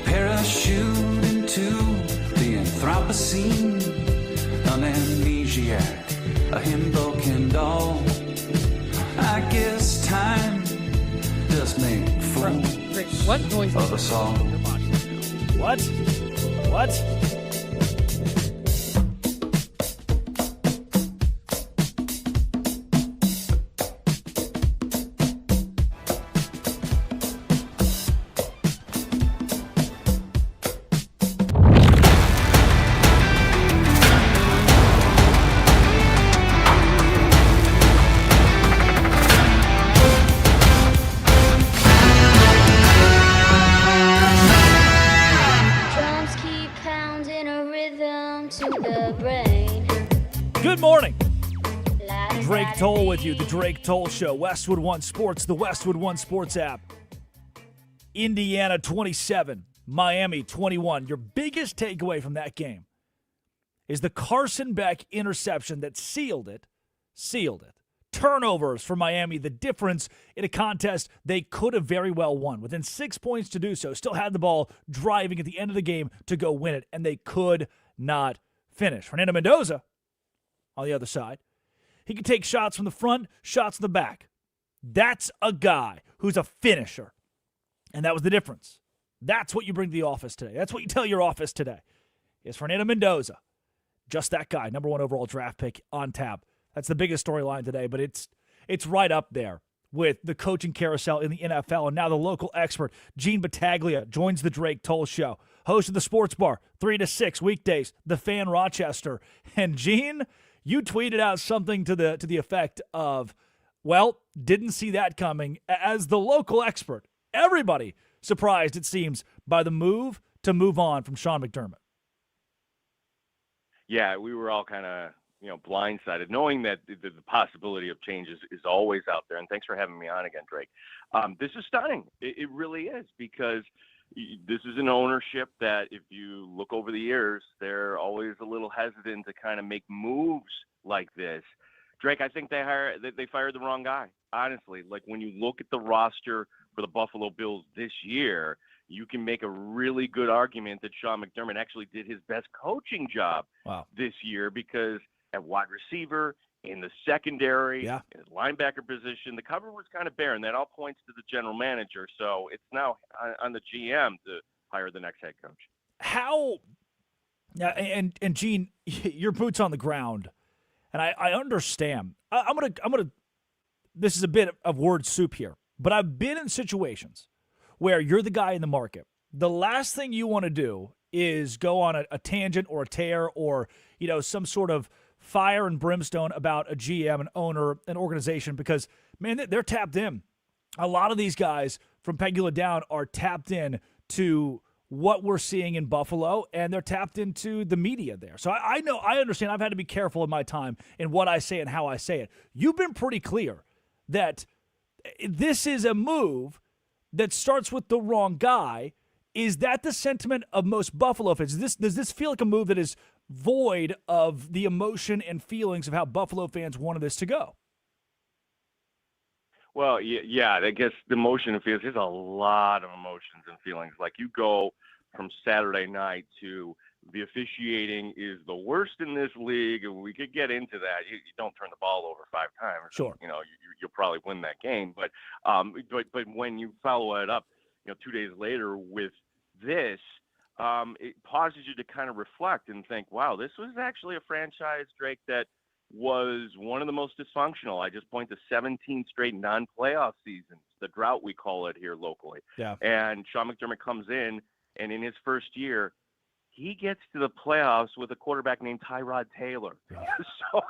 Speaker 13: Parachute into the Anthropocene. An amnesiac, a himbo Kendall. I guess time does make fools
Speaker 10: Rick, what noise
Speaker 13: of us all.
Speaker 1: What? What?
Speaker 9: Drums keep pounding a rhythm to the brain.
Speaker 1: Good morning. Drake Toll with you, the Drake Toll Show. Westwood One Sports, the Westwood One Sports app. Indiana 27, Miami 21. Your biggest takeaway from that game is the Carson Beck interception that sealed it. Sealed it. Turnovers for Miami, the difference in a contest they could have very well won. Within 6 points to do so, still had the ball driving at the end of the game to go win it, and they could not finish. Fernando Mendoza, on the other side, he can take shots from the front, shots from the back. That's a guy who's a finisher, and that was the difference. That's what you bring to the office today. That's what you tell your office today, is Fernando Mendoza. Just that guy, number 1 overall draft pick on tap. That's the biggest storyline today, but it's right up there with the coaching carousel in the NFL. And now the local expert, Gene Battaglia, joins the Drake Toll Show. Host of the Sports Bar, 3 to 6 weekdays, The Fan Rochester. And Gene, you tweeted out something to the effect of, well, didn't see that coming. As the local expert, everybody surprised, it seems, by the move to move on from Sean McDermott.
Speaker 20: Yeah, we were all kind of blindsided, knowing that the possibility of change is always out there. And thanks for having me on again, Drake. This is stunning. It really is, because this is an ownership that, if you look over the years, they're always a little hesitant to kind of make moves like this. Drake, I think they fired the wrong guy, honestly. Like, when you look at the roster for the Buffalo Bills this year, you can make a really good argument that Sean McDermott actually did his best coaching job this year, because at wide receiver, in the secondary, in his linebacker position, the cover was kind of bare, and that all points to the general manager. So it's now on the GM to hire the next head coach.
Speaker 1: How? And Gene, your boots on the ground, and I understand. I'm gonna. This is a bit of word soup here, but I've been in situations where you're the guy in the market. The last thing you want to do is go on a tangent or a tear or some sort of fire and brimstone about a GM, an owner, an organization, because, man, they're tapped in. A lot of these guys from Pegula down are tapped in to what we're seeing in Buffalo, and they're tapped into the media there. So I understand I've had to be careful in my time in what I say and how I say it. You've been pretty clear that this is a move that starts with the wrong guy. Is that the sentiment of most Buffalo fans? Does this feel like a move that is void of the emotion and feelings of how Buffalo fans wanted this to go?
Speaker 20: Well, yeah, I guess the emotion and feelings, there's a lot of emotions and feelings. Like you go from Saturday night to the officiating is the worst in this league, and we could get into that. You don't turn the ball over 5 times.
Speaker 1: Sure.
Speaker 20: You'll probably win that game. But when you follow it up, 2 days later with this, it causes you to kind of reflect and think, wow, this was actually a franchise, Drake, that was one of the most dysfunctional. I just point to 17 straight non-playoff seasons, the drought we call it here locally.
Speaker 1: Yeah.
Speaker 20: And Sean McDermott comes in, and in his first year, he gets to the playoffs with a quarterback named Tyrod Taylor. So,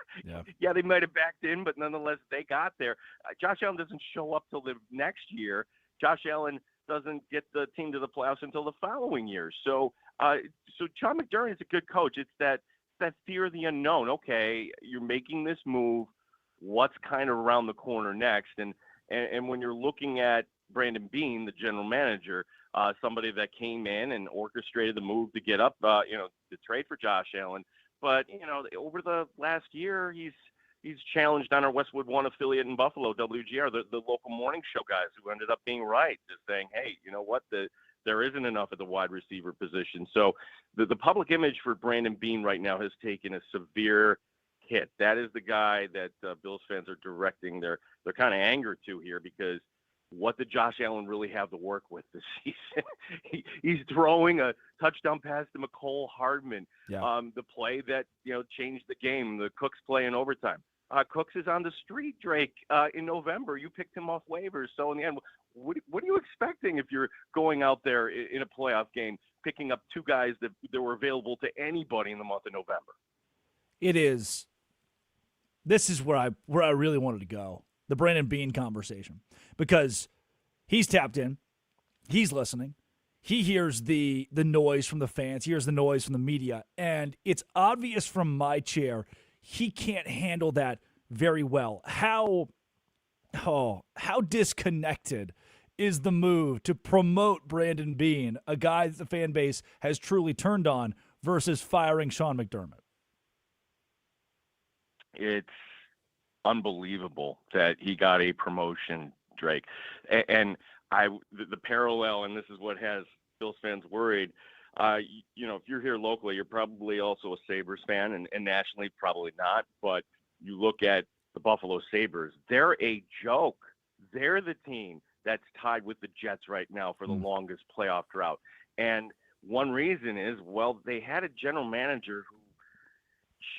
Speaker 20: yeah, they might have backed in, but nonetheless, they got there. Josh Allen doesn't show up till the next year. Josh Allen doesn't get the team to the playoffs until the following year. So Sean McDermott is a good coach. It's that fear of the unknown. Okay, you're making this move. What's kind of around the corner next? And when you're looking at Brandon Beane, the general manager, somebody that came in and orchestrated the move to get up, the trade for Josh Allen. But over the last year, he's challenged on our Westwood One affiliate in Buffalo, WGR, the local morning show guys who ended up being right, just saying, hey, you know what, there isn't enough at the wide receiver position. So the public image for Brandon Beane right now has taken a severe hit. That is the guy that Bills fans are directing their kind of anger to here, because what did Josh Allen really have to work with this season? He's throwing a touchdown pass to McCole Hardman, the play that changed the game, the Cooks play in overtime. Cooks is on the street, Drake, in November. You picked him off waivers. So in the end, what are you expecting if you're going out there in a playoff game, picking up 2 guys that were available to anybody in the month of November?
Speaker 1: It is. This is where I really wanted to go. The Brandon Beane conversation, because he's tapped in, he's listening, he hears the noise from the fans, he hears the noise from the media, and it's obvious from my chair he can't handle that very well. How disconnected is the move to promote Brandon Beane, a guy that the fan base has truly turned on, versus firing Sean McDermott?
Speaker 20: It's unbelievable that he got a promotion, Drake. And the parallel, and this is what has Bills fans worried. If you're here locally, you're probably also a Sabres fan, and nationally probably not. But you look at the Buffalo Sabres, they're a joke. They're the team that's tied with the Jets right now for the longest playoff drought. And one reason is, well, they had a general manager who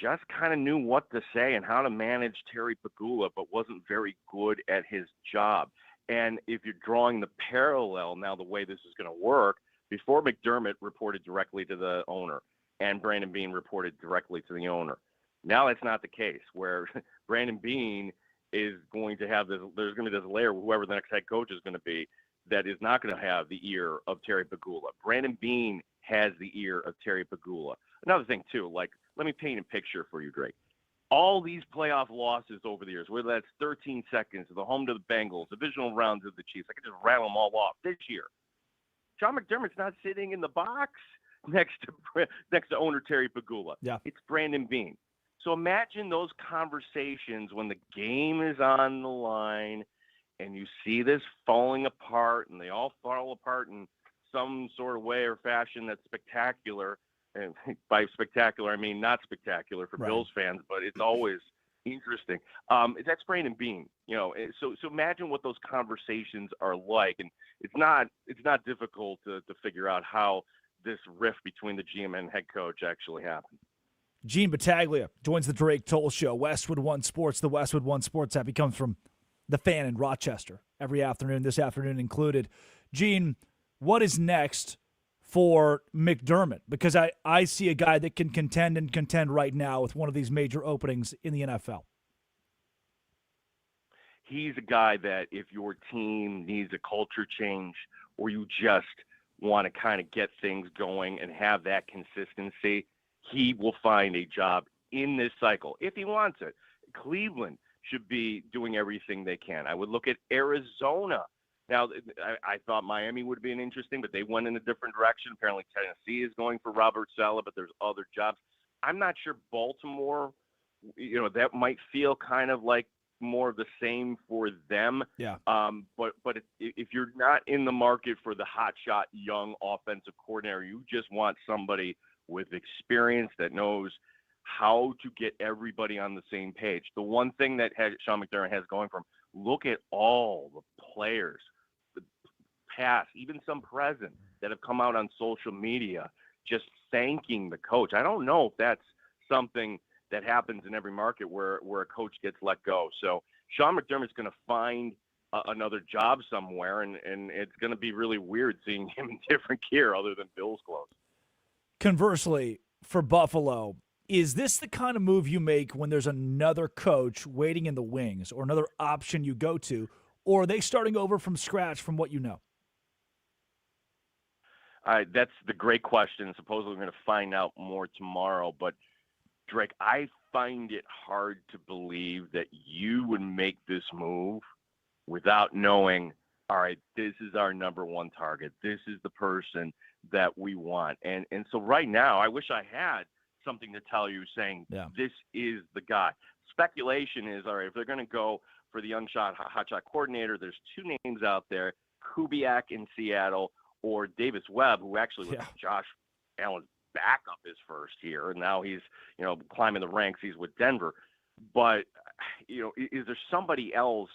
Speaker 20: just kind of knew what to say and how to manage Terry Pegula, but wasn't very good at his job. And if you're drawing the parallel now, the way this is going to work, before McDermott reported directly to the owner and Brandon Beane reported directly to the owner. Now that's not the case, where Brandon Beane is going to have this, there's going to be this layer, whoever the next head coach is going to be, that is not going to have the ear of Terry Pegula. Brandon Beane has the ear of Terry Pegula. Another thing, too, let me paint a picture for you, Drake. All these playoff losses over the years, whether that's 13 seconds, the home to the Bengals, divisional rounds of the Chiefs, I could just rattle them all off this year. Sean McDermott's not sitting in the box next to owner Terry Pegula.
Speaker 1: Yeah.
Speaker 20: It's Brandon Beane. So imagine those conversations when the game is on the line and you see this falling apart, and they all fall apart in some sort of way or fashion that's spectacular. And by spectacular, I mean not spectacular for Bills fans, but it's always interesting. That's Brandon Beane, So imagine what those conversations are like, and it's not difficult to figure out how this rift between the GM and head coach actually happened.
Speaker 1: Gene Battaglia joins the Drake Toll Show, Westwood One Sports, the Westwood One Sports app. He comes from the Fan in Rochester every afternoon, this afternoon included. Gene, what is next for McDermott? Because I see a guy that can contend right now with one of these major openings in the NFL.
Speaker 20: He's a guy that if your team needs a culture change, or you just want to kind of get things going and have that consistency, he will find a job in this cycle if he wants it. Cleveland should be doing everything they can. I would look at Arizona. Now, I thought Miami would be an interesting, but they went in a different direction. Apparently, Tennessee is going for Robert Saleh, but there's other jobs. I'm not sure Baltimore, that might feel kind of like more of the same for them.
Speaker 1: Yeah.
Speaker 20: But if you're not in the market for the hotshot young offensive coordinator, you just want somebody with experience that knows how to get everybody on the same page. The one thing that Sean McDermott has going for him, look at all the players, the past, even some present, that have come out on social media just thanking the coach. I don't know if that's something that happens in every market where a coach gets let go. So Sean McDermott's going to find another job somewhere, and it's going to be really weird seeing him in different gear other than Bill's clothes.
Speaker 1: Conversely, for Buffalo, is this the kind of move you make when there's another coach waiting in the wings or another option you go to, or are they starting over from scratch from what you know?
Speaker 20: That's the great question. Supposedly we're going to find out more tomorrow. But, Drake, I find it hard to believe that you would make this move without knowing, all right, this is our number one target. This is the person that we want. And so right now, I wish I had something to tell you saying this is the guy. Speculation is, all right, if they're going to go for the young hotshot coordinator, there's two names out there, Kubiak in Seattle or Davis Webb, who actually was Josh Allen's backup his first year, and now he's, climbing the ranks. He's with Denver. But, is there somebody else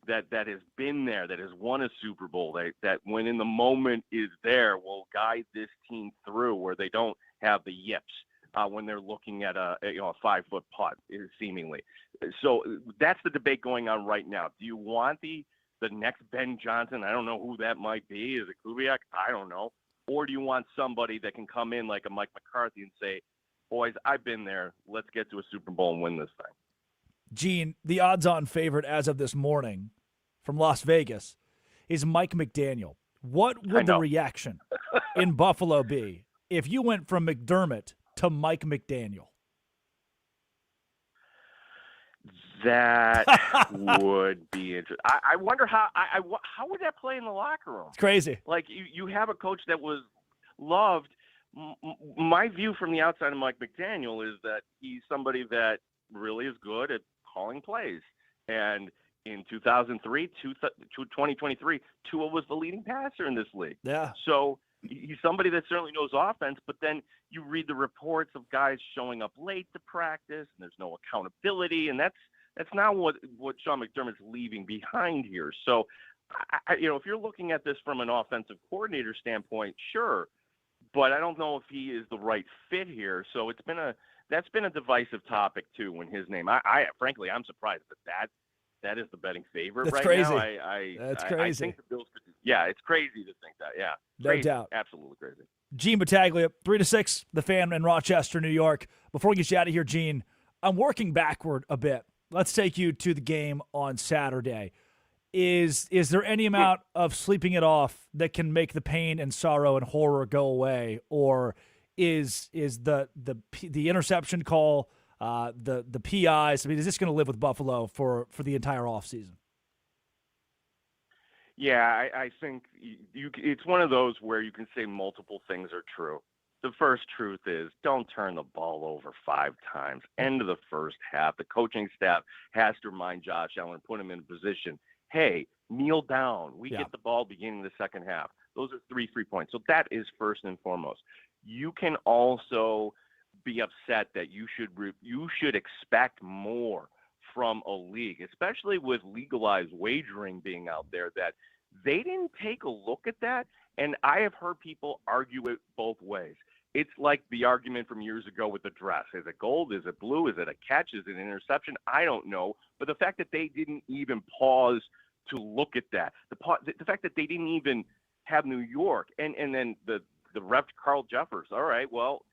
Speaker 20: that has been there, that has won a Super Bowl, that when in the moment is there will guide this team through, where they don't have the yips when they're looking at a 5-foot putt, seemingly. So that's the debate going on right now. Do you want the next Ben Johnson? I don't know who that might be. Is it Kubiak? I don't know. Or do you want somebody that can come in like a Mike McCarthy and say, boys, I've been there. Let's get to a Super Bowl and win this thing.
Speaker 1: Gene, the odds-on favorite as of this morning from Las Vegas is Mike McDaniel. What would the reaction in Buffalo be if you went from McDermott to Mike McDaniel?
Speaker 20: That would be interesting. I wonder how would that play in the locker room?
Speaker 1: It's crazy.
Speaker 20: Like you have a coach that was loved. My view from the outside of Mike McDaniel is that he's somebody that really is good at calling plays. And in 2023, Tua was the leading passer in this league.
Speaker 1: Yeah.
Speaker 20: So he's somebody that certainly knows offense, but then you read the reports of guys showing up late to practice, and there's no accountability, and that's not what Sean McDermott's leaving behind here. So, if you're looking at this from an offensive coordinator standpoint, sure, but I don't know if he is the right fit here. So that's been a divisive topic too. When his name, frankly, I'm surprised that is the betting favorite
Speaker 1: That's
Speaker 20: right
Speaker 1: crazy.
Speaker 20: now.
Speaker 1: That's crazy.
Speaker 20: I think the Bills could. Yeah, it's crazy to think that. Yeah,
Speaker 1: No
Speaker 20: crazy.
Speaker 1: doubt.
Speaker 20: Absolutely crazy.
Speaker 1: Gene Battaglia, 3-6, The Fan in Rochester, New York. Before we get you out of here, Gene, I'm working backward a bit. Let's take you to the game on Saturday. Is there any amount of sleeping it off that can make the pain and sorrow and horror go away, or is the interception call, the PIs? I mean, is this going to live with Buffalo for the entire offseason?
Speaker 20: Yeah, I think it's one of those where you can say multiple things are true. The first truth is don't turn the ball over 5 times. End of the first half. The coaching staff has to remind Josh Allen, put him in a position. Hey, kneel down. We get the ball beginning the second half. Those are 3 points. So that is first and foremost. You can also be upset that you should expect more from a league, especially with legalized wagering being out there, that they didn't take a look at that. And I have heard people argue it both ways. It's like the argument from years ago with the dress. Is it gold? Is it blue? Is it a catch? Is it an interception? I don't know. But the fact that they didn't even pause to look at that, the fact that they didn't even have New York, and then the ref Carl Jeffers. All right, well,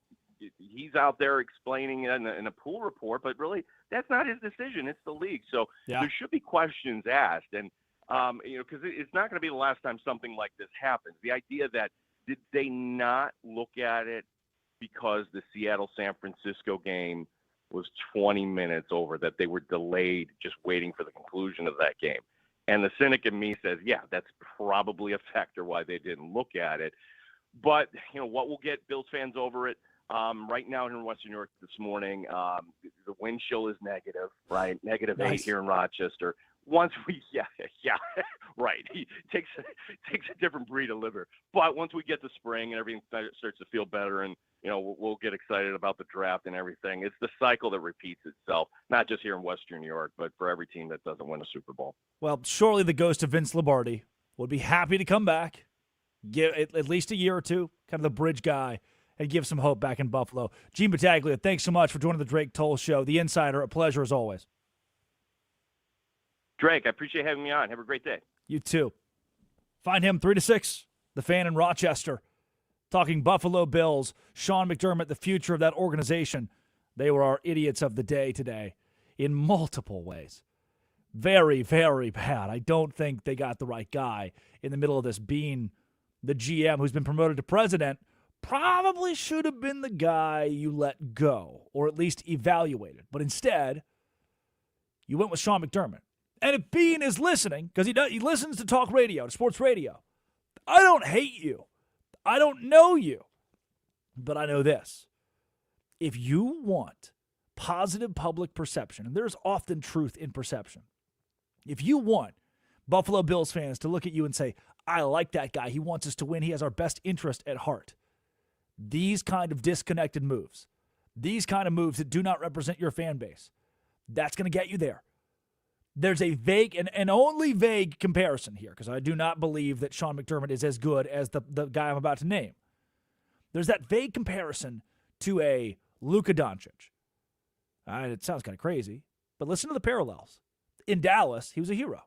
Speaker 20: he's out there explaining it in a pool report, but really that's not his decision. It's the league. So there should be questions asked, and because it's not going to be the last time something like this happens. The idea that did they not look at it because the Seattle-San Francisco game was 20 minutes over, that they were delayed just waiting for the conclusion of that game. And the cynic in me says, yeah, that's probably a factor why they didn't look at it. But, what will get Bills fans over it? Right now here in Western New York this morning, the wind chill is negative, right? Negative
Speaker 1: Nice.
Speaker 20: 8 here in Rochester. Once we, yeah, right. He takes a different breed of liver. But once we get to spring and everything starts to feel better, and we'll get excited about the draft and everything. It's the cycle that repeats itself, not just here in Western New York, but for every team that doesn't win a Super Bowl.
Speaker 1: Well, surely the ghost of Vince Lombardi would be happy to come back, give at least a year or two, kind of the bridge guy, and give some hope back in Buffalo. Gene Battaglia, thanks so much for joining the Drake Toll Show. The Insider, a pleasure as always.
Speaker 20: Drake, I appreciate having me on. Have a great day.
Speaker 1: You too. Find him 3 to 6, the Fan in Rochester, talking Buffalo Bills, Sean McDermott, the future of that organization. They were our idiots of the day today in multiple ways. Very, very bad. I don't think they got the right guy in the middle of this. Being the GM who's been promoted to president, probably should have been the guy you let go, or at least evaluated. But instead, you went with Sean McDermott. And if Bean is listening, because he listens to talk radio, to sports radio, I don't hate you. I don't know you. But I know this. If you want positive public perception, and there's often truth in perception, if you want Buffalo Bills fans to look at you and say, I like that guy, he wants us to win, he has our best interest at heart, these kind of disconnected moves, these kind of moves that do not represent your fan base, that's going to get you there. There's a vague and only vague comparison here, because I do not believe that Sean McDermott is as good as the guy I'm about to name. There's that vague comparison to a Luka Doncic. It sounds kind of crazy, but listen to the parallels. In Dallas, he was a hero.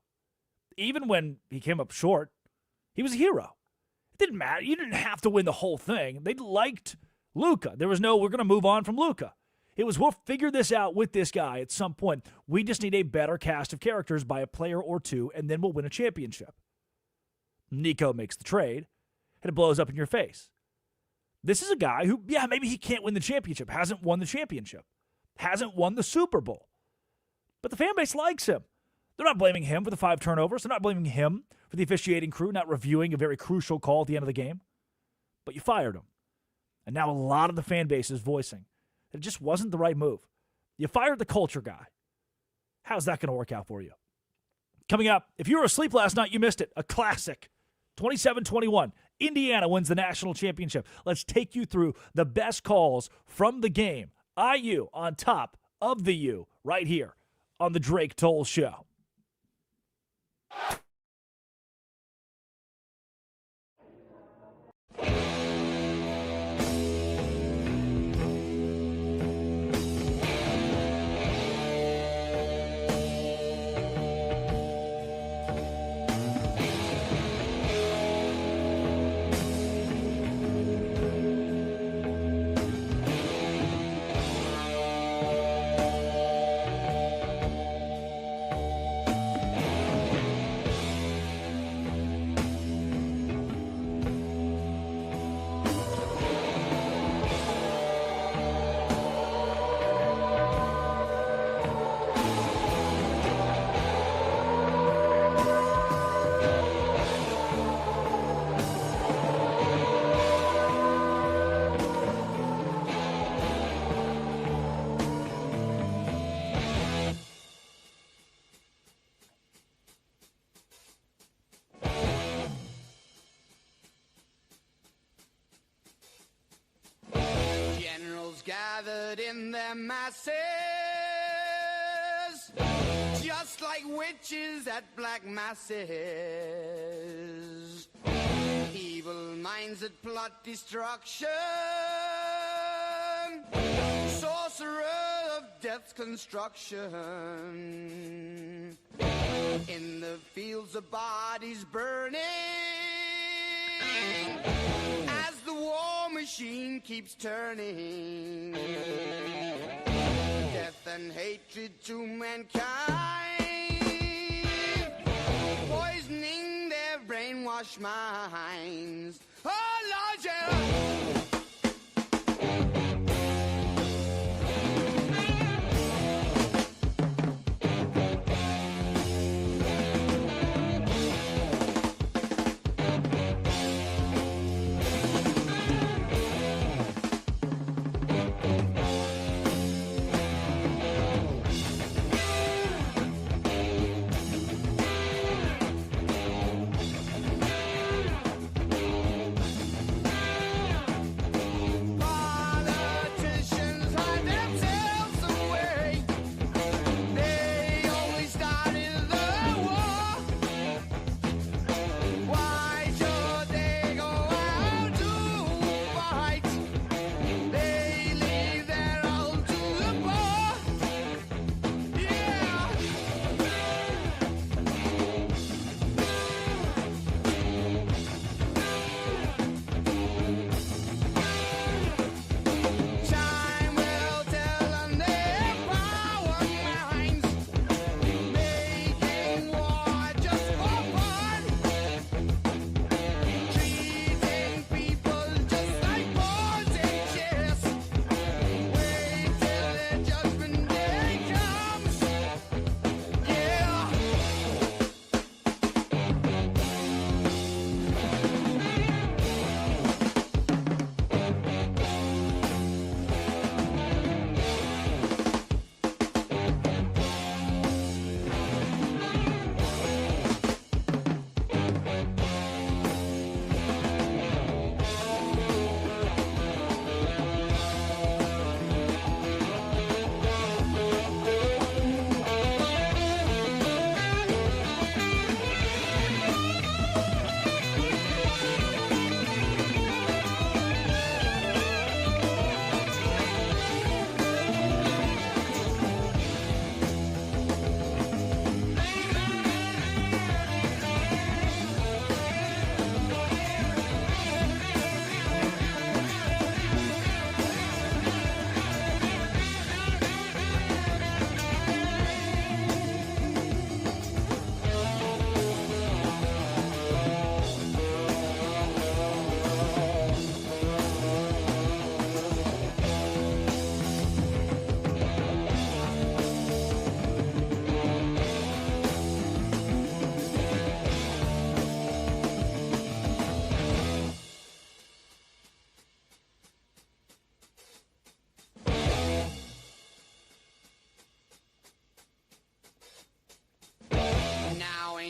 Speaker 1: Even when he came up short, he was a hero. It didn't matter. You didn't have to win the whole thing. They liked Luka. There was no, we're going to move on from Luka. It was, we'll figure this out with this guy at some point. We just need a better cast of characters by a player or two, and then we'll win a championship. Nico makes the trade, and it blows up in your face. This is a guy who, yeah, maybe he can't win the championship, hasn't won the championship, hasn't won the Super Bowl. But the fan base likes him. They're not blaming him for the 5 turnovers. They're not blaming him for the officiating crew not reviewing a very crucial call at the end of the game. But you fired him. And now a lot of the fan base is voicing that it just wasn't the right move. You fired the culture guy. How's that going to work out for you? Coming up, if you were asleep last night, you missed it. A classic. 27-21. Indiana wins the national championship. Let's take you through the best calls from the game. IU on top of the U right here on the Drake Toll Show.
Speaker 13: Gathered in their masses, just like witches at black masses. Evil minds that plot destruction, sorcerer of death's construction. In the fields of bodies burning, as the war machine keeps turning, death and hatred to mankind, poisoning their brainwashed minds. Oh Lord, yeah.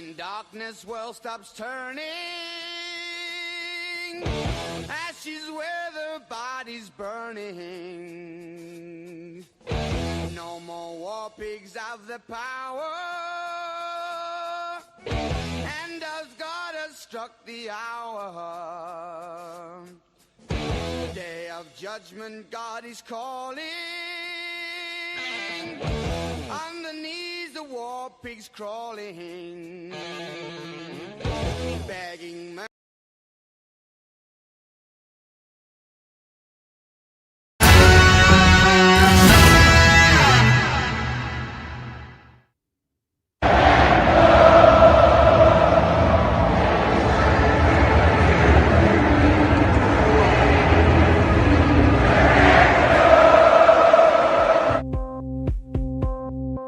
Speaker 13: When darkness world stops turning, ashes where the body's burning. No more war pigs have the power, and as God has struck the hour, day of judgment God is calling. On the knees the war pigs crawling, begging mercy.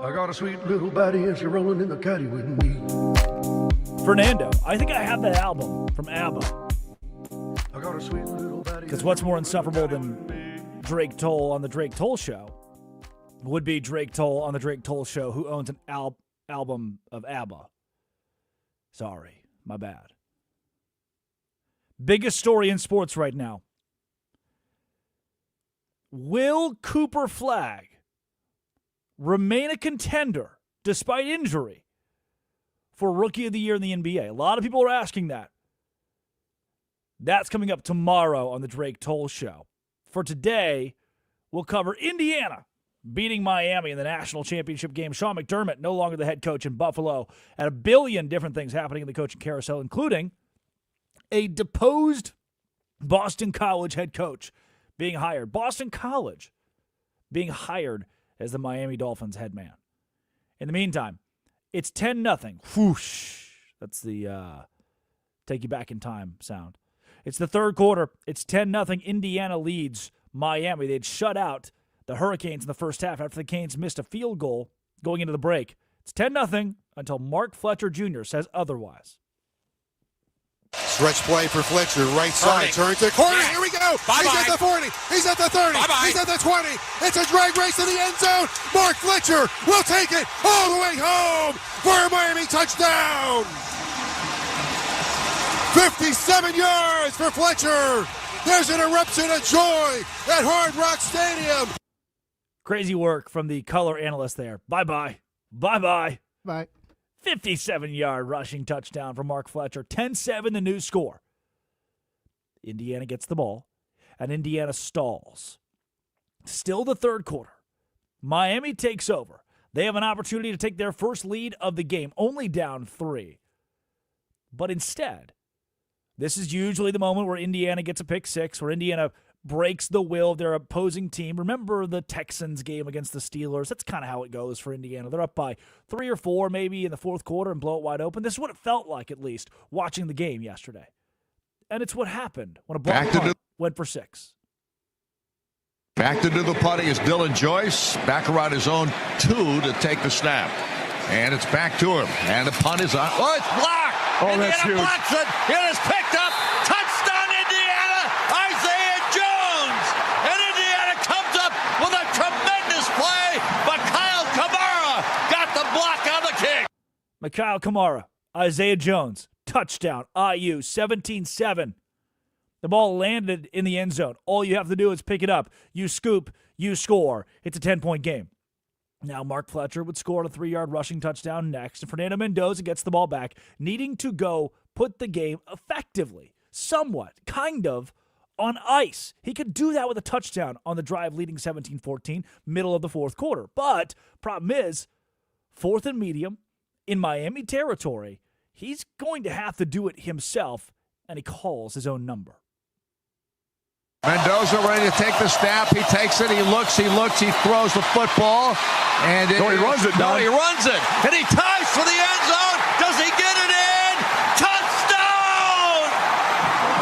Speaker 21: I got a sweet little baddie and she's rolling in the caddy with me.
Speaker 1: Fernando, I think I have that album from ABBA.
Speaker 21: I got a sweet little baddie.
Speaker 1: Because what's more insufferable than Drake Toll on the Drake Toll Show would be Drake Toll on the Drake Toll Show, who owns an album of ABBA. Sorry, my bad. Biggest story in sports right now. Will Cooper Flagg remain a contender despite injury for Rookie of the Year in the NBA? A lot of people are asking that. That's coming up tomorrow on the Drake Toll Show. For today, we'll cover Indiana beating Miami in the national championship game. Sean McDermott, no longer the head coach in Buffalo, and a billion different things happening in the coaching carousel, including a deposed Boston College head coach being hired. Boston College being hired as the Miami Dolphins head man. In the meantime, it's 10-0. Whoosh. That's the take you back in time sound. It's the third quarter. It's 10-0. Indiana leads Miami. They'd shut out the Hurricanes in the first half after the Canes missed a field goal going into the break. It's 10-0 until Mark Fletcher Jr. says otherwise.
Speaker 4: Stretch play for Fletcher, right side, turn to corner, here we go! He's at the 40, he's at the 30, he's at the 20, it's a drag race to the end zone! Mark Fletcher will take it all the way home for a Miami touchdown! 57 yards for Fletcher! There's an eruption of joy at Hard Rock Stadium!
Speaker 1: Crazy work from the color analyst there. Bye-bye. Bye-bye.
Speaker 11: Bye.
Speaker 1: 57-yard rushing touchdown from Mark Fletcher. 10-7 the new score. Indiana gets the ball, and Indiana stalls. Still the third quarter. Miami takes over. They have an opportunity to take their first lead of the game, only down 3. But instead, this is usually the moment where Indiana gets a pick six, where Indiana breaks the will of their opposing team. Remember the Texans game against the Steelers? That's kind of how it goes for Indiana. They're up by 3 or 4 maybe in the fourth quarter and blow it wide open. This is what it felt like, at least, watching the game yesterday. And it's what happened when a ball went for 6.
Speaker 22: Back to do the putting is Dylan Joyce. Back around his own 2 to take the snap. And it's back to him. And the punt is on. Oh, it's blocked!
Speaker 2: Oh,
Speaker 22: Indiana
Speaker 2: that's huge.
Speaker 22: blocks it.
Speaker 2: It is picked up. Touchdown, Indiana. Isaiah Jones. And Indiana comes up with a tremendous play. But Kyle Kamara got the block on the kick.
Speaker 1: Mikhail Kamara, Isaiah Jones, touchdown, IU, 17-7. The ball landed in the end zone. All you have to do is pick it up. You scoop, you score. It's a 10-point game. Now Mark Fletcher would score on a 3-yard rushing touchdown next, and Fernando Mendoza gets the ball back, needing to go put the game effectively, somewhat, kind of, on ice. He could do that with a touchdown on the drive leading 17-14, middle of the fourth quarter. But problem is, 4th and medium in Miami territory, he's going to have to do it himself, and he calls his own number.
Speaker 22: Mendoza ready to take the snap. He takes it. He looks. He throws the football. And
Speaker 2: He runs it. And he ties for the end zone. Does he get it in? Touchdown!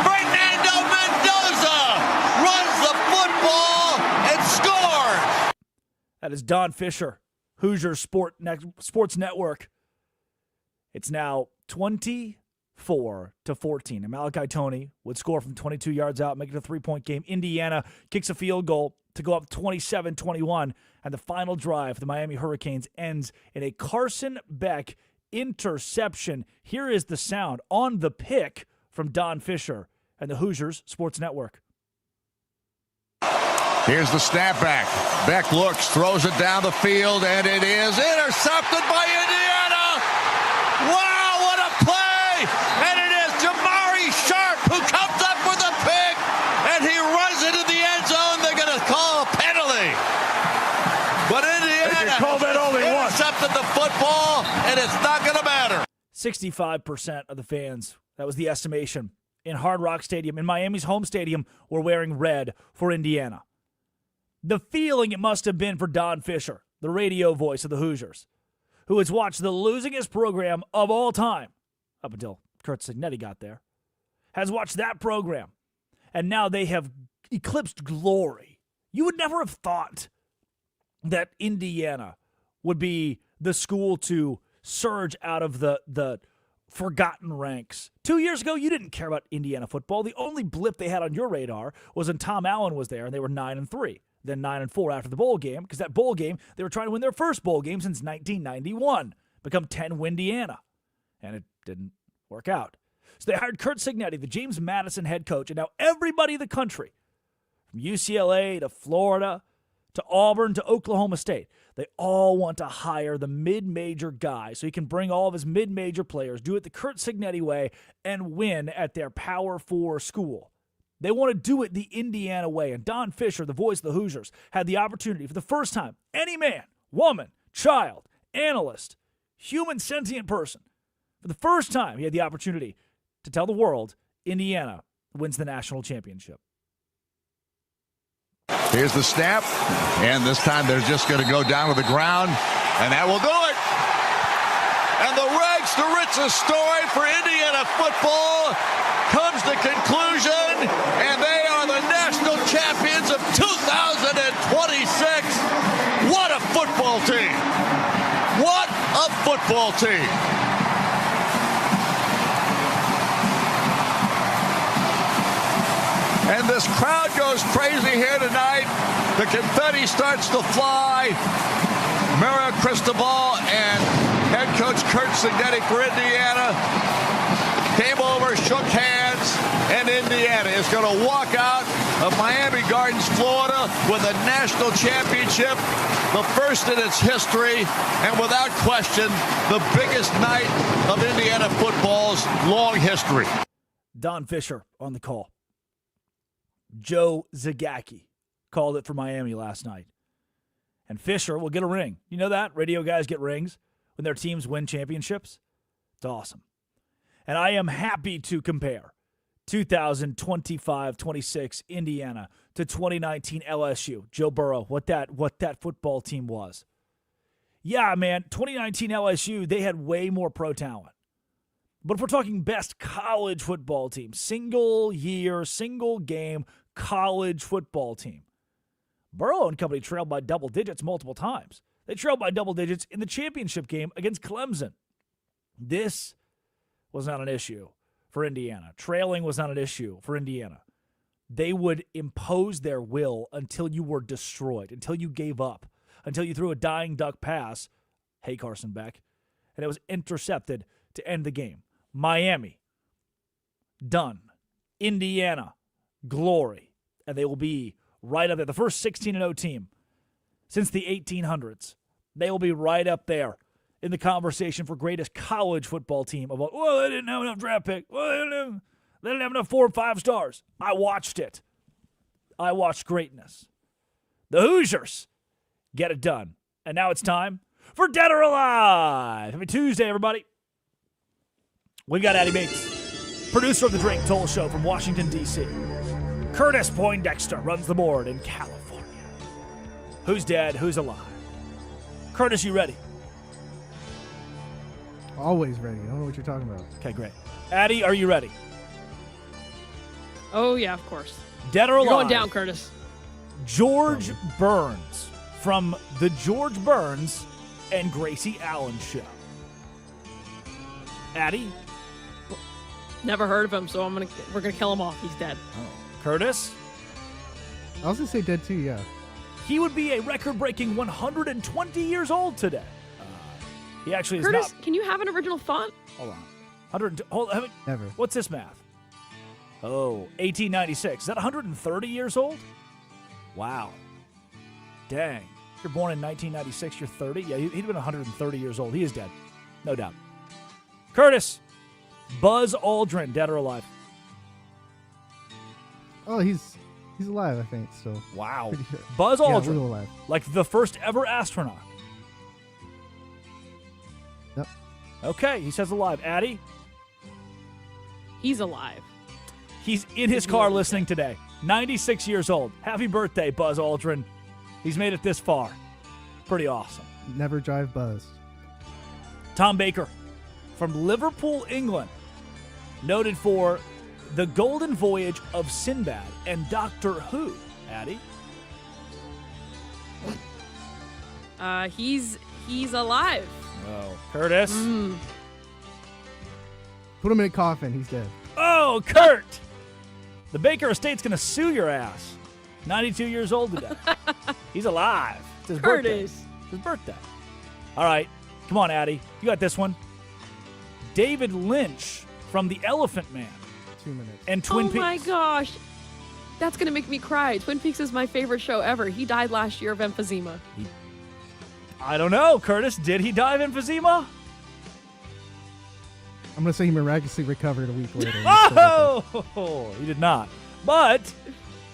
Speaker 2: Fernando Mendoza runs the football and scores.
Speaker 1: That is Don Fisher, Hoosier Sports Network. It's now 24-14. And Malachi Toney would score from 22 yards out, make it a 3-point game. Indiana kicks a field goal to go up 27-21. And the final drive, the Miami Hurricanes ends in a Carson Beck interception. Here is the sound on the pick from Don Fisher and the Hoosiers Sports Network.
Speaker 22: Here's the snap back. Beck looks, throws it down the field, and it is intercepted by Indiana. Wow, what a play! And it is Jamari Sharp who comes up with a pick, and he runs into the end zone. They're going to call a penalty. But Indiana intercepted the football, and it's not going to matter.
Speaker 1: 65% of the fans, that was the estimation, in Hard Rock Stadium, in Miami's home stadium, were wearing red for Indiana. The feeling it must have been for Don Fisher, the radio voice of the Hoosiers, who has watched the losingest program of all time, up until Curt Cignetti got there, has watched that program, and now they have eclipsed glory. You would never have thought that Indiana would be the school to surge out of the forgotten ranks. 2 years ago, you didn't care about Indiana football. The only blip they had on your radar was when Tom Allen was there, and they were 9-3. Then 9-4 after the bowl game, because that bowl game, they were trying to win their first bowl game since 1991, become 10 Indiana, and it didn't work out. So they hired Curt Cignetti, the James Madison head coach, and now everybody in the country, from UCLA to Florida to Auburn to Oklahoma State, they all want to hire the mid-major guy so he can bring all of his mid-major players, do it the Curt Cignetti way, and win at their Power 4 school. They want to do it the Indiana way, and Don Fisher, the voice of the Hoosiers, had the opportunity for the first time, any man, woman, child, analyst, human sentient person, for the first time he had the opportunity to tell the world Indiana wins the national championship.
Speaker 22: Here's the snap, and this time they're just going to go down to the ground, and that will do it. And the rags to riches story for Indiana football comes to conclusion, and they are the national champions of 2026. What a football team! What a football team! And this crowd goes crazy here tonight. The confetti starts to fly. Mario Cristobal and head coach Curt Cignetti for Indiana came over, shook hands, and Indiana is going to walk out of Miami Gardens, Florida with a national championship, the first in its history, and without question, the biggest night of Indiana football's long history.
Speaker 1: Don Fisher on the call. Joe Zagacki called it for Miami last night. And Fisher will get a ring. You know that? Radio guys get rings when their teams win championships. It's awesome. And I am happy to compare 2025-26 Indiana to 2019 LSU. Joe Burrow, what that football team was. Yeah, man, 2019 LSU, they had way more pro talent. But if we're talking best college football team, single year, single game college football team, Burrow and company trailed by double digits multiple times. They trailed by double digits in the championship game against Clemson. This was not an issue for Indiana. Trailing was not an issue for Indiana. They would impose their will until you were destroyed, until you gave up, until you threw a dying duck pass, hey Carson Beck, and it was intercepted to end the game. Miami, done. Indiana, glory. And they will be right up there. The first 16-0 team since the 1800s. They will be right up there in the conversation for greatest college football team of all. Well, they didn't have enough draft pick. Well, they didn't have enough 4 and 5 stars. I watched it. I watched greatness. The Hoosiers get it done. And now it's time for Dead or Alive. Happy Tuesday, everybody. We've got Addie Bates, producer of the Drake Toll Show from Washington, D.C. Curtis Poindexter runs the board in California. Who's dead? Who's alive? Curtis, you ready?
Speaker 11: Always ready. I don't know what you're talking about.
Speaker 1: Okay, great. Addie, are you ready?
Speaker 10: Oh, yeah, of course.
Speaker 1: Dead or alive?
Speaker 10: You're going down, Curtis.
Speaker 1: George Burns from the George Burns and Gracie Allen Show. Addie?
Speaker 10: Never heard of him, so we're gonna kill him off. He's dead.
Speaker 1: Oh. Curtis?
Speaker 11: I was gonna say dead too, yeah.
Speaker 1: He would be a record-breaking 120 years old today. He actually is
Speaker 10: Curtis,
Speaker 1: not.
Speaker 10: can you have an original thought?
Speaker 1: Hold on. 100.
Speaker 11: Never.
Speaker 1: What's this math? Oh, 1896. Is that 130 years old? Wow. Dang. If you're born in 1996, you're 30? Yeah, he'd been 130 years old. He is dead. No doubt. Curtis, Buzz Aldrin, dead or alive?
Speaker 11: Oh, he's alive, I think, still.
Speaker 1: Wow.
Speaker 11: Pretty sure.
Speaker 1: Buzz
Speaker 11: Yeah,
Speaker 1: Aldrin,
Speaker 11: real alive.
Speaker 1: like the first ever astronaut.
Speaker 11: Yep.
Speaker 1: Okay, he says alive. Addie?
Speaker 10: He's alive.
Speaker 1: He's in his car listening today. 96 years old. Happy birthday, Buzz Aldrin. He's made it this far. Pretty awesome.
Speaker 11: Never drive Buzz.
Speaker 1: Tom Baker from Liverpool, England, noted for The Golden Voyage of Sinbad and Doctor Who. Addie?
Speaker 10: He's alive.
Speaker 1: Oh, Curtis?
Speaker 11: Put him in a coffin. He's dead.
Speaker 1: Oh, Kurt! The Baker estate's going to sue your ass. 92 years old today. He's alive. It's his birthday.
Speaker 10: Curtis.
Speaker 1: It's his birthday. All right. Come on, Addie. You got this one. David Lynch from The Elephant Man
Speaker 11: 2 minutes.
Speaker 1: and Twin Peaks.
Speaker 10: Oh my gosh. That's going to make me cry. Twin Peaks is my favorite show ever. He died last year of emphysema.
Speaker 1: I don't know, Curtis. Did he die of emphysema?
Speaker 11: I'm going to say he miraculously recovered a week later.
Speaker 1: Oh, he did not. But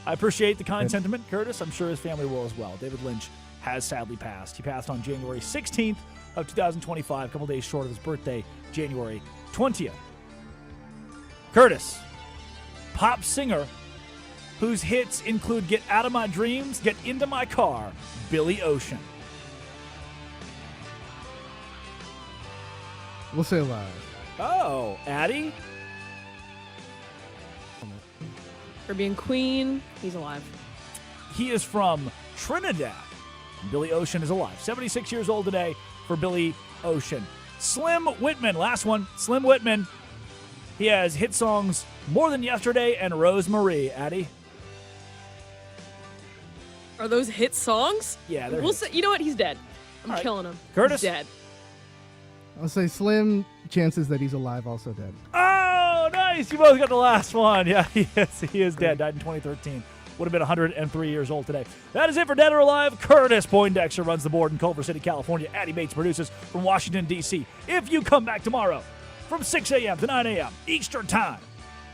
Speaker 1: I appreciate the kind sentiment, Curtis. I'm sure his family will as well. David Lynch has sadly passed. He passed on January 16th of 2025, a couple days short of his birthday, January 20th. Curtis, pop singer whose hits include Get Out of My Dreams, Get Into My Car, Billy Ocean.
Speaker 11: We'll say alive.
Speaker 1: Oh, Addie?
Speaker 10: For being queen, he's alive.
Speaker 1: He is from Trinidad. Billy Ocean is alive. 76 years old today for Billy Ocean. Slim Whitman, last one. Slim Whitman. He has hit songs More Than Yesterday and Rosemary. Addie?
Speaker 10: Are those hit songs?
Speaker 1: Yeah, they're
Speaker 10: we'll
Speaker 1: hits.
Speaker 10: say, you know what? He's dead. I'm
Speaker 1: All right.
Speaker 10: killing him.
Speaker 1: Curtis?
Speaker 10: He's dead.
Speaker 11: I'll say slim chances that he's alive, also dead.
Speaker 1: Oh, nice. You both got the last one. Yeah, he is dead. Died in 2013. Would have been 103 years old today. That is it for Dead or Alive. Curtis Poindexter runs the board in Culver City, California. Addie Bates produces from Washington, D.C. If you come back tomorrow from 6 a.m. to 9 a.m. Eastern Time,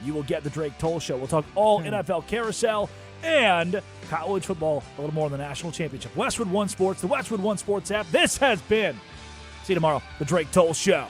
Speaker 1: you will get the Drake Toll Show. We'll talk all NFL carousel and college football, a little more on the national championship. Westwood One Sports, the Westwood One Sports app. This has been, see you tomorrow, the Drake Toll Show.